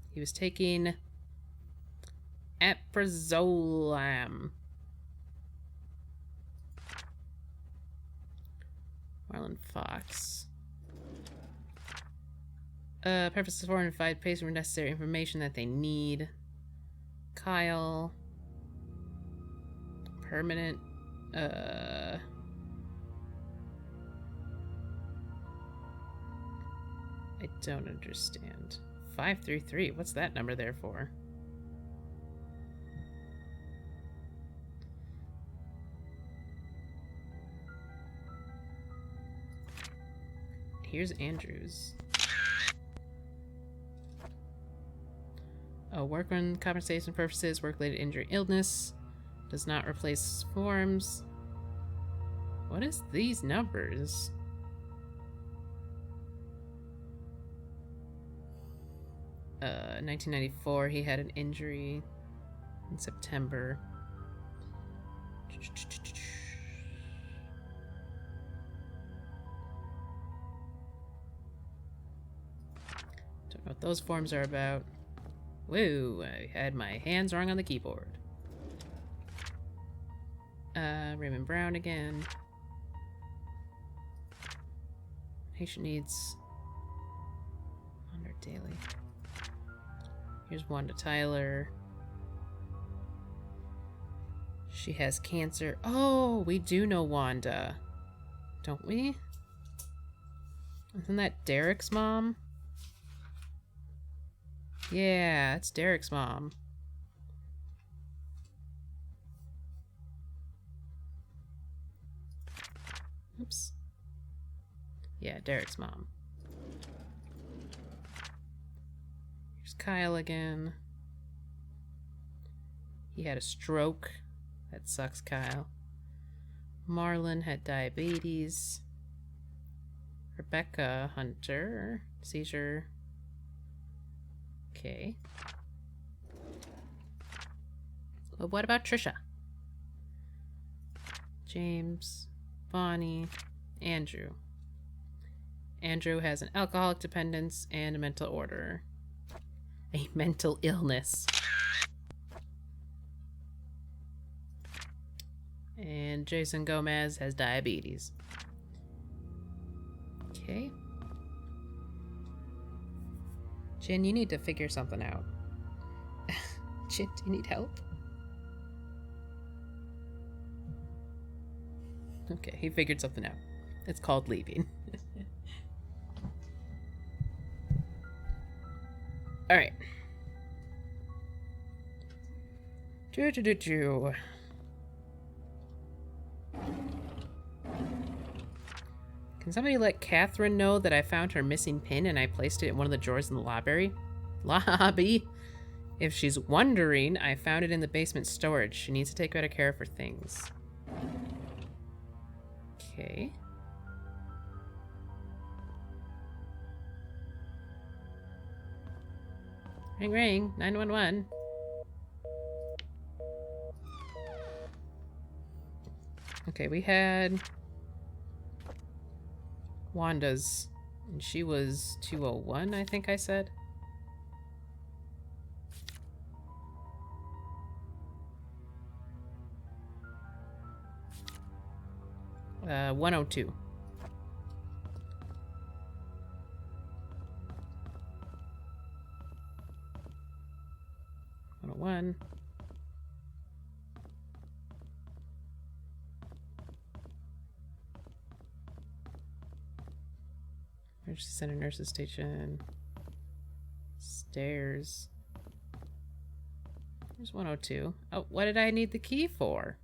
He was taking Aprazolam. Marlon Fox. Purposes 4 and 5 pays for necessary information that they need. Kyle. Permanent. I don't understand. 533. What's that number there for? Here's Andrews. Oh, work on compensation purposes, work-related injury, illness. Does not replace forms. What is these numbers? Uh, 1994, he had an injury in September. Don't know what those forms are about. Whoa, I had my hands wrong on the keyboard. Raymond Brown again. Patient needs 100 daily. Here's Wanda Tyler. She has cancer. Oh, we do know Wanda. Don't we? Isn't that Derek's mom? Yeah, it's Derek's mom. Oops. Yeah, Derek's mom. Here's Kyle again. He had a stroke. That sucks, Kyle. Marlon had diabetes. Rebecca Hunter. Seizure. Okay. Well, what about Trisha? James. Bonnie. Andrew. Andrew has an alcoholic dependence and a mental order. A mental illness. And Jason Gomez has diabetes. Okay. Jin, you need to figure something out. Jin, do you need help? Okay, he figured something out. It's called leaving. Alright. Can somebody let Catherine know that I found her missing pin and I placed it in one of the drawers in the lobby? If she's wondering, I found it in the basement storage. She needs to take better care of her things. Okay. Ring ring, 911. Okay, we had Wanda's, and she was 201, I think I said. Uh, 102. One. Emergency Center, nurses station. Stairs. There's 102. Oh, what did I need the key for?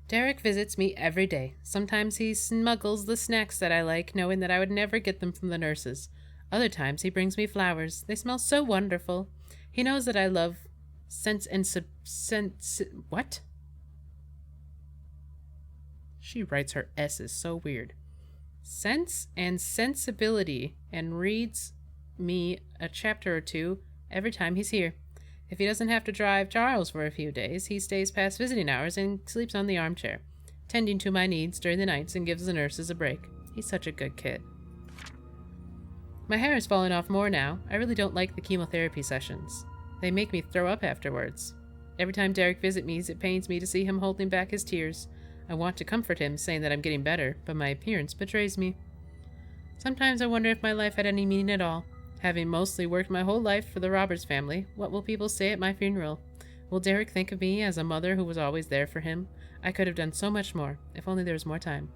Derek visits me every day. Sometimes he smuggles the snacks that I like, knowing that I would never get them from the nurses. Other times he brings me flowers. They smell so wonderful. He knows that I love what? She writes her S's so weird. Sense and sensibility, and reads me a chapter or two every time he's here. If he doesn't have to drive Charles for a few days, he stays past visiting hours and sleeps on the armchair, tending to my needs during the nights and gives the nurses a break. He's such a good kid. My hair is falling off more now. I really don't like the chemotherapy sessions. They make me throw up afterwards. Every time Derek visits me, it pains me to see him holding back his tears. I want to comfort him, saying that I'm getting better, but my appearance betrays me. Sometimes I wonder if my life had any meaning at all. Having mostly worked my whole life for the Roberts family, what will people say at my funeral? Will Derek think of me as a mother who was always there for him? I could have done so much more, if only there was more time.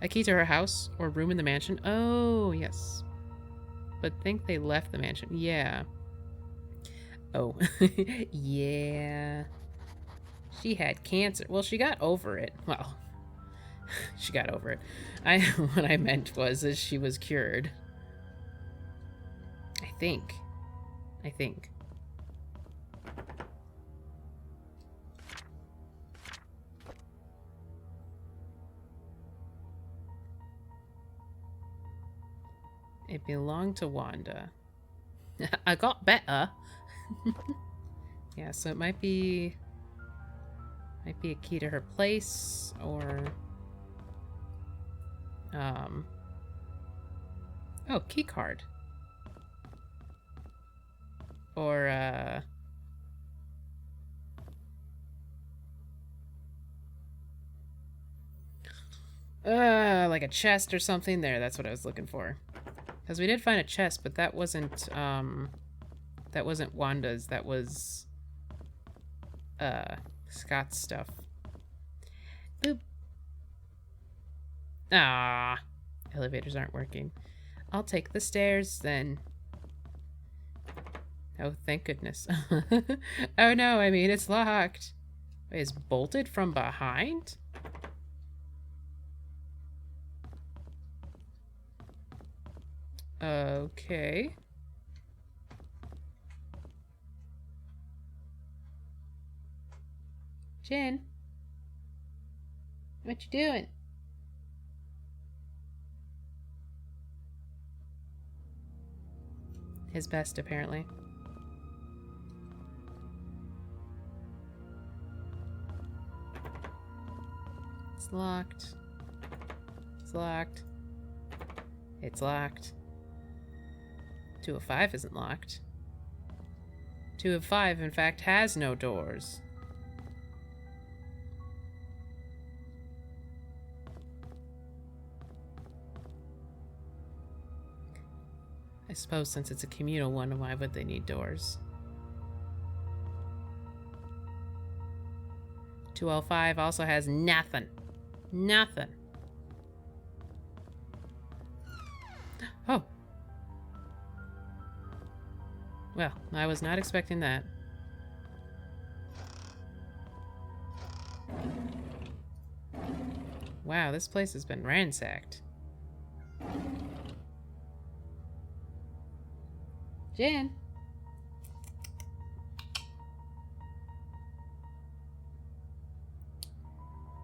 A key to her house, or room in the mansion? Oh, yes. But think they left the mansion. Yeah. Oh. Yeah. She had cancer. Well, she got over it. Well, she got over it. What I meant was that she was cured. I think. It belonged to Wanda. I got better. Yeah, so it might be a key to her place, or oh, key card. Or, like a chest or something. There, that's what I was looking for. Because we did find a chest, but that wasn't Wanda's. That was, Scott's stuff. Boop. Ah, elevators aren't working. I'll take the stairs then. Oh, thank goodness. Oh no, I mean, it's locked. Wait, it's bolted from behind? Okay. Jen? What you doing? His best, apparently. It's locked. It's locked. It's locked. 2 of 5 isn't locked. 2 of 5, in fact, has no doors. I suppose since it's a communal one, why would they need doors? 205 also has nothing. Nothing. Oh. Well, I was not expecting that. Wow, this place has been ransacked. Jen?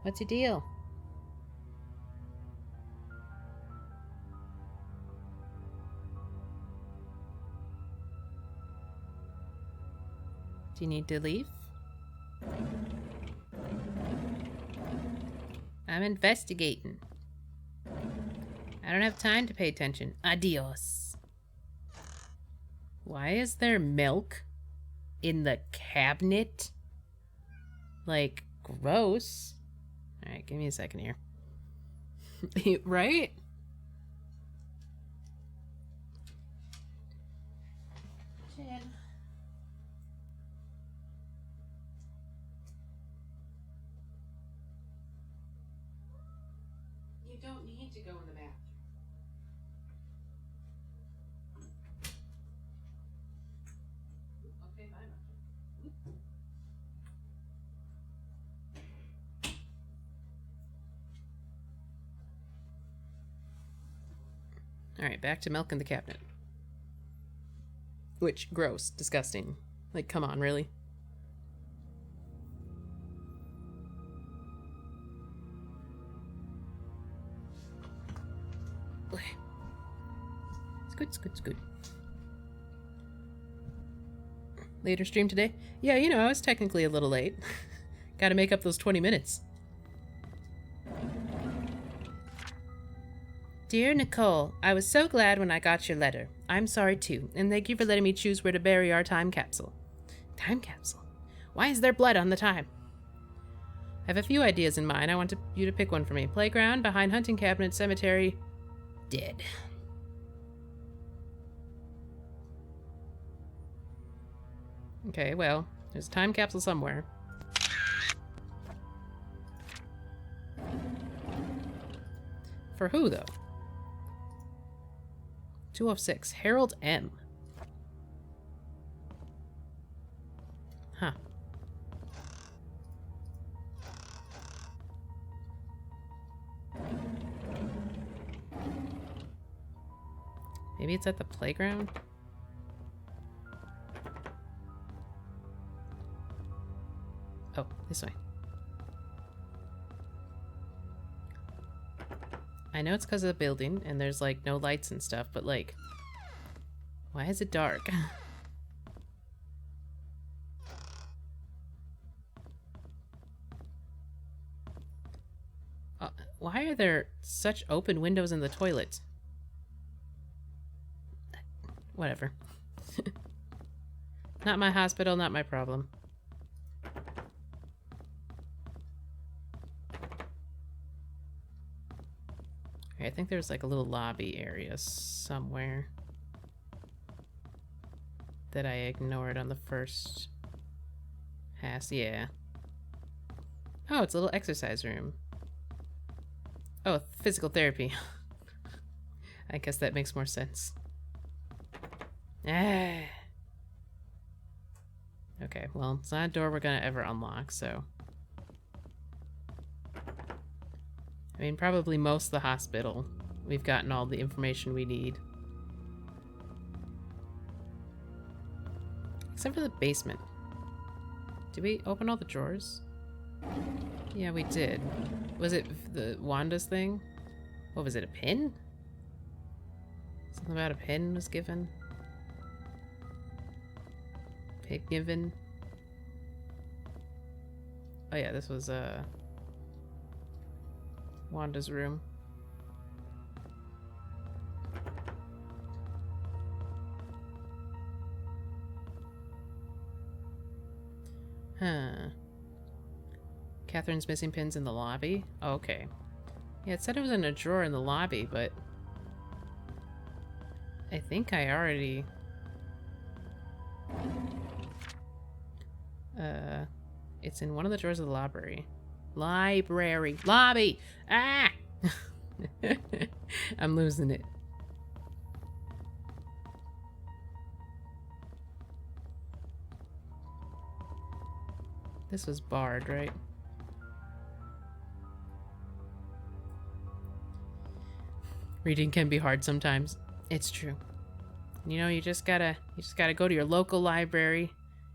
What's your deal? Do you need to leave? I'm investigating. I don't have time to pay attention. Adios. Why is there milk in the cabinet? Like, gross. Alright, give me a second here. Right? Jen. You don't need to go in the bathroom. Okay, bye. Alright, back to milk in the cabinet. Which, gross, disgusting. Like, come on, really? It's good, it's good, it's good. Later stream today? Yeah, you know, I was technically a little late. Gotta make up those 20 minutes. Dear Nicole, I was so glad when I got your letter. I'm sorry too, and thank you for letting me choose where to bury our time capsule. Time capsule? Why is there blood on the time? I have a few ideas in mind. I want you to pick one for me. Playground, behind hunting cabinet, cemetery, dead. Okay, well, there's a time capsule somewhere. For who, though? 2 of 6. Harold M. Huh. Maybe it's at the playground? Oh, this way. I know it's because of the building, and there's, like, no lights and stuff, but, like, why is it dark? Why are there such open windows in the toilet? Whatever. Not my hospital, not my problem. Okay, I think there's like a little lobby area somewhere that I ignored on the first pass. Yeah. Oh, it's a little exercise room. Oh, physical therapy. I guess that makes more sense. Ah. Okay, well, it's not a door we're gonna ever unlock, so... I mean, probably most of the hospital. We've gotten all the information we need. Except for the basement. Did we open all the drawers? Yeah, we did. Was it the Wanda's thing? What was it, a pin? Something about a pin was given? Pig given? Oh yeah, this was Wanda's room. Huh. Catherine's missing pins in the lobby? Oh, okay. Yeah, it said it was in a drawer in the lobby, but... I think I already... It's in one of the drawers of the library. Lobby! Ah! I'm losing it. This was barred, right? Reading can be hard sometimes. It's true. You know, you just gotta go to your local library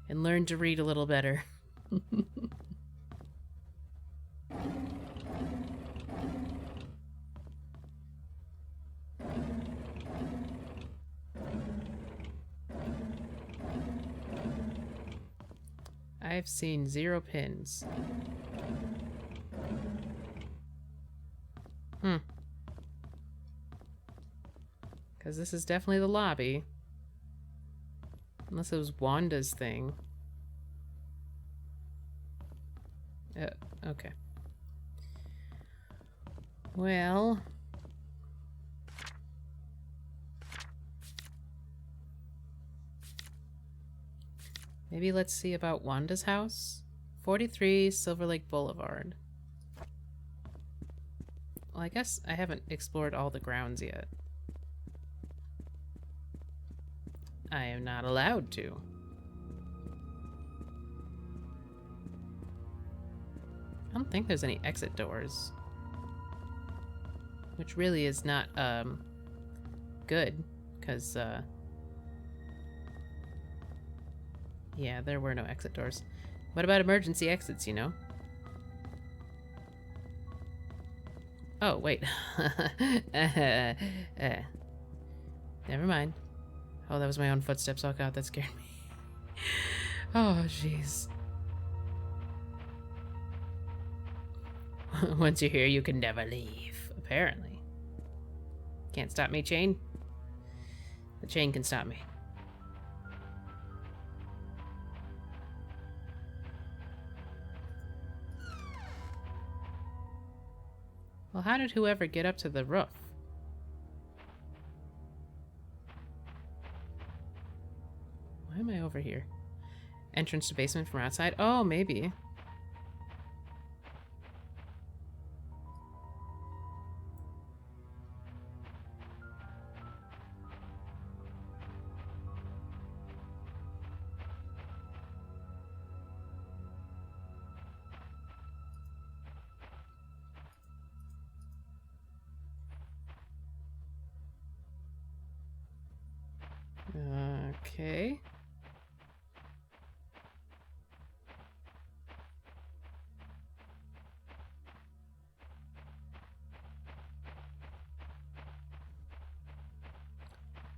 and learn to read a little better. I've seen 0 pins. Because this is definitely the lobby. Unless it was Wanda's thing. Okay. Well... maybe let's see about Wanda's house. 43 Silver Lake Boulevard. Well, I guess I haven't explored all the grounds yet. I am not allowed to. I don't think there's any exit doors. Which really is not, good. Because, yeah, there were no exit doors. What about emergency exits, you know? Oh, wait. Never mind. Oh, that was my own footsteps. Oh god, that scared me. Oh, jeez. Once you're here, you can never leave, apparently. Can't stop me, chain. The chain can stop me. Well, how did whoever get up to the roof? Why am I over here? Entrance to basement from outside? Oh, maybe. Okay.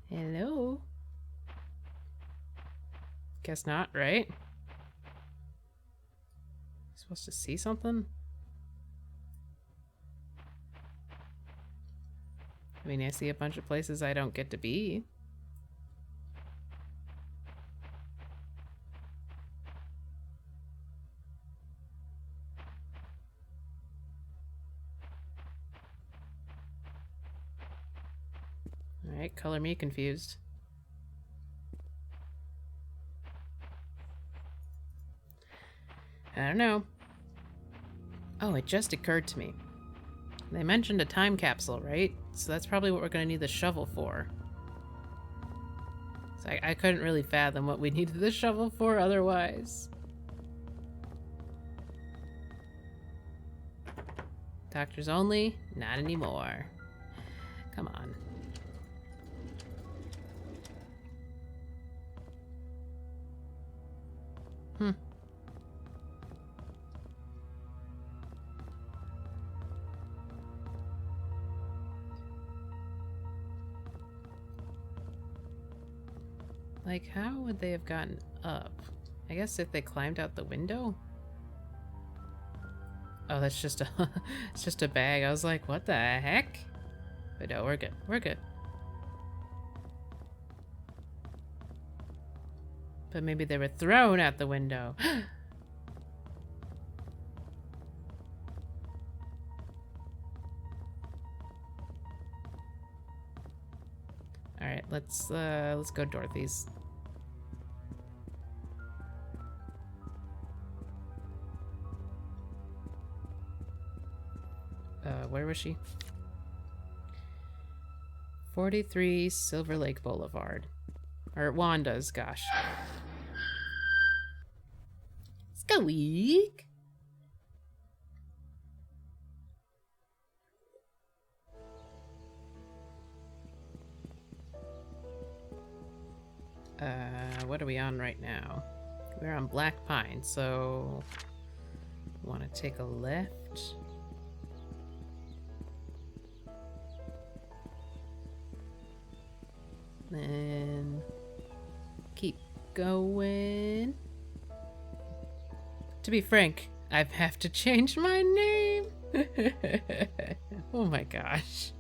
Hello? Guess not, right? Supposed to see something? I mean, I see a bunch of places I don't get to be. Alright, color me confused. I don't know. Oh, it just occurred to me. They mentioned a time capsule, right? So that's probably what we're going to need the shovel for. So I couldn't really fathom what we needed the shovel for otherwise. Doctors only? Not anymore. Come on. Like, how would they have gotten up? I guess if they climbed out the window? Oh, that's just a it's just a bag. I was like, what the heck? But no, we're good. We're good. But maybe they were thrown out the window. All right, let's go Dorothy's. Where was she? 43 Silver Lake Boulevard. Or Wanda's, gosh. Squeak! What are we on right now? We're on Black Pine, so... want to take a left? Then... keep going. To be frank, I have to change my name. Oh my gosh.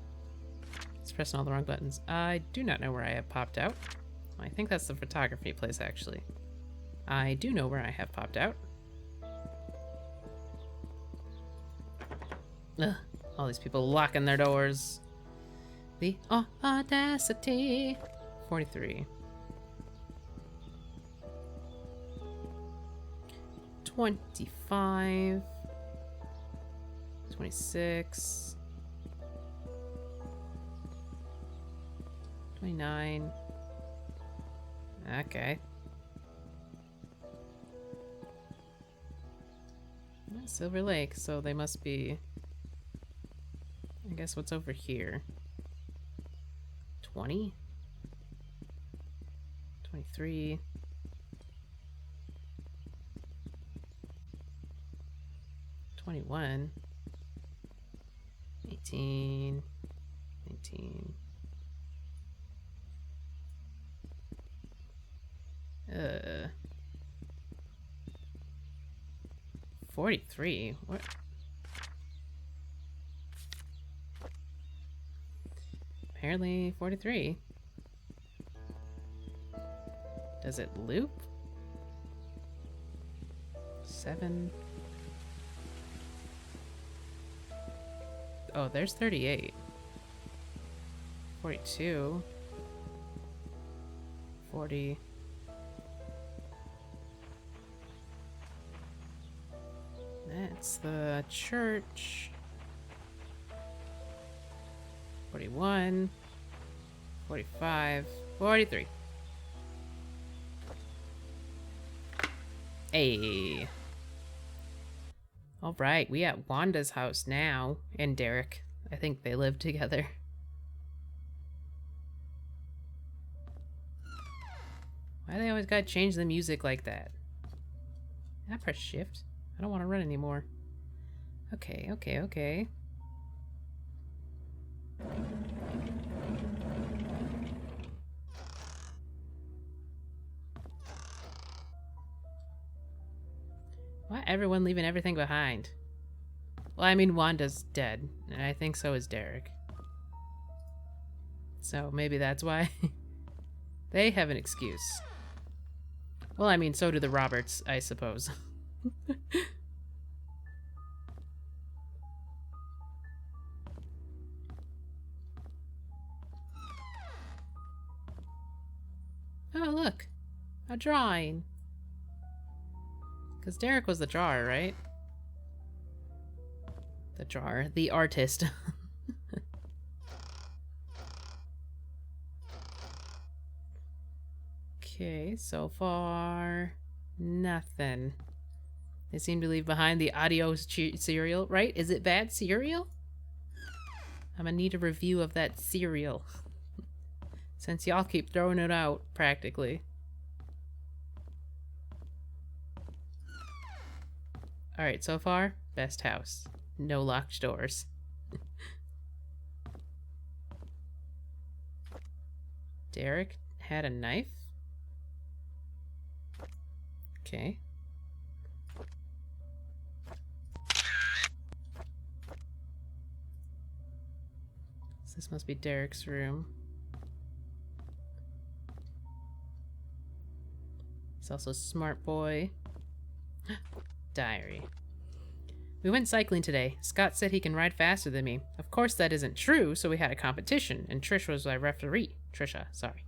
It's pressing all the wrong buttons. I do not know where I have popped out. I think that's the photography place, actually. I do know where I have popped out. Ugh, all these people locking their doors. The audacity. 43. 25. 26. 29. Okay. Silver Lake, so they must be... I guess what's over here? 20? 23. 21. 18. 19. 43? What? Apparently 43. Does it loop? 7. Oh, there's 38. 42. 40. That's the church. 41. 45. 43. Hey. All right, we at Wanda's house now, and Derek. I think they live together. Why do they always gotta change the music like that? Can I press shift? I don't want to run anymore. Okay, okay, okay. Why everyone leaving everything behind? Well, I mean, Wanda's dead, and I think so is Derek. So maybe that's why. They have an excuse. Well, I mean, so do the Roberts, I suppose. Oh, look. A drawing. Because Derek was the drawer, right? The drawer. The artist. Okay, so far, nothing. They seem to leave behind the audio cereal, right? Is it bad cereal? I'm gonna need a review of that cereal. Since y'all keep throwing it out, practically. Alright, so far, best house. No locked doors. Derek had a knife? Okay. So this must be Derek's room. He's also a smart boy. Diary. We went cycling today. Scott said he can ride faster than me. Of course that isn't true, so we had a competition, and Trish was my referee. Trisha, sorry.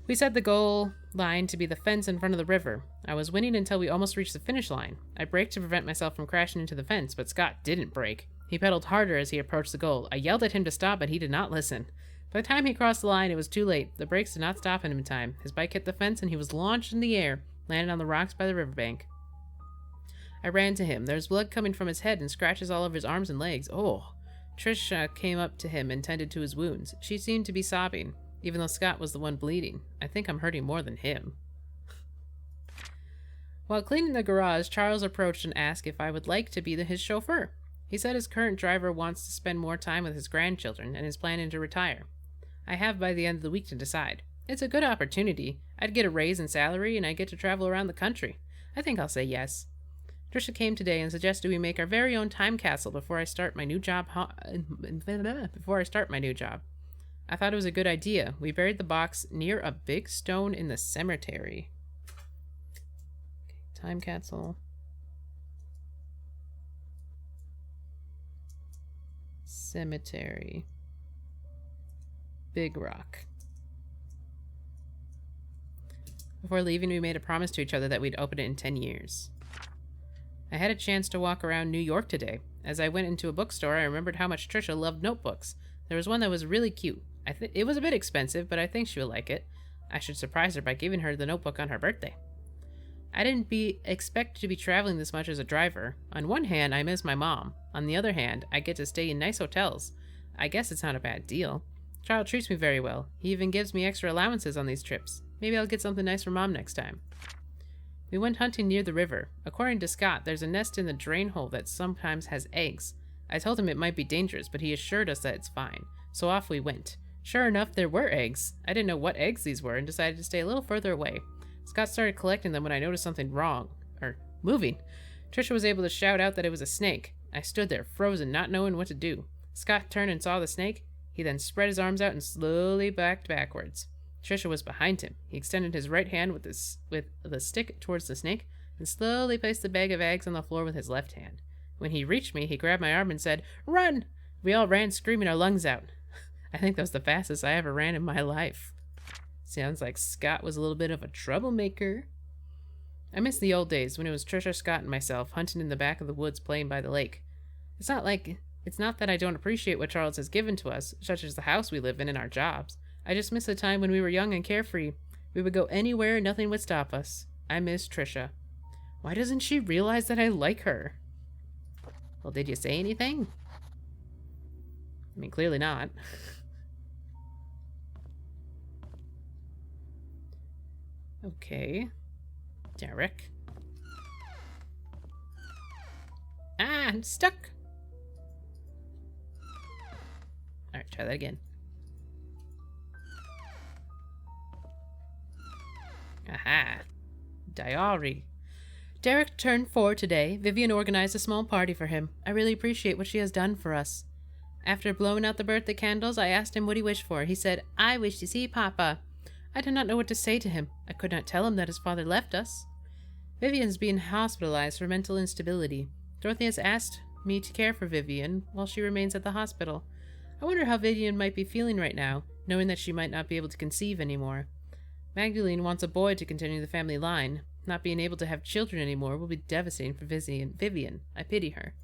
We set the goal line to be the fence in front of the river. I was winning until we almost reached the finish line. I braked to prevent myself from crashing into the fence, but Scott didn't brake. He pedaled harder as he approached the goal. I yelled at him to stop, but he did not listen. By the time he crossed the line, it was too late. The brakes did not stop him in time. His bike hit the fence, and he was launched in the air, landing on the rocks by the riverbank. I ran to him. There was blood coming from his head and scratches all over his arms and legs. Oh! Trisha came up to him and tended to his wounds. She seemed to be sobbing, even though Scott was the one bleeding. I think I'm hurting more than him. While cleaning the garage, Charles approached and asked if I would like to be his chauffeur. He said his current driver wants to spend more time with his grandchildren and is planning to retire. I have by the end of the week to decide. It's a good opportunity. I'd get a raise in salary and I get to travel around the country. I think I'll say yes. Trisha came today and suggested we make our very own time capsule before I start my new job. I thought it was a good idea. We buried the box near a big stone in the cemetery. Okay, time capsule. Cemetery. Big rock. Before leaving, we made a promise to each other that we'd open it in 10 years. I had a chance to walk around New York today. As I went into a bookstore, I remembered how much Trisha loved notebooks. There was one that was really cute. It was a bit expensive, but I think she would like it. I should surprise her by giving her the notebook on her birthday. I didn't expect to be traveling this much as a driver. On one hand, I miss my mom. On the other hand, I get to stay in nice hotels. I guess it's not a bad deal. Charles treats me very well. He even gives me extra allowances on these trips. Maybe I'll get something nice for Mom next time. We went hunting near the river. According to Scott, there's a nest in the drain hole that sometimes has eggs. I told him it might be dangerous, but he assured us that it's fine. So off we went. Sure enough, there were eggs. I didn't know what eggs these were and decided to stay a little further away. Scott started collecting them when I noticed something wrong. Moving. Trisha was able to shout out that it was a snake. I stood there, frozen, not knowing what to do. Scott turned and saw the snake. He then spread his arms out and slowly backed backwards. Trisha was behind him. He extended his right hand with the stick towards the snake and slowly placed the bag of eggs on the floor with his left hand. When he reached me, he grabbed my arm and said, "Run!" We all ran, screaming our lungs out. I think that was the fastest I ever ran in my life. Sounds like Scott was a little bit of a troublemaker. I miss the old days when it was Trisha, Scott, and myself hunting in the back of the woods playing by the lake. It's not that I don't appreciate what Charles has given to us, such as the house we live in and our jobs. I just miss the time when we were young and carefree. We would go anywhere and nothing would stop us. I miss Trisha. Why doesn't she realize that I like her? Well, did you say anything? I mean, clearly not. Okay. Derek. Ah, I'm stuck. Alright, try that again. Aha. Diary. Derek turned 4 today. Vivian organized a small party for him. I really appreciate what she has done for us. After blowing out the birthday candles, I asked him what he wished for. He said, "I wish to see Papa." I did not know what to say to him. I could not tell him that his father left us. Vivian's being hospitalized for mental instability. Dorothy has asked me to care for Vivian while she remains at the hospital. I wonder how Vivian might be feeling right now, knowing that she might not be able to conceive anymore. Magdalene wants a boy to continue the family line. Not being able to have children anymore will be devastating for Vivian. I pity her.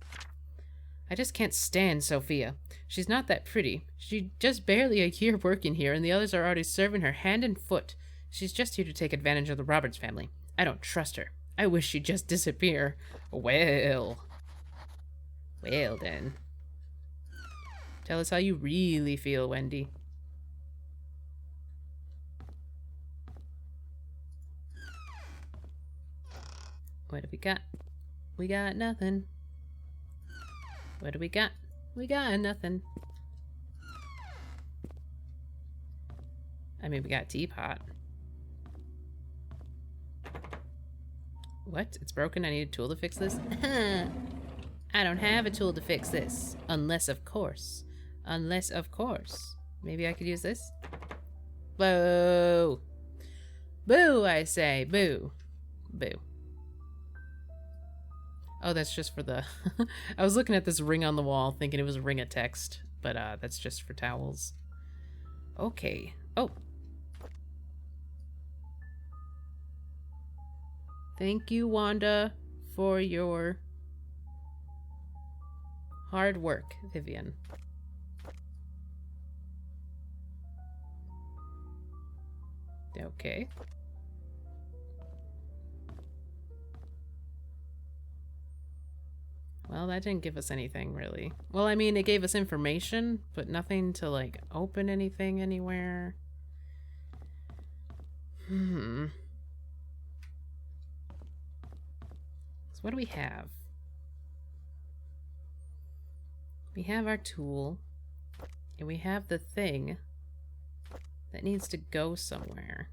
I just can't stand Sophia. She's not that pretty. She's just barely a year working here, and the others are already serving her hand and foot. She's just here to take advantage of the Roberts family. I don't trust her. I wish she'd just disappear. Well then. Tell us how you really feel, Wendy. What do we got? We got nothing. What do we got? We got nothing. I mean, we got a teapot. What? It's broken? I need a tool to fix this? I don't have a tool to fix this. Unless, of course. Unless, of course. Maybe I could use this? Boo! Boo, I say. Boo. Boo. Oh, that's just for the... I was looking at this ring on the wall thinking it was a ring of text. But that's just for towels. Okay. Oh. Thank you, Wanda, for your hard work, Vivian. Okay. Well, that didn't give us anything, really. Well, I mean, it gave us information, but nothing to, like, open anything anywhere. So what do we have? We have our tool, and we have the thing that needs to go somewhere.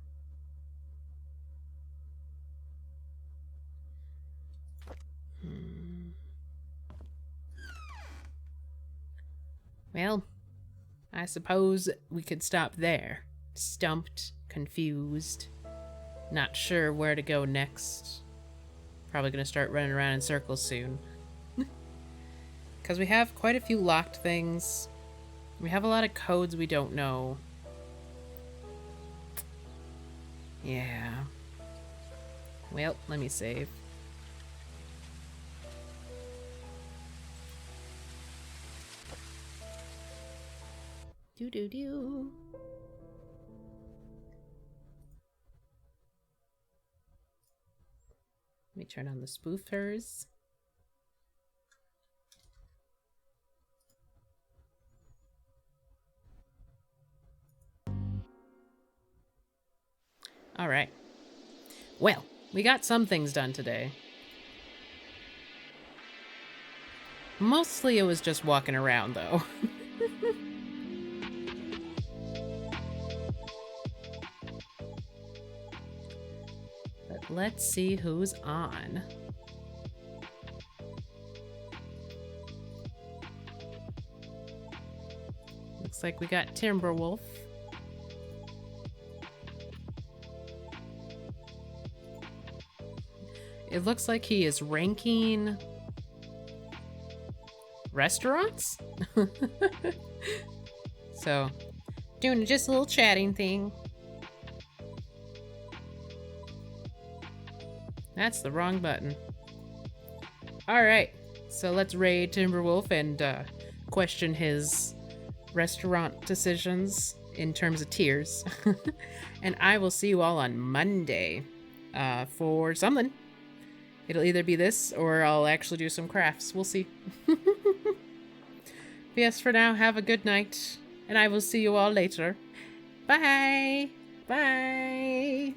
Well, I suppose we could stop there. Stumped, confused, not sure where to go next. Probably gonna start running around in circles soon. Because we have quite a few locked things. We have a lot of codes we don't know. Yeah. Well, let me save. Do. Let me turn on the spoofers. All right. Well, we got some things done today. Mostly it was just walking around, though. But let's see who's on. Looks like we got Timberwolf. It looks like he is ranking restaurants. So, doing just a little chatting thing. That's the wrong button. Alright, so let's raid Timberwolf and question his restaurant decisions in terms of tiers. And I will see you all on Monday for something. It'll either be this or I'll actually do some crafts. We'll see. Yes, for now, have a good night. And I will see you all later. Bye! Bye!